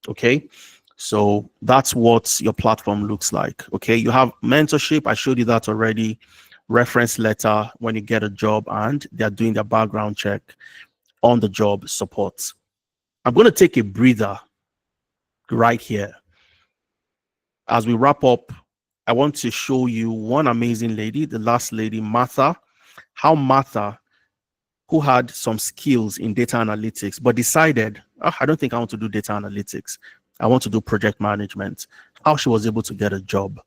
Okay. So that's what your platform looks like. Okay. You have mentorship. I showed you that already. Reference letter when you get a job, and they're doing their background check on the job support. I'm going to take a breather right here. As we wrap up, I want to show you one amazing lady, the last lady, Martha, how Martha, who had some skills in data analytics, but decided, oh, I don't think I want to do data analytics. I want to do project management. How she was able to get a job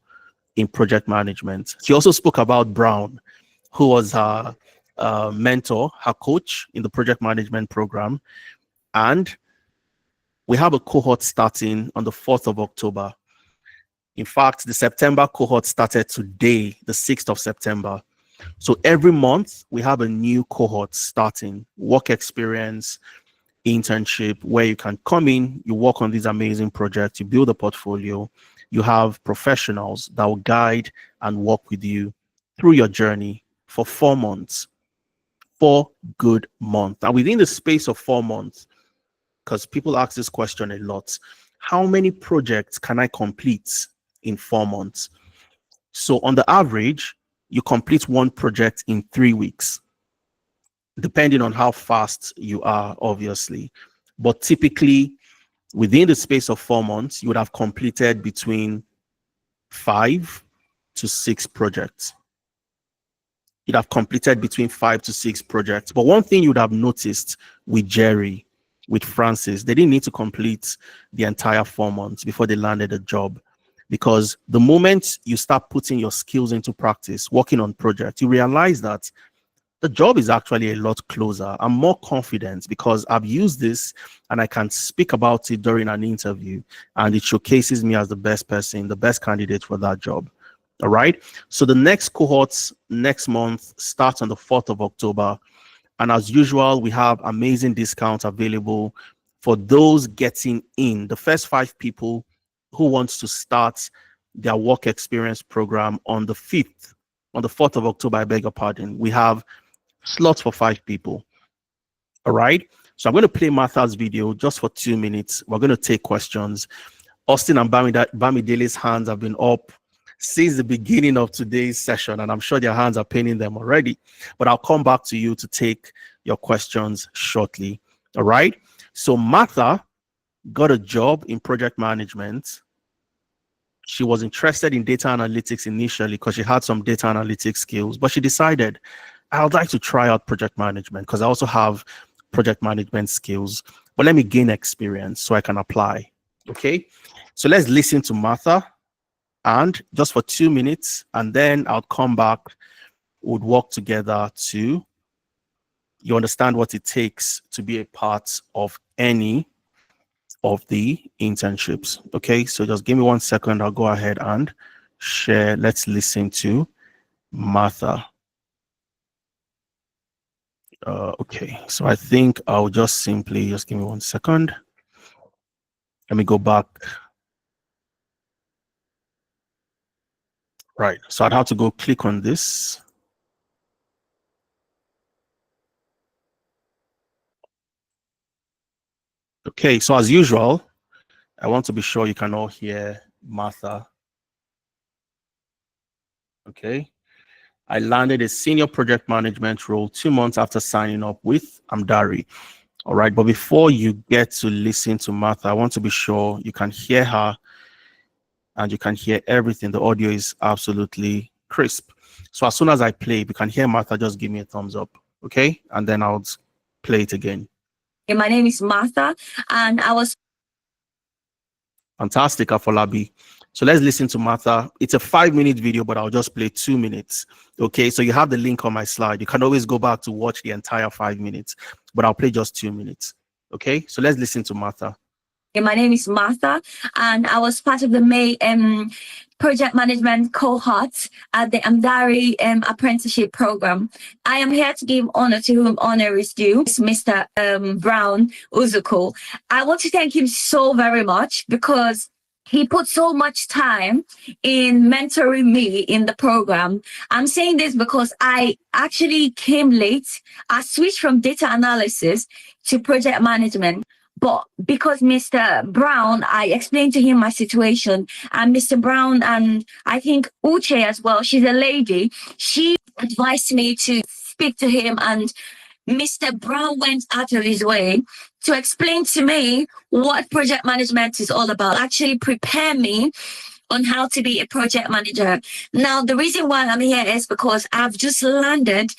in project management. She also spoke about Brown, who was her mentor, her coach in the project management program. And we have a cohort starting on the 4th of October. In fact, the September cohort started today, the 6th of September. So every month we have a new cohort starting, work experience, internship, where you can come in, you work on these amazing projects, you build a portfolio, you have professionals that will guide and work with you through your journey for 4 months, 4 good months. And within the space of 4 months, because people ask this question a lot, how many projects can I complete in 4 months? So on the average, you complete one project in 3 weeks, depending on how fast you are, obviously. But typically, within the space of 4 months, you would have completed between 5 to 6 projects. You'd have completed between 5 to 6 projects. But one thing you would have noticed with Jerry, with Francis, they didn't need to complete the entire 4 months before they landed a job. Because the moment you start putting your skills into practice, working on projects, you realize that the job is actually a lot closer. I'm more confident because I've used this and I can speak about it during an interview, and it showcases me as the best person, the best candidate for that job. All right. So the next cohorts next month starts on the 4th of October. And as usual, we have amazing discounts available for those getting in. The first 5 people who wants to start their work experience program on the 5th, on the 4th of October, I beg your pardon, we have slots for 5 people. All right. So I'm going to play Martha's video just for 2 minutes. We're going to take questions. Austin and Bamidele's hands have been up since the beginning of today's session, and I'm sure their hands are paining them already. But I'll come back to you to take your questions shortly. All right. So Martha got a job in project management. She was interested in data analytics initially because she had some data analytics skills, but she decided, I would like to try out project management because I also have project management skills, but let me gain experience so I can apply. Okay. So let's listen to Martha, and just for 2 minutes, and then I'll come back. We'll work together to you understand what it takes to be a part of any of the internships. Okay. So just give me 1 second. I'll go ahead and share. Let's listen to Martha. Okay, so I think I'll just simply just give me 1 second. Let me go back. Right, so I'd have to go click on this. Okay, so as usual, I want to be sure you can all hear Martha. Okay, I landed a senior project management role 2 months after signing up with Amdari. All right, but before you get to listen to Martha, I want to be sure you can hear her and you can hear everything. The audio is absolutely crisp. So as soon as I play, if you can hear Martha, just give me a thumbs up, okay? And then I'll play it again. My name is Martha, and I was Fantastic, Afolabi. So let's listen to Martha. It's a 5-minute video, but I'll just play 2 minutes. Okay, so you have the link on my slide. You can always go back to watch the entire 5 minutes, but I'll play just 2 minutes. Okay, so let's listen to Martha. My name is Martha, and I was part of the May project management cohort at the Amdari apprenticeship program. I am here to give honor to whom honor is due, Mr. Brown Uzuko. I want to thank him so very much because he put so much time in mentoring me in the program. I'm saying this because I actually came late. I switched from data analysis to project management. But because Mr. Brown, I explained to him my situation, and Mr. Brown, and I think Uche as well, she's a lady, she advised me to speak to him, and Mr. Brown went out of his way to explain to me what project management is all about, actually prepare me on how to be a project manager. Now, the reason why I'm here is because I've just landed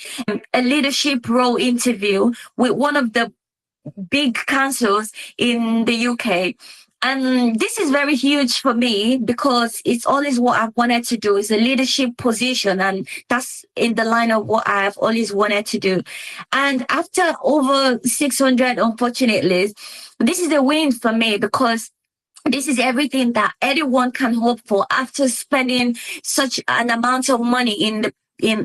a leadership role interview with one of the big councils in the UK. And this is very huge for me because it's always what I've wanted to do is a leadership position. And that's in the line of what I've always wanted to do. And after over 600, unfortunately, this is a win for me because this is everything that anyone can hope for after spending such an amount of money in the in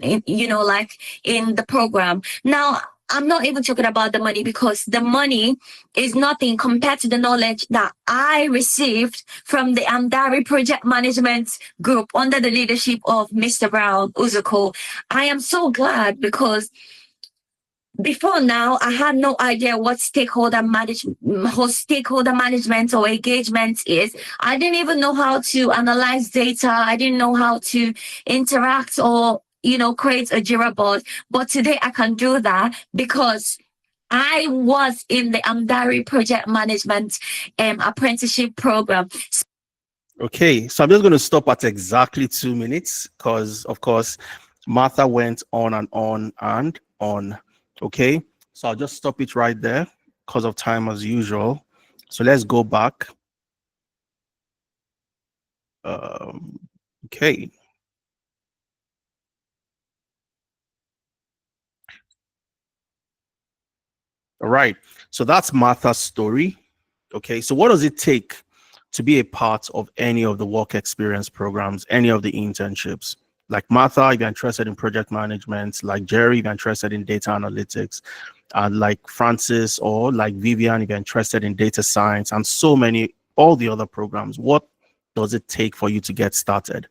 the program. Now, I'm not even talking about the money because the money is nothing compared to the knowledge that I received from the Amdari project management group under the leadership of Mr. Brown Uzuko. I am so glad because before now, I had no idea what stakeholder management or engagement is. I didn't even know how to analyze data. I didn't know how to interact or create a Jira board. But today I can do that because I was in the Amdari project management apprenticeship program. Okay, so I'm just going to stop at exactly 2 minutes because, of course, Martha went on and on and on. Okay, so I'll just stop it right there because of time as usual. So let's go back. Okay. All right, so that's Martha's story. Okay, so what does it take to be a part of any of the work experience programs, any of the internships? Like Martha, if you're interested in project management, like Jerry, if you're interested in data analytics, and like Francis or like Vivian, if you're interested in data science, and so many, all the other programs, what does it take for you to get started?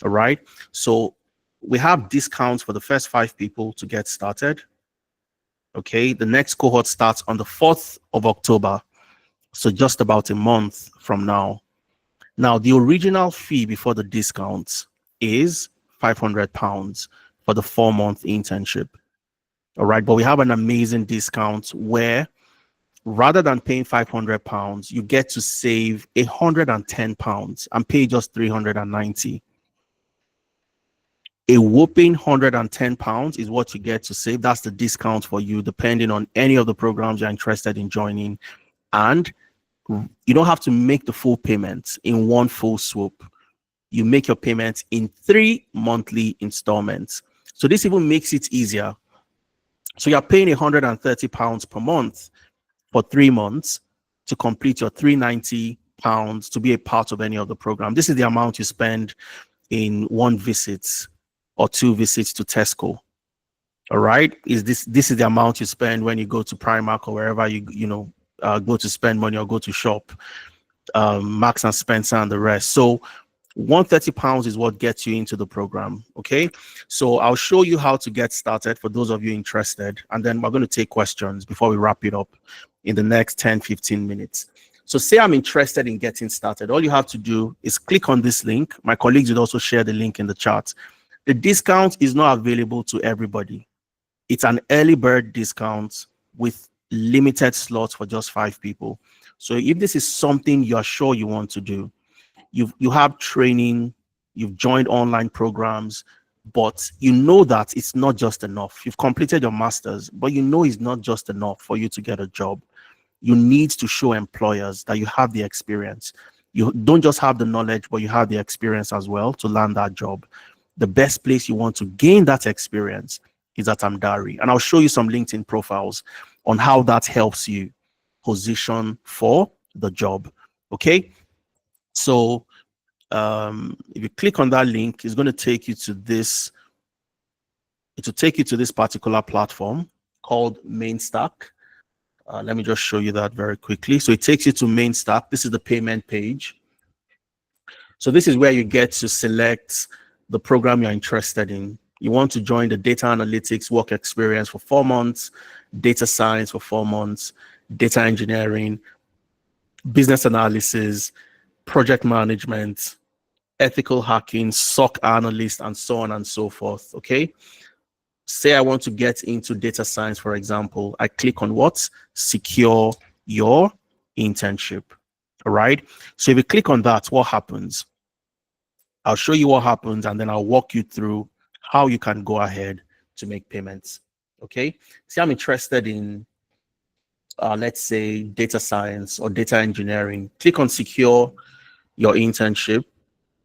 All right, so we have discounts for the first 5 people to get started. Okay, the next cohort starts on the 4th of October. So just about a month from now. Now, the original fee before the discounts is £500 for the 4-month internship. All right, but we have an amazing discount where rather than paying £500, you get to save £110 and pay just £390. A whopping £110 is what you get to save. That's the discount for you, depending on any of the programs you're interested in joining. And you don't have to make the full payments in one full swoop. You make your payments in 3 monthly installments. So this even makes it easier. So you're paying £130 per month for 3 months to complete your £390 to be a part of any of the program. This is the amount you spend in 1 visit or 2 visits to Tesco. All right. This is the amount you spend when you go to Primark or wherever you go to spend money or go to shop, Marks and Spencer and the rest. So £130 is what gets you into the program. Okay. So I'll show you how to get started for those of you interested. And then we're going to take questions before we wrap it up in the next 10-15 minutes. So say I'm interested in getting started. All you have to do is click on this link. My colleagues will also share the link in the chat. The discount is not available to everybody. It's an early bird discount with limited slots for just 5 people. So if this is something you're sure you want to do, you have training, you've joined online programs, but you know that it's not just enough. You've completed your master's, but you know it's not just enough for you to get a job. You need to show employers that you have the experience. You don't just have the knowledge, but you have the experience as well to land that job. The best place you want to gain that experience is at Amdari. And I'll show you some LinkedIn profiles on how that helps you position for the job. Okay. So if you click on that link, it's going to take you to this. It will take you to this particular platform called Mainstack. Let me just show you that very quickly. So it takes you to Mainstack. This is the payment page. So this is where you get to select the program you're interested in. You want to join the data analytics work experience for 4 months, data science for 4 months, data engineering, business analysis, project management, ethical hacking, SOC analyst, and so on and so forth. Okay. Say I want to get into data science, for example, I click on what? Secure your internship. All right. So if you click on that, what happens? I'll show you what happens, and then I'll walk you through how you can go ahead to make payments. Okay. See, I'm interested in, let's say, data science or data engineering. Click on secure your internship.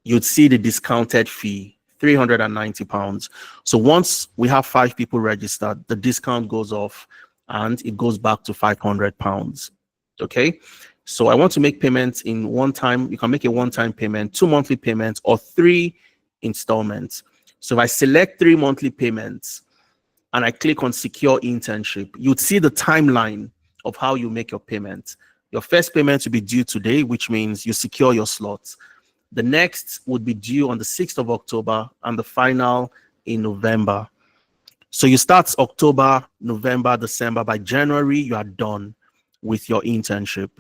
You'd see the discounted fee, £390. So once we have 5 people registered, the discount goes off and it goes back to £500. Okay. So I want to make payments in one time. You can make a one-time payment, 2 monthly payments, or 3 installments. So if I select 3 monthly payments and I click on secure internship, you'd see the timeline of how you make your payment. Your first payment will be due today, which means you secure your slots. The next would be due on the 6th of October and the final in November. So you start October, November, December. By January, you are done with your internship.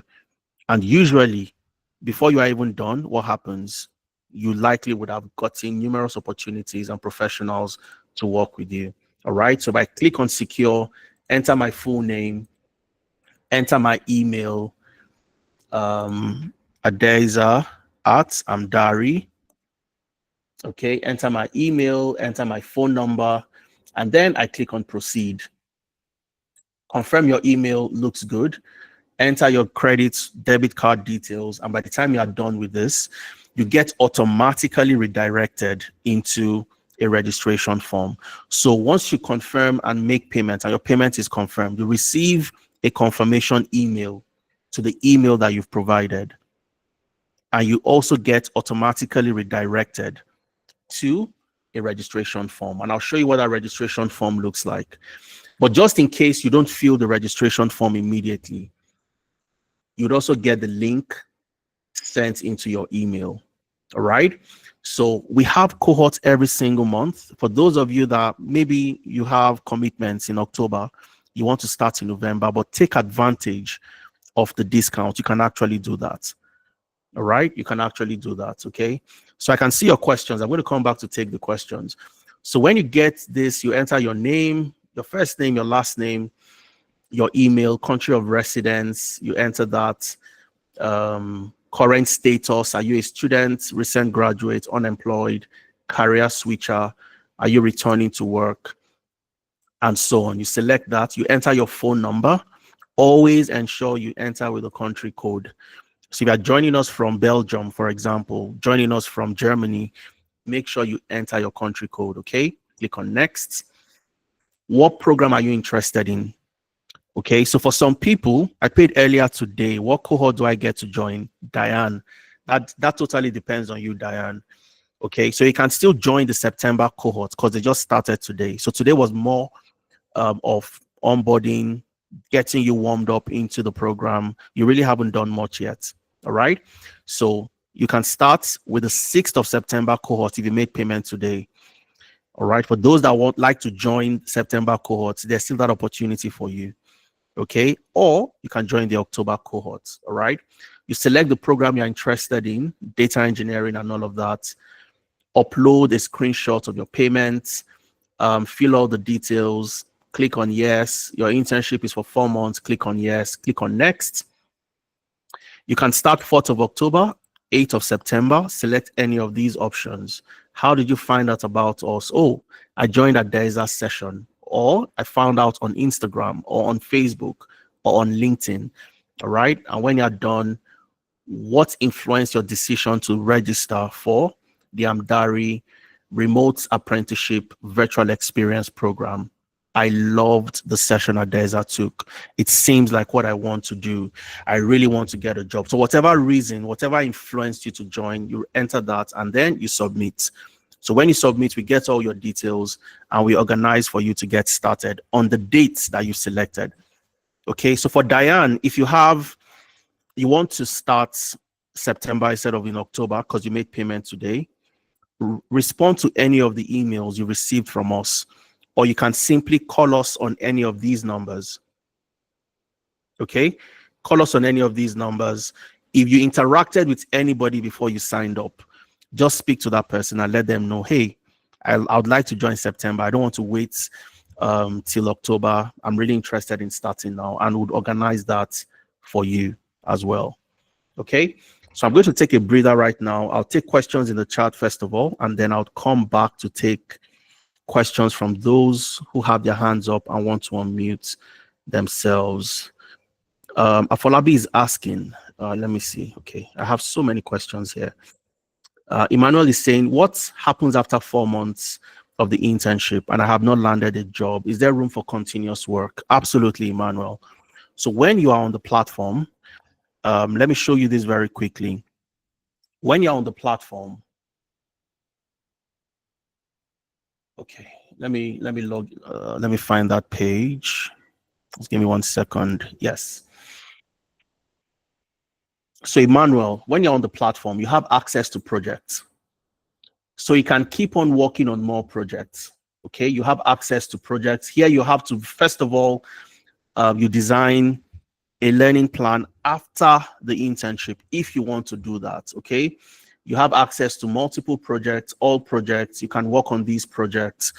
And usually, before you are even done, what happens? You likely would have gotten numerous opportunities and professionals to work with you. All right. So if I click on secure, enter my full name, enter my email, Adeza@Amdari. Okay. Enter my email, enter my phone number, and then I click on proceed. Confirm your email looks good. Enter your credits, debit card details, and by the time you are done with this, you get automatically redirected into a registration form. So once you confirm and make payment, and your payment is confirmed, you receive a confirmation email to the email that you've provided. And you also get automatically redirected to a registration form. And I'll show you what that registration form looks like. But just in case you don't fill the registration form immediately, you'd also get the link sent into your email. All right. So we have cohorts every single month. For those of you that maybe you have commitments in October, you want to start in November, but take advantage of the discount. You can actually do that. All right. You can actually do that. Okay. So I can see your questions. I'm going to come back to take the questions. So when you get this, you enter your name, your first name, your last name, your email, country of residence, you enter that, current status, are you a student, recent graduate, unemployed, career switcher, are you returning to work, and so on. You select that, you enter your phone number. Always ensure you enter with a country code. So if you're joining us from Belgium, for example, joining us from Germany, make sure you enter your country code. Okay, click on next. What program are you interested in? Okay, so for some people, I paid earlier today. What cohort do I get to join? Diane. That totally depends on you, Diane. Okay, so you can still join the September cohort because they just started today. So today was more of onboarding, getting you warmed up into the program. You really haven't done much yet. All right. So you can start with the 6th of September cohort if you made payment today. All right. For those that would like to join September cohorts, there's still that opportunity for you. Okay. Or you can join the October cohorts. All right. You select the program you're interested in, data engineering and all of that. Upload a screenshot of your payments, fill all the details, click on yes. Your internship is for 4 months. Click on yes, click on next. You can start 4th of October, 8th of September, select any of these options. How did you find out about us? Oh, I joined a DESA session, or I found out on Instagram or on Facebook or on LinkedIn. All right. And when you're done, what influenced your decision to register for the Amdari Remote Apprenticeship Virtual Experience Program? I loved the session Adeza took. It seems like what I want to do. I really want to get a job. So whatever reason, whatever influenced you to join, you enter that and then you submit. So when you submit, we get all your details and we organize for you to get started on the dates that you selected. Okay, so for Diane, if you want to start September instead of in October because you made payment today, respond to any of the emails you received from us, or you can simply call us on any of these numbers. Okay, call us on any of these numbers. If you interacted with anybody before you signed up, just speak to that person and let them know, hey, I would like to join September. I don't want to wait till October. I'm really interested in starting now, and would organize that for you as well. Okay, so I'm going to take a breather right now. I'll take questions in the chat first of all, and then I'll come back to take questions from those who have their hands up and want to unmute themselves. Afolabi is asking, let me see. Okay, I have so many questions here. Emmanuel is saying, what happens after 4 months of the internship and I have not landed a job? Is there room for continuous work? Absolutely, Emmanuel. So when you are on the platform, let me show you this very quickly. When you're on the platform, okay, let me find that page. Just give me 1 second. Yes. So Emmanuel, when you're on the platform, you have access to projects. So you can keep on working on more projects. Okay, you have access to projects. Here you have to, first of all, you design a learning plan after the internship if you want to do that. Okay, you have access to multiple projects, all projects. You can work on these projects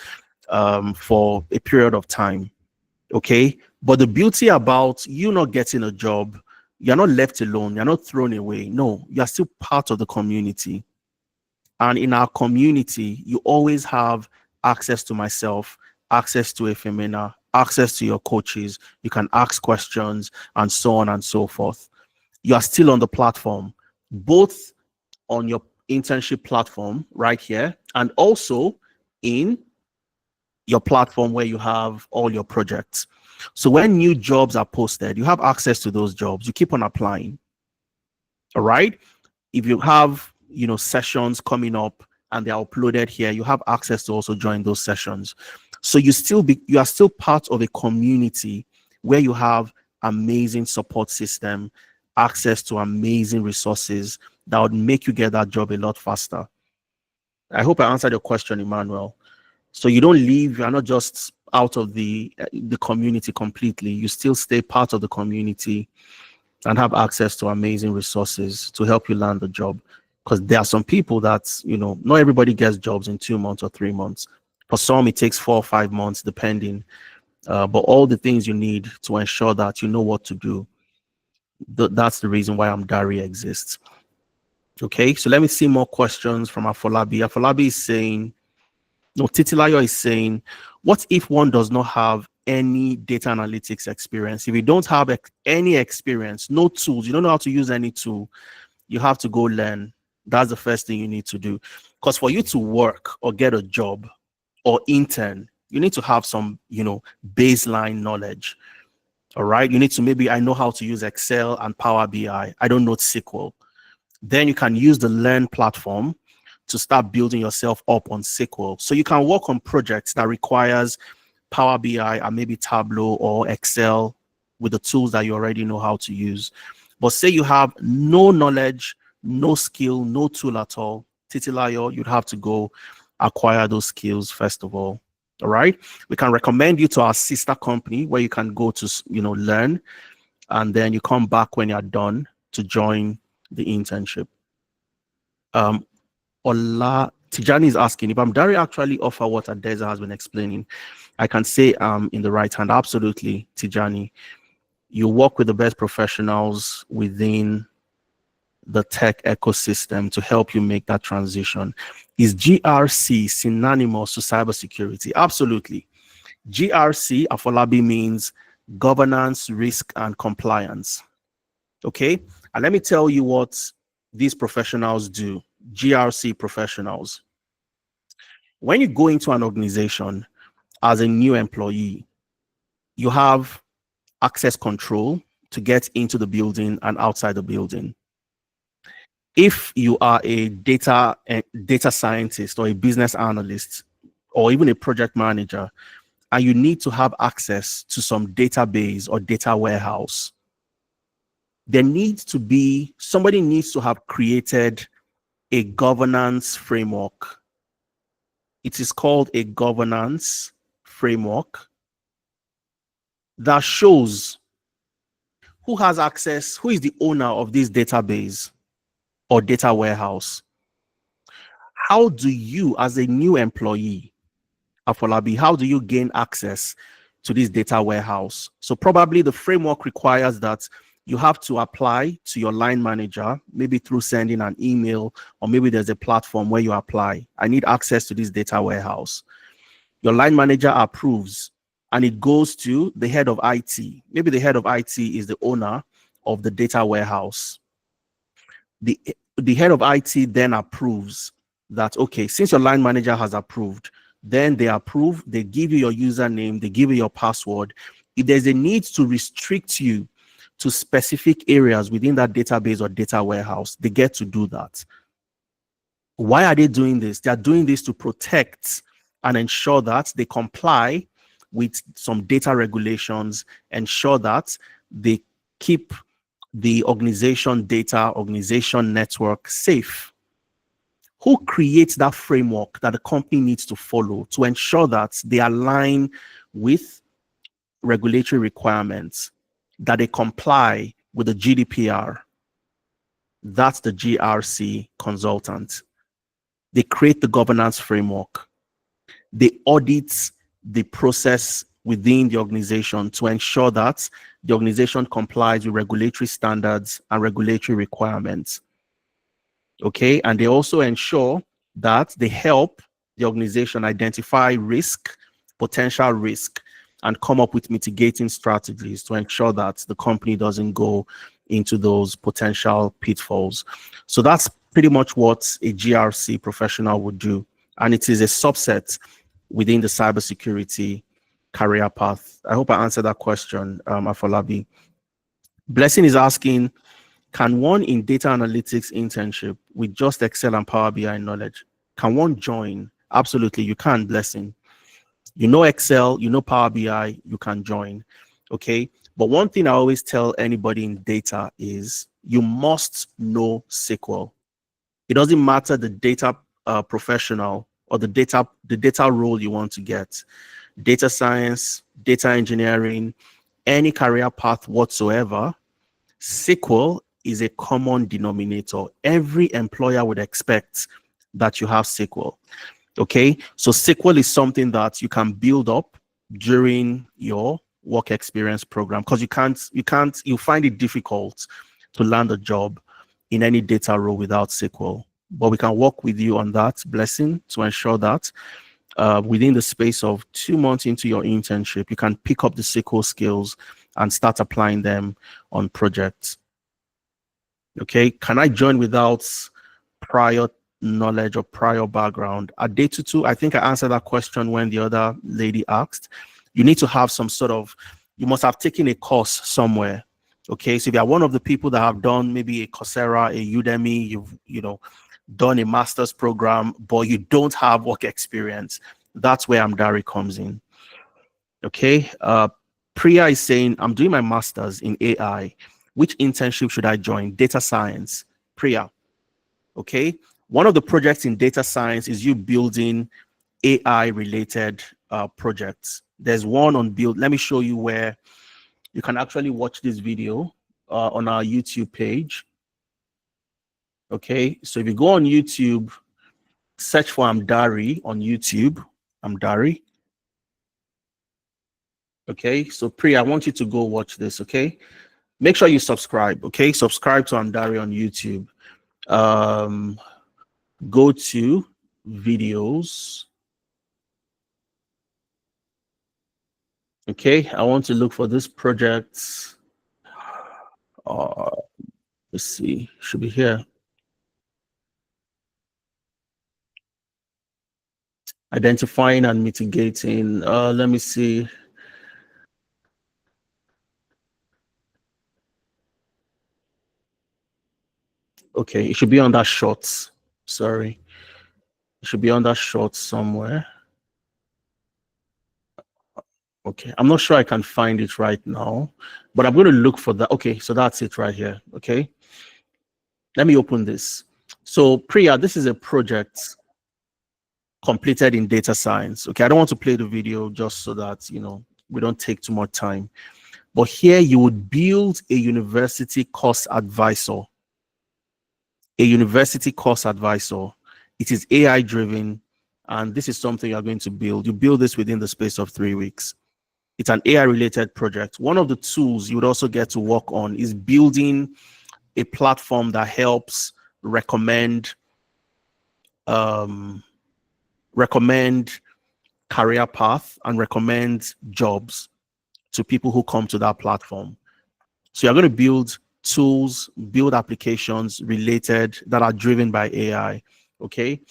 for a period of time. Okay, but the beauty about you not getting a job, you're not left alone, you're not thrown away. No, you're still part of the community. And in our community, you always have access to myself, access to Efemina, access to your coaches. You can ask questions and so on and so forth. You are still on the platform, both on your internship platform right here and also in your platform where you have all your projects. So when new jobs are posted, you have access to those jobs. You keep on applying. All right. If you have, sessions coming up and they're uploaded here, you have access to also join those sessions. So you are still part of a community where you have amazing support system, access to amazing resources that would make you get that job a lot faster. I hope I answered your question, Emmanuel. So you don't leave, you're not just out of the community completely. You still stay part of the community and have access to amazing resources to help you land the job. Because there are some people that, not everybody gets jobs in 2 months or 3 months. For some, it takes 4 or 5 months, depending. But all the things you need to ensure that you know what to do. That's the reason why Amdari exists. Okay, so let me see more questions from Afolabi. Afolabi is saying, Titilayo is saying, what if one does not have any data analytics experience? If you don't have any experience, no tools, you don't know how to use any tool, you have to go learn. That's the first thing you need to do. Because for you to work or get a job or intern, you need to have some, baseline knowledge. All right. You need to maybe, I know how to use Excel and Power BI. I don't know SQL. Then you can use the Learn platform to start building yourself up on SQL. So you can work on projects that requires Power BI and maybe Tableau or Excel with the tools that you already know how to use. But say you have no knowledge, no skill, no tool at all, Titilayo, you'd have to go acquire those skills first of all. All right. We can recommend you to our sister company where you can go to, learn, and then you come back when you're done to join the internship. Ola Tijani is asking if Amdari actually offer what Adeza has been explaining. I can say in the right hand, absolutely, Tijani. You work with the best professionals within the tech ecosystem to help you make that transition. Is GRC synonymous to cybersecurity? Absolutely. GRC, Afolabi, means governance, risk, and compliance. Okay, and let me tell you what these professionals do. GRC professionals. When you go into an organization as a new employee, you have access control to get into the building and outside the building. If you are a data scientist or a business analyst or even a project manager, and you need to have access to some database or data warehouse, there needs to be, somebody needs to have created a governance framework. It is called a governance framework that shows who has access, who is the owner of this database or data warehouse. How do you, as a new employee, Afolabi, how do you gain access to this data warehouse? So probably the framework requires that you have to apply to your line manager, maybe through sending an email, or maybe there's a platform where you apply. I need access to this data warehouse. Your line manager approves, and it goes to the head of IT. Maybe the head of IT is the owner of the data warehouse. The head of IT then approves that, okay, since your line manager has approved, then they approve, they give you your username, they give you your password. If there's a need to restrict you to specific areas within that database or data warehouse, they get to do that. Why are they doing this? They are doing this to protect and ensure that they comply with some data regulations, ensure that they keep the organization data, organization network safe. Who creates that framework that the company needs to follow to ensure that they align with regulatory requirements, that they comply with the GDPR? That's the GRC consultant. They create the governance framework. They audit the process within the organization to ensure that the organization complies with regulatory standards and regulatory requirements. Okay, and they also ensure that they help the organization identify risk, potential risk, and come up with mitigating strategies to ensure that the company doesn't go into those potential pitfalls. So that's pretty much what a GRC professional would do. And it is a subset within the cybersecurity career path. I hope I answered that question, Afolabi. Blessing is asking, can one in data analytics internship with just Excel and Power BI knowledge, can one join? Absolutely, you can, Blessing. You know Excel, you know Power BI, you can join, okay? But one thing I always tell anybody in data is you must know SQL. It doesn't matter the data professional or the data role you want to get. Data science, data engineering, any career path whatsoever, SQL is a common denominator. Every employer would expect that you have SQL. Okay, so SQL is something that you can build up during your work experience program, because you find it difficult to land a job in any data role without SQL. But we can work with you on that, Blessing, to ensure that within the space of 2 months into your internship, you can pick up the SQL skills and start applying them on projects. Okay, can I join without prior knowledge or prior background? At day 2, I think I answered that question when the other lady asked. You need to have some sort of, you must have taken a course somewhere. Okay, so if you're one of the people that have done maybe a Coursera, a Udemy, you've done a master's program, but you don't have work experience, that's where Amdari comes in. Okay. Priya is saying, I'm doing my master's in AI. Which internship should I join? Data science. Priya. Okay. One of the projects in data science is you building AI related projects. There's one on build. Let me show you where you can actually watch this video on our YouTube page. Okay. So if you go on YouTube, search for Amdari on YouTube. Amdari. Okay. So Priya, I want you to go watch this. Okay. Make sure you subscribe. Okay. Subscribe to Amdari on YouTube. Go to videos. Okay, I want to look for this project. Let's see, should be here. Identifying and mitigating. Let me see. Okay, it should be on that shorts. Sorry, it should be on that shorts somewhere. Okay, I'm not sure I can find it right now, but I'm going to look for that. Okay, so that's it right here. Okay, let me open this. So Priya, this is a project completed in data science. Okay, I don't want to play the video just so that, you know, we don't take too much time. But here you would build a university course advisor. A university course advisor. It is AI driven, and this is something you're going to build. You build this within the space of 3 weeks. It's an AI related project. One of the tools you would also get to work on is building a platform that helps recommend career path and recommend jobs to people who come to that platform. So you're going to build tools, build applications related that are driven by AI. Okay.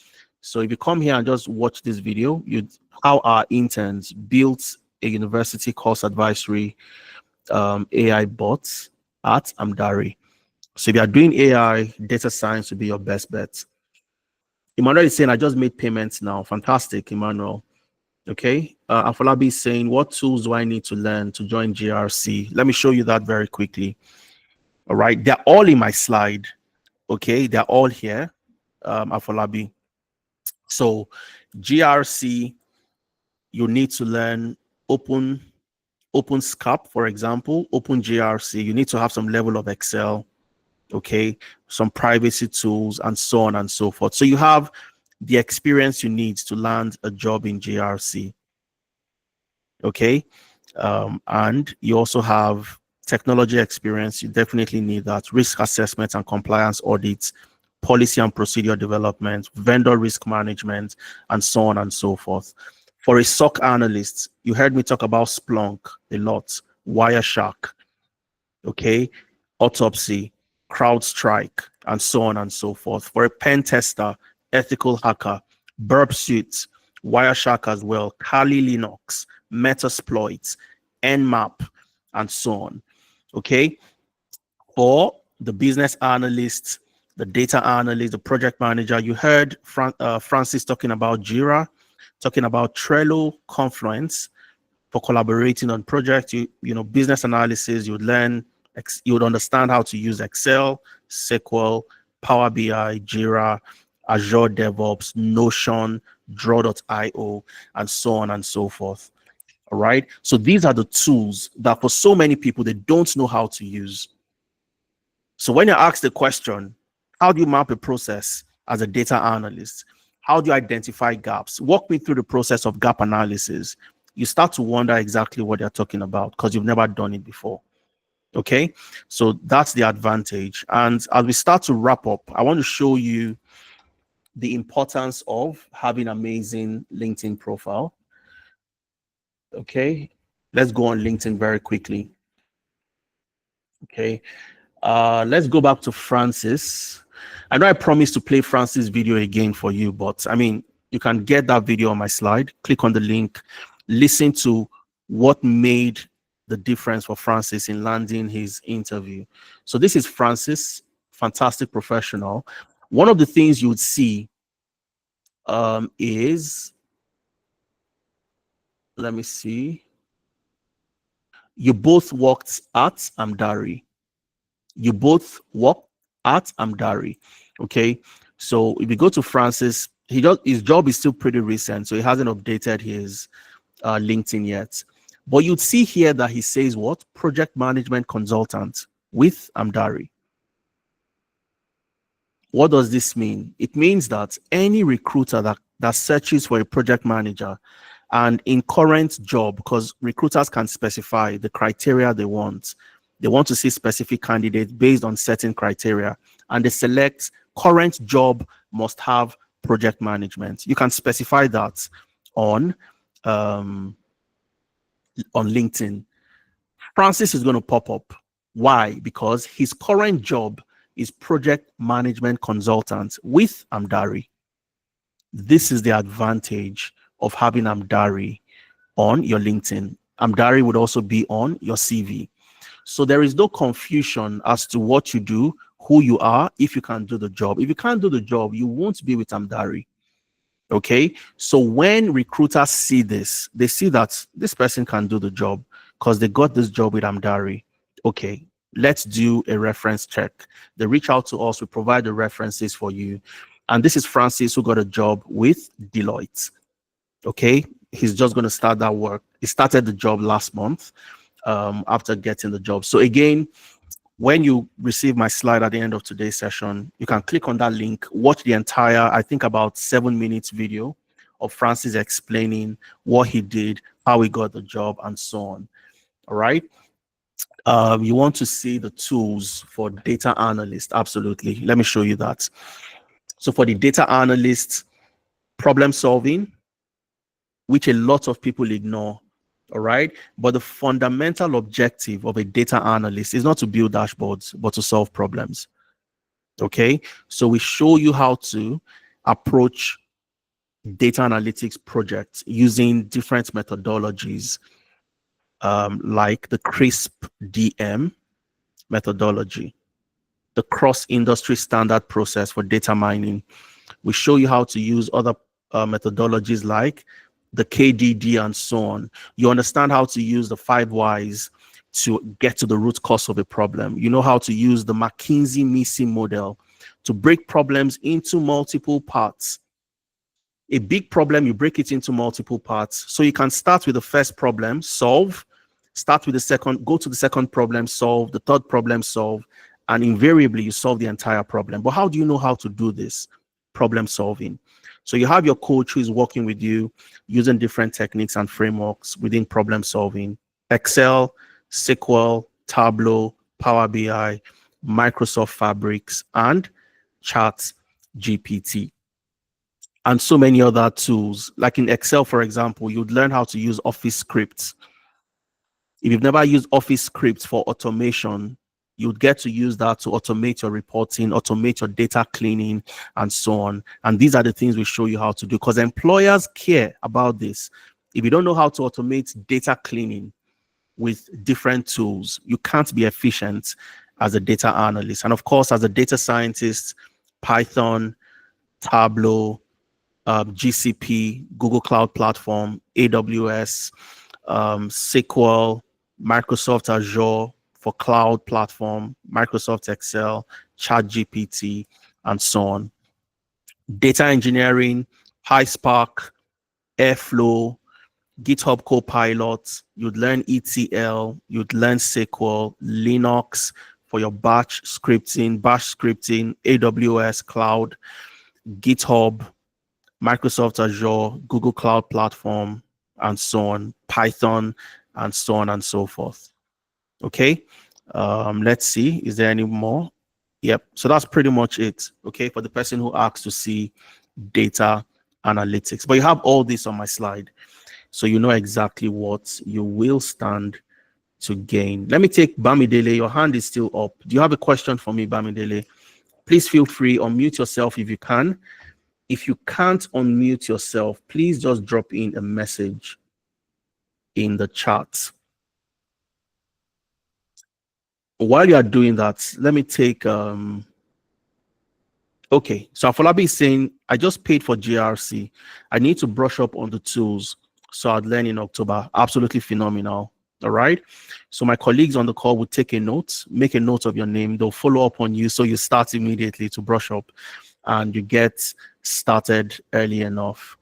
So if you come here and just watch this video, how our interns built a university course advisory AI bots at Amdari. So if you are doing AI, data science would be your best bet. Emmanuel is saying, I just made payments now. Fantastic, Emmanuel. Okay. Afolabi is saying, what tools do I need to learn to join GRC? Let me show you that very quickly. All right. They're all in my slide. Okay. They're all here. Afolabi. So GRC, you need to learn OpenSCAP, for example, OpenGRC. You need to have some level of Excel. Okay. Some privacy tools and so on and so forth. So you have the experience you need to land a job in GRC. Okay. And you also have technology experience. You definitely need that. Risk assessment and compliance audits, policy and procedure development, vendor risk management, and so on and so forth. For a SOC analyst, you heard me talk about Splunk a lot, Wireshark, okay, Autopsy, CrowdStrike, and so on and so forth. For a pen tester, Ethical Hacker, Burp Suite, Wireshark as well, Kali Linux, Metasploit, Nmap, and so on. Okay. For the business analyst, the data analyst, the project manager, you heard Francis talking about Jira, talking about Trello, Confluence for collaborating on projects. You know, business analysis, you would learn, you would understand how to use Excel, SQL, Power BI, Jira, Azure DevOps, Notion, Draw.io, and so on and so forth. All right. So these are the tools that for so many people, they don't know how to use. So when you're asked the question, how do you map a process as a data analyst? How do you identify gaps? Walk me through the process of gap analysis. You start to wonder exactly what they're talking about because you've never done it before. Okay. So that's the advantage. And as we start to wrap up, I want to show you the importance of having amazing LinkedIn profile. Okay, let's go on LinkedIn very quickly. Okay, let's go back to Francis. I know I promised to play Francis' video again for you, but I mean, you can get that video on my slide. Click on the link, listen to what made the difference for Francis in landing his interview. So this is Francis, fantastic professional. One of the things you would see is, let me see. You both worked at Amdari. You both worked at Amdari. Okay. So if you go to Francis, his job is still pretty recent, so he hasn't updated his LinkedIn yet. But you'd see here that he says what? Project management consultant with Amdari. What does this mean? It means that any recruiter that searches for a project manager and in current job, because recruiters can specify the criteria they want to see specific candidates based on certain criteria, and they select current job must have project management. You can specify that on LinkedIn. Francis is going to pop up. Why? Because his current job is project management consultant with Amdari. This is the advantage of having Amdari on your LinkedIn. Amdari would also be on your CV. So there is no confusion as to what you do, who you are, if you can do the job. If you can't do the job, you won't be with Amdari. Okay. So when recruiters see this, they see that this person can do the job because they got this job with Amdari. Okay, let's do a reference check. They reach out to us, we provide the references for you. And this is Francis, who got a job with Deloitte. Okay, he's just going to start that work. He started the job last month after getting the job. So again, when you receive my slide at the end of today's session, you can click on that link, watch the entire, I think about 7 minutes video of Francis explaining what he did, how he got the job, and so on. All right. You want to see the tools for data analyst. Absolutely. Let me show you that. So for the data analyst, problem solving, which a lot of people ignore. All right. But the fundamental objective of a data analyst is not to build dashboards, but to solve problems. Okay. So we show you how to approach data analytics projects using different methodologies, like the CRISP DM methodology, the cross-industry standard process for data mining. We show you how to use other methodologies like the KDD and so on. You understand how to use the 5 whys to get to the root cause of a problem. You know how to use the McKinsey-Mason model to break problems into multiple parts. A big problem, you break it into multiple parts. So you can start with the first problem, solve, start with the second, go to the second problem, solve, the third problem, solve, and invariably you solve the entire problem. But how do you know how to do this? Problem solving. So you have your coach who is working with you using different techniques and frameworks within problem solving: Excel, SQL, Tableau, Power BI, Microsoft Fabrics, and Chat GPT. And so many other tools. Like in Excel, for example, you'd learn how to use Office scripts. If you've never used Office scripts for automation, you'd get to use that to automate your reporting, automate your data cleaning, and so on. And these are the things we show you how to do, because employers care about this. If you don't know how to automate data cleaning with different tools, you can't be efficient as a data analyst. And of course, as a data scientist, Python, Tableau, GCP, Google Cloud Platform, AWS, SQL, Microsoft Azure for cloud platform, Microsoft Excel, ChatGPT, and so on. Data engineering, PySpark, Airflow, GitHub Copilot, you'd learn ETL, you'd learn SQL, Linux for your bash scripting, AWS Cloud, GitHub, Microsoft Azure, Google Cloud Platform, and so on, Python, and so on and so forth. Okay, let's see, is there any more? Yep, so that's pretty much it, okay, for the person who asks to see data analytics. But you have all this on my slide, so you know exactly what you will stand to gain. Let me take Bamidele. Your hand is still up. Do you have a question for me, Bamidele? Please feel free, unmute yourself if you can. If you can't unmute yourself, please just drop in a message in the chat. While you are doing that, let me take okay, so Afolabi is saying, I just paid for GRC. I need to brush up on the tools, so I'd learn in October. Absolutely phenomenal. All right. So my colleagues on the call will take a note, make a note of your name. They'll follow up on you. So you start immediately to brush up and you get started early enough.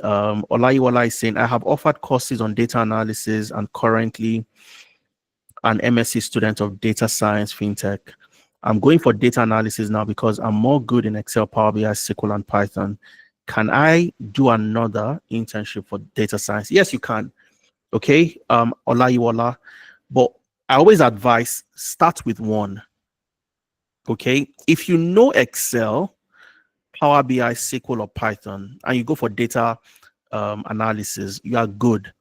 Olayiwola is saying, I have offered courses on data analysis and currently an MSc student of data science fintech. I'm going for data analysis now because I'm more good in Excel, Power BI, SQL, and Python. Can I do another internship for data science? Yes, you can. Okay, Olayiwola. But I always advise start with one. Okay, if you know Excel, Power BI, SQL, or Python, and you go for data analysis, you are good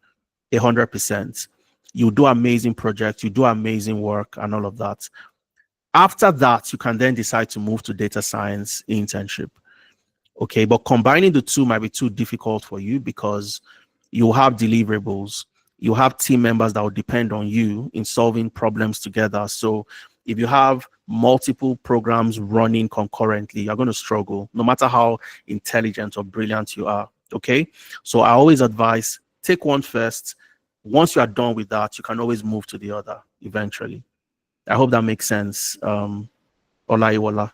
100%. You do amazing projects, you do amazing work, and all of that. After that, you can then decide to move to data science internship. Okay, but combining the two might be too difficult for you because you have deliverables, you have team members that will depend on you in solving problems together. So if you have multiple programs running concurrently, you're going to struggle no matter how intelligent or brilliant you are. Okay, so I always advise take one first. Once you are done with that, you can always move to the other eventually. I hope that makes sense. Olayiwola.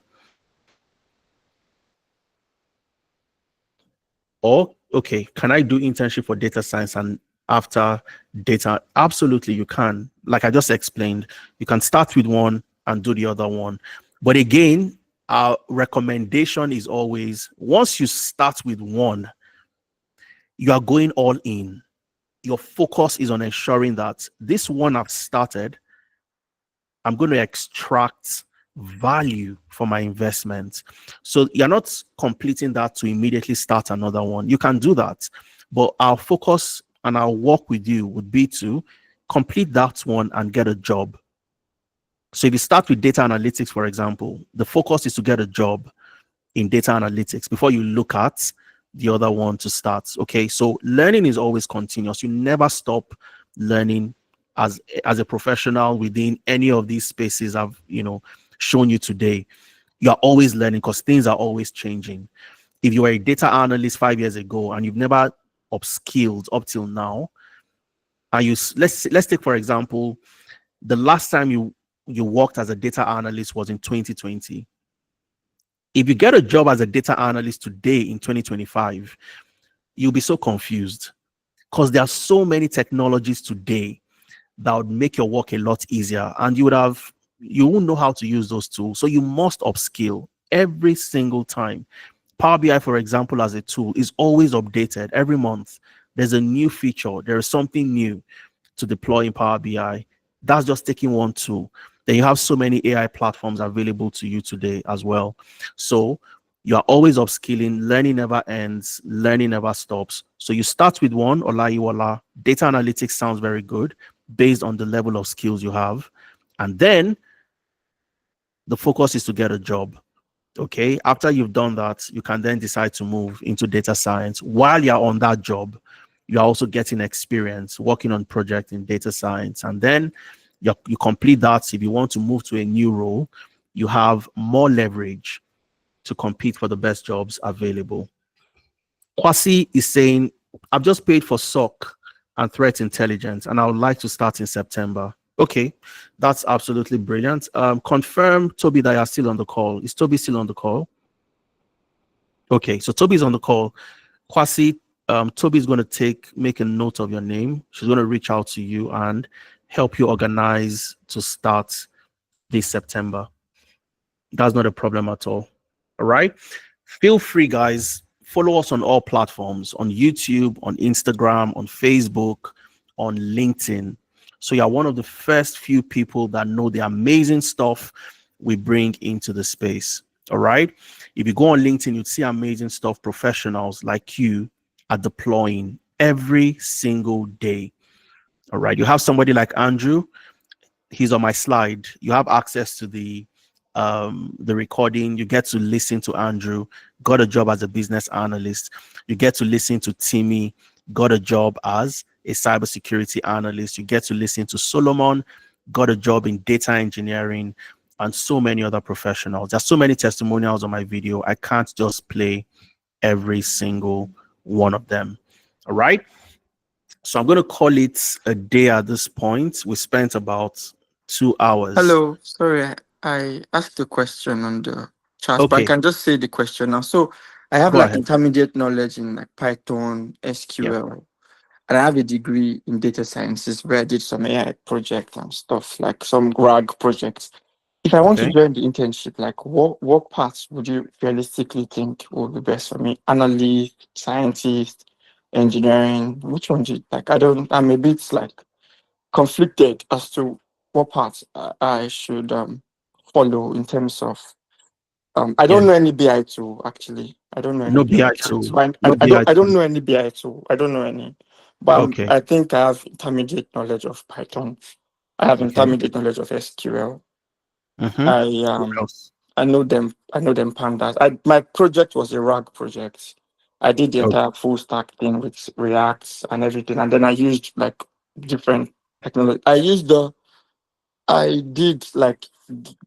Or, okay, can I do internship for data science and after data? Absolutely, you can. Like I just explained, you can start with one and do the other one. But again, our recommendation is always once you start with one, you are going all in. Your focus is on ensuring that this one I've started, I'm going to extract value for my investment. So you're not completing that to immediately start another one. You can do that, but our focus and our work with you would be to complete that one and get a job. So if you start with data analytics, for example, the focus is to get a job in data analytics before you look at the other one to start. Okay, so learning is always continuous. You never stop learning as a professional within any of these spaces I've shown you today. You are always learning because things are always changing. If you were a data analyst 5 years ago and you've never upskilled up till now, and let's take for example the last time you worked as a data analyst was in 2020. If you get a job as a data analyst today in 2025, you'll be so confused because there are so many technologies today that would make your work a lot easier, and you won't know how to use those tools. So you must upskill every single time. Power BI, for example, as a tool is always updated every month. There's a new feature. There is something new to deploy in Power BI. That's just taking one tool. Then you have so many AI platforms available to you today as well. So you are always upskilling. Learning never ends. Learning never stops. So you start with one, Olayiwola. Data analytics sounds very good based on the level of skills you have. And then the focus is to get a job. Okay. After you've done that, you can then decide to move into data science. While you're on that job, you're also getting experience working on projects in data science. And then you complete that. If you want to move to a new role, you have more leverage to compete for the best jobs available. Kwasi is saying, I've just paid for SOC and threat intelligence, and I would like to start in September. Okay, that's absolutely brilliant. Confirm, Toby, that you're still on the call. Is Toby still on the call? Okay, so Toby's on the call. Kwasi, Toby's going to make a note of your name. She's going to reach out to you and help you organize to start this September. That's not a problem at all. All right. Feel free, guys. Follow us on all platforms, on YouTube, on Instagram, on Facebook, on LinkedIn. So you're one of the first few people that know the amazing stuff we bring into the space. All right. If you go on LinkedIn, you'd see amazing stuff professionals like you are deploying every single day. All right. You have somebody like Andrew. He's on my slide. You have access to the recording. You get to listen to Andrew, got a job as a business analyst. You get to listen to Timmy, got a job as a cybersecurity analyst. You get to listen to Solomon, got a job in data engineering, and so many other professionals. There's so many testimonials on my video. I can't just play every single one of them. All right. So I'm going to call it a day at this point. We spent about 2 hours. Hello, sorry, I asked a question on the chat, but I Okay. can just say the question now. So I have Go like ahead. intermediate knowledge in like Python, SQL, and I have a degree in data sciences where I did some AI project and stuff, like some grad projects. If I want to Okay. join the internship, like what paths would you realistically think would be best for me? Analyst, scientist, engineering, which one do you like? I'm a bit like conflicted as to what paths I should follow in terms of I Yeah. don't know any BI tool actually. I don't know any No BI BI tool. tool. So I, No I, I BI don't I don't tool. know any BI tool. I don't know any. But Okay. I think I have intermediate knowledge of Python. I have Okay. intermediate knowledge of SQL. Mm-hmm. I What else? I know them. I know them pandas. My project was a RAG project. I did the Okay. entire full stack thing with React and everything, and then I used like different technology. I did like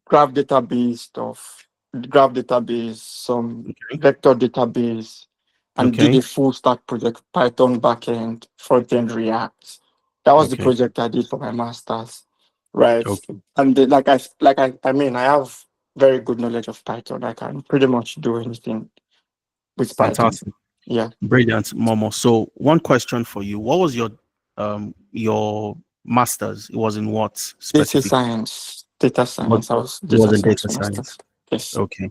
graph database stuff, graph database, some Okay. vector database, and did Okay. a full stack project, Python backend, front end React. That was the Okay. project I did for my masters, right? Okay. And I mean, I have very good knowledge of Python. I can pretty much do anything with Python. Fantastic. Yeah, Brilliant, Momo. So one question for you. What was your master's? It was in what data specific? science, data What science. I was it was data in science data masters. science. Yes. Okay.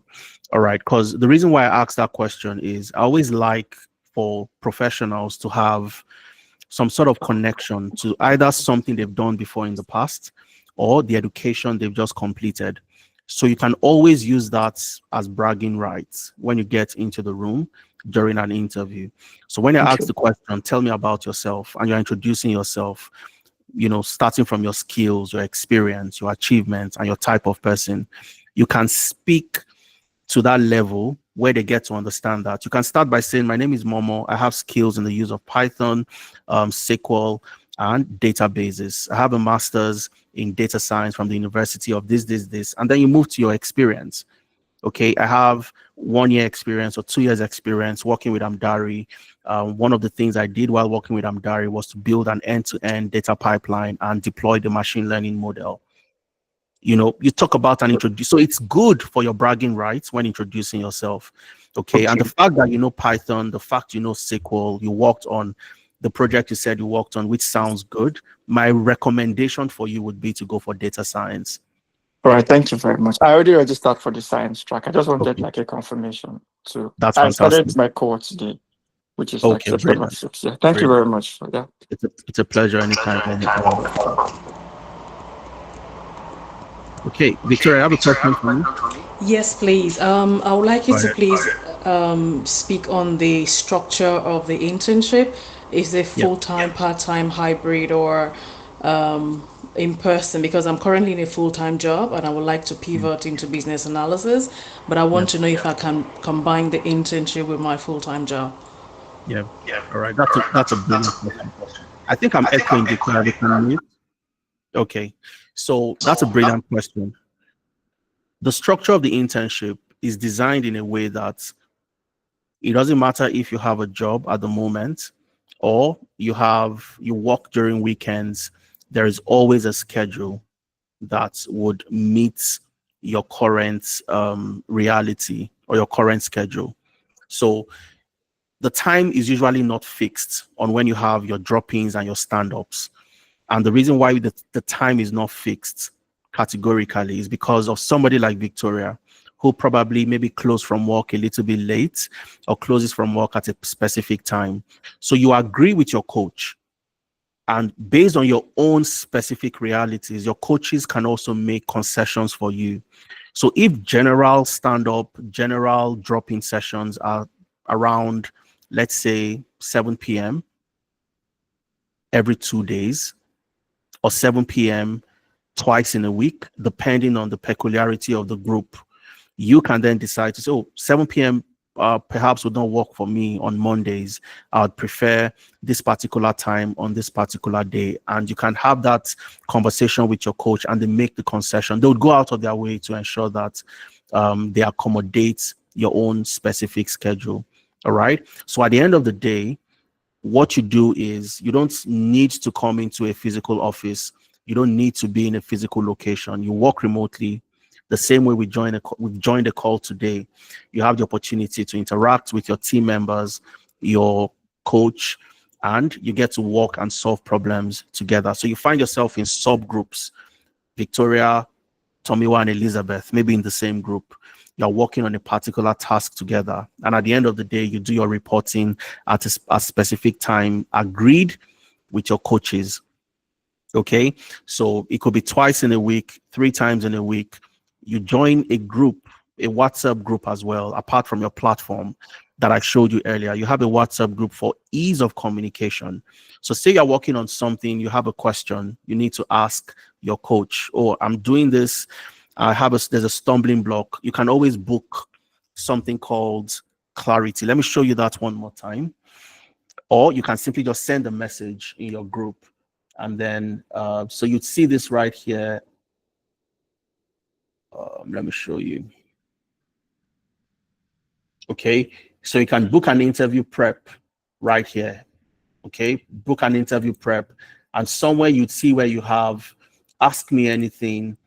All right. Because the reason why I asked that question is I always like for professionals to have some sort of connection to either something they've done before in the past or the education they've just completed. So you can always use that as bragging rights when you get into the room during an interview. So when you ask the question, tell me about yourself, and you're introducing yourself, starting from your skills, your experience, your achievements, and your type of person, you can speak to that level where they get to understand that. You can start by saying, my name is Momo. I have skills in the use of Python, SQL, and databases. I have a master's in data science from the University of this. And then you move to your experience. Okay, I have 1 year experience or 2 years experience working with Amdari. One of the things I did while working with Amdari was to build an end-to-end data pipeline and deploy the machine learning model. You talk about and introduce. So it's good for your bragging rights when introducing yourself. Okay. And the fact that you know Python, the fact you know SQL, you worked on the project you said you worked on, which sounds good. My recommendation for you would be to go for data science. All right, thank you very much. I already registered for the science track. I just wanted Okay. like a confirmation too. That's I fantastic. started my course today, which is like Okay, September brilliant. 6th. Yeah, thank you very much for that. It's a pleasure anytime. Okay, Victoria, I have a question for you. Yes, please. I would like you Go to ahead. please speak on the structure of the internship. Is it Yeah. full-time, part-time, hybrid, or in person? Because I'm currently in a full-time job and I would like to pivot into business analysis, but I want to know if I can combine the internship with my full-time job. Yeah. All right. That's a brilliant question. I think I'm echoing Victoria. Okay. So that's a brilliant question. The structure of the internship is designed in a way that it doesn't matter if you have a job at the moment or you work during weekends, there is always a schedule that would meet your current reality or your current schedule. So the time is usually not fixed on when you have your drop-ins and your stand-ups. And the reason why the time is not fixed categorically is because of somebody like Victoria, who probably maybe closed from work a little bit late or closes from work at a specific time. So you agree with your coach. And based on your own specific realities, your coaches can also make concessions for you. So if general stand-up, general drop-in sessions are around, let's say, 7 p.m. every 2 days, or 7 p.m. twice in a week, depending on the peculiarity of the group, you can then decide to say, 7 p.m. Perhaps would not work for me on Mondays. I would prefer this particular time on this particular day. And you can have that conversation with your coach and they make the concession. They would go out of their way to ensure that they accommodate your own specific schedule. All right. So at the end of the day, what you do is you don't need to come into a physical office. You don't need to be in a physical location. You work remotely. The same way we've joined a call today. You have the opportunity to interact with your team members, your coach, and you get to work and solve problems together. So you find yourself in subgroups. Victoria, Tomiwa, and Elizabeth, maybe in the same group. You're working on a particular task together. And at the end of the day, you do your reporting at a specific time agreed with your coaches. Okay. So it could be twice in a week, 3 times in a week. You join a group, a WhatsApp group as well, apart from your platform that I showed you earlier. You have a WhatsApp group for ease of communication. So say you're working on something, you have a question, you need to ask your coach, oh, I'm doing this. There's a stumbling block. You can always book something called Clarity. Let me show you that one more time. Or you can simply just send a message in your group. And then, so you'd see this right here. Let me show you. Okay, so you can book an interview prep right here. Okay, book an interview prep, and somewhere you'd see where you have ask me anything,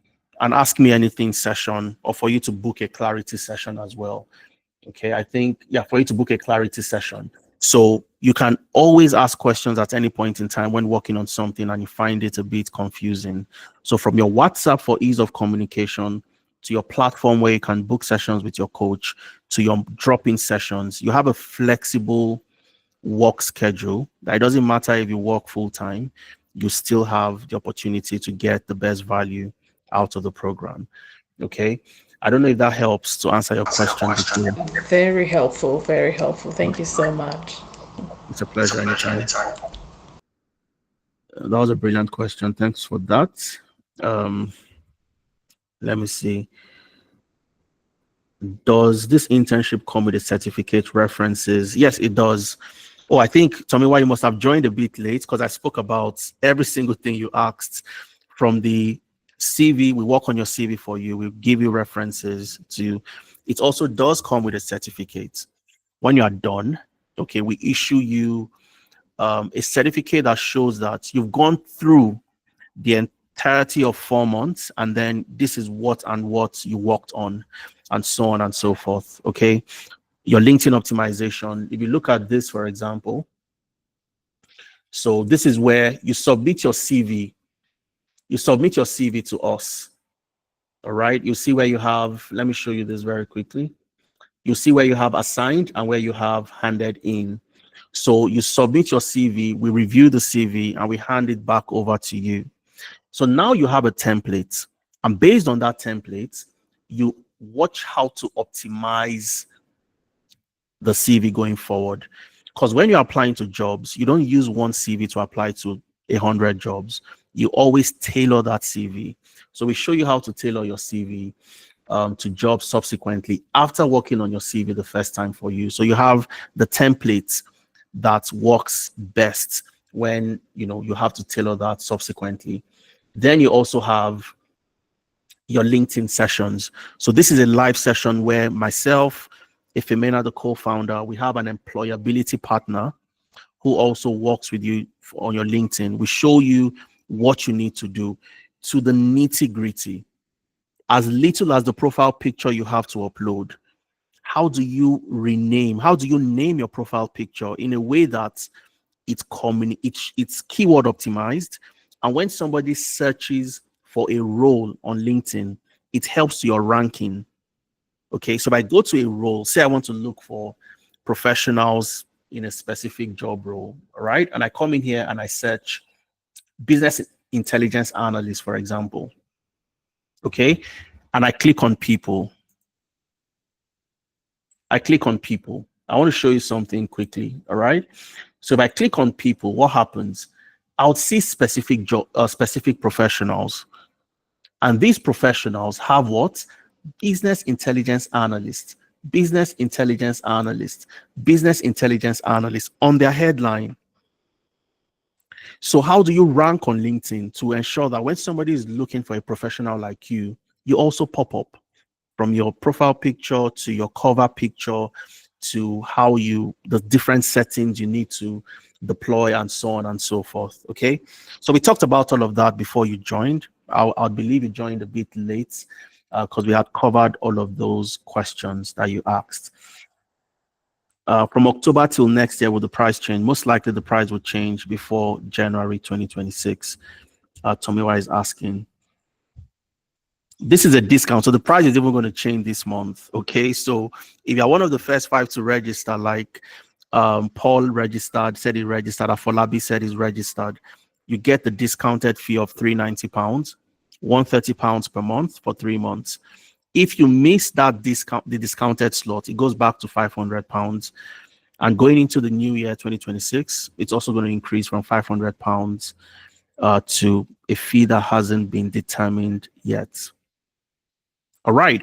an ask me anything session, or for you to book a clarity session as well. Okay, I think, yeah, for you to book a clarity session. So you can always ask questions at any point in time when working on something and you find it a bit confusing. So from your WhatsApp for ease of communication, to your platform where you can book sessions with your coach, to your drop-in sessions, you have a flexible work schedule. It doesn't matter if you work full-time, you still have the opportunity to get the best value out of the program. Okay. I don't know if that helps to answer your question. Very helpful. Very helpful. Thank you so much. It's a pleasure anytime. That was a brilliant question. Thanks for that. Let me see. Does this internship come with a certificate references? Yes, it does. Oh, I think, Tomiwa, you must have joined a bit late because I spoke about every single thing you asked. From the CV, we work on your CV for you. We give you references to. It also does come with a certificate. When you are done, okay, we issue you a certificate that shows that you've gone through the entirety of 4 months, and then this is what you worked on, and so on and so forth. Okay, your LinkedIn optimization. If you look at this, for example, so this is where you submit your CV. You submit your CV to us. All right, you see where you have, let me show you this very quickly. You see where you have assigned and where you have handed in. So you submit your CV, we review the CV, and we hand it back over to you. So now you have a template, and based on that template, you watch how to optimize the CV going forward. Because when you're applying to jobs, you don't use one CV to apply to 100 jobs. You always tailor that CV. So we show you how to tailor your CV to jobs subsequently after working on your CV the first time for you. So you have the template that works best when you have to tailor that subsequently. Then you also have your LinkedIn sessions. So this is a live session where myself, Ifemena, the co-founder, we have an employability partner who also works with you on your LinkedIn. We show you what you need to do to the nitty-gritty. As little as the profile picture you have to upload. How do you name your profile picture in a way that it's keyword optimized, and when somebody searches for a role on LinkedIn, it helps your ranking. Okay, so if I go to a role, say I want to look for professionals in a specific job role, all right, and I come in here and I search business intelligence analyst, for example. Okay, and I click on people. I want to show you something quickly. All right. So if I click on people, what happens? I'll see specific professionals. And these professionals have what? Business intelligence analyst, business intelligence analyst, business intelligence analyst on their headline. So how do you rank on LinkedIn to ensure that when somebody is looking for a professional like you, you also pop up? From your profile picture to your cover picture to the different settings you need to deploy, and so on and so forth. Okay, so we talked about all of that before you joined. I believe you joined a bit late because we had covered all of those questions that you asked. From October till next year, will the price change? Most likely the price will change before January 2026. Tomiwa is asking. This is a discount, so the price is even going to change this month. Okay, so if you're one of the first 5 to register, like Paul registered, said he registered, Afolabi said he's registered, you get the discounted fee of £390, £130 per month for 3 months. If you miss that discount, the discounted slot, it goes back to £500. And going into the new year 2026, it's also going to increase from £500 to a fee that hasn't been determined yet. All right,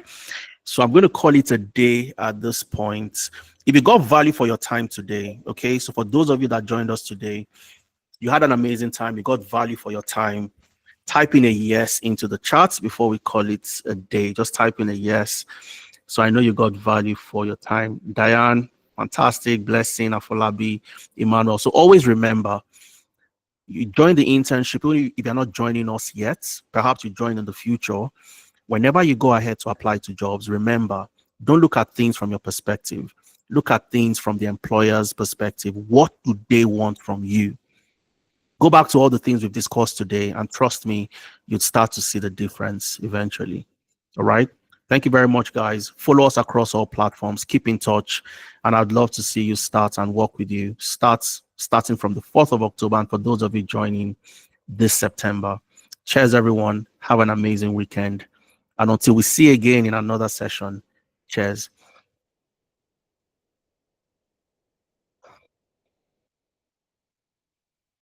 so I'm going to call it a day at this point. If you got value for your time today, okay, so for those of you that joined us today, you had an amazing time, you got value for your time, type in a yes into the chat before we call it a day. Just type in a yes, so I know you got value for your time. Diane, fantastic. Blessing, Afolabi, Emmanuel. So always remember, you join the internship, even if you're not joining us yet, perhaps you join in the future. Whenever you go ahead to apply to jobs, remember, don't look at things from your perspective. Look at things from the employer's perspective. What do they want from you? Go back to all the things we've discussed today, and trust me, you'd start to see the difference eventually. All right. Thank you very much, guys. Follow us across all platforms. Keep in touch, and I'd love to see you start and work with you. Starting from the 4th of October, and for those of you joining this September. Cheers, everyone. Have an amazing weekend. And until we see again in another session, cheers.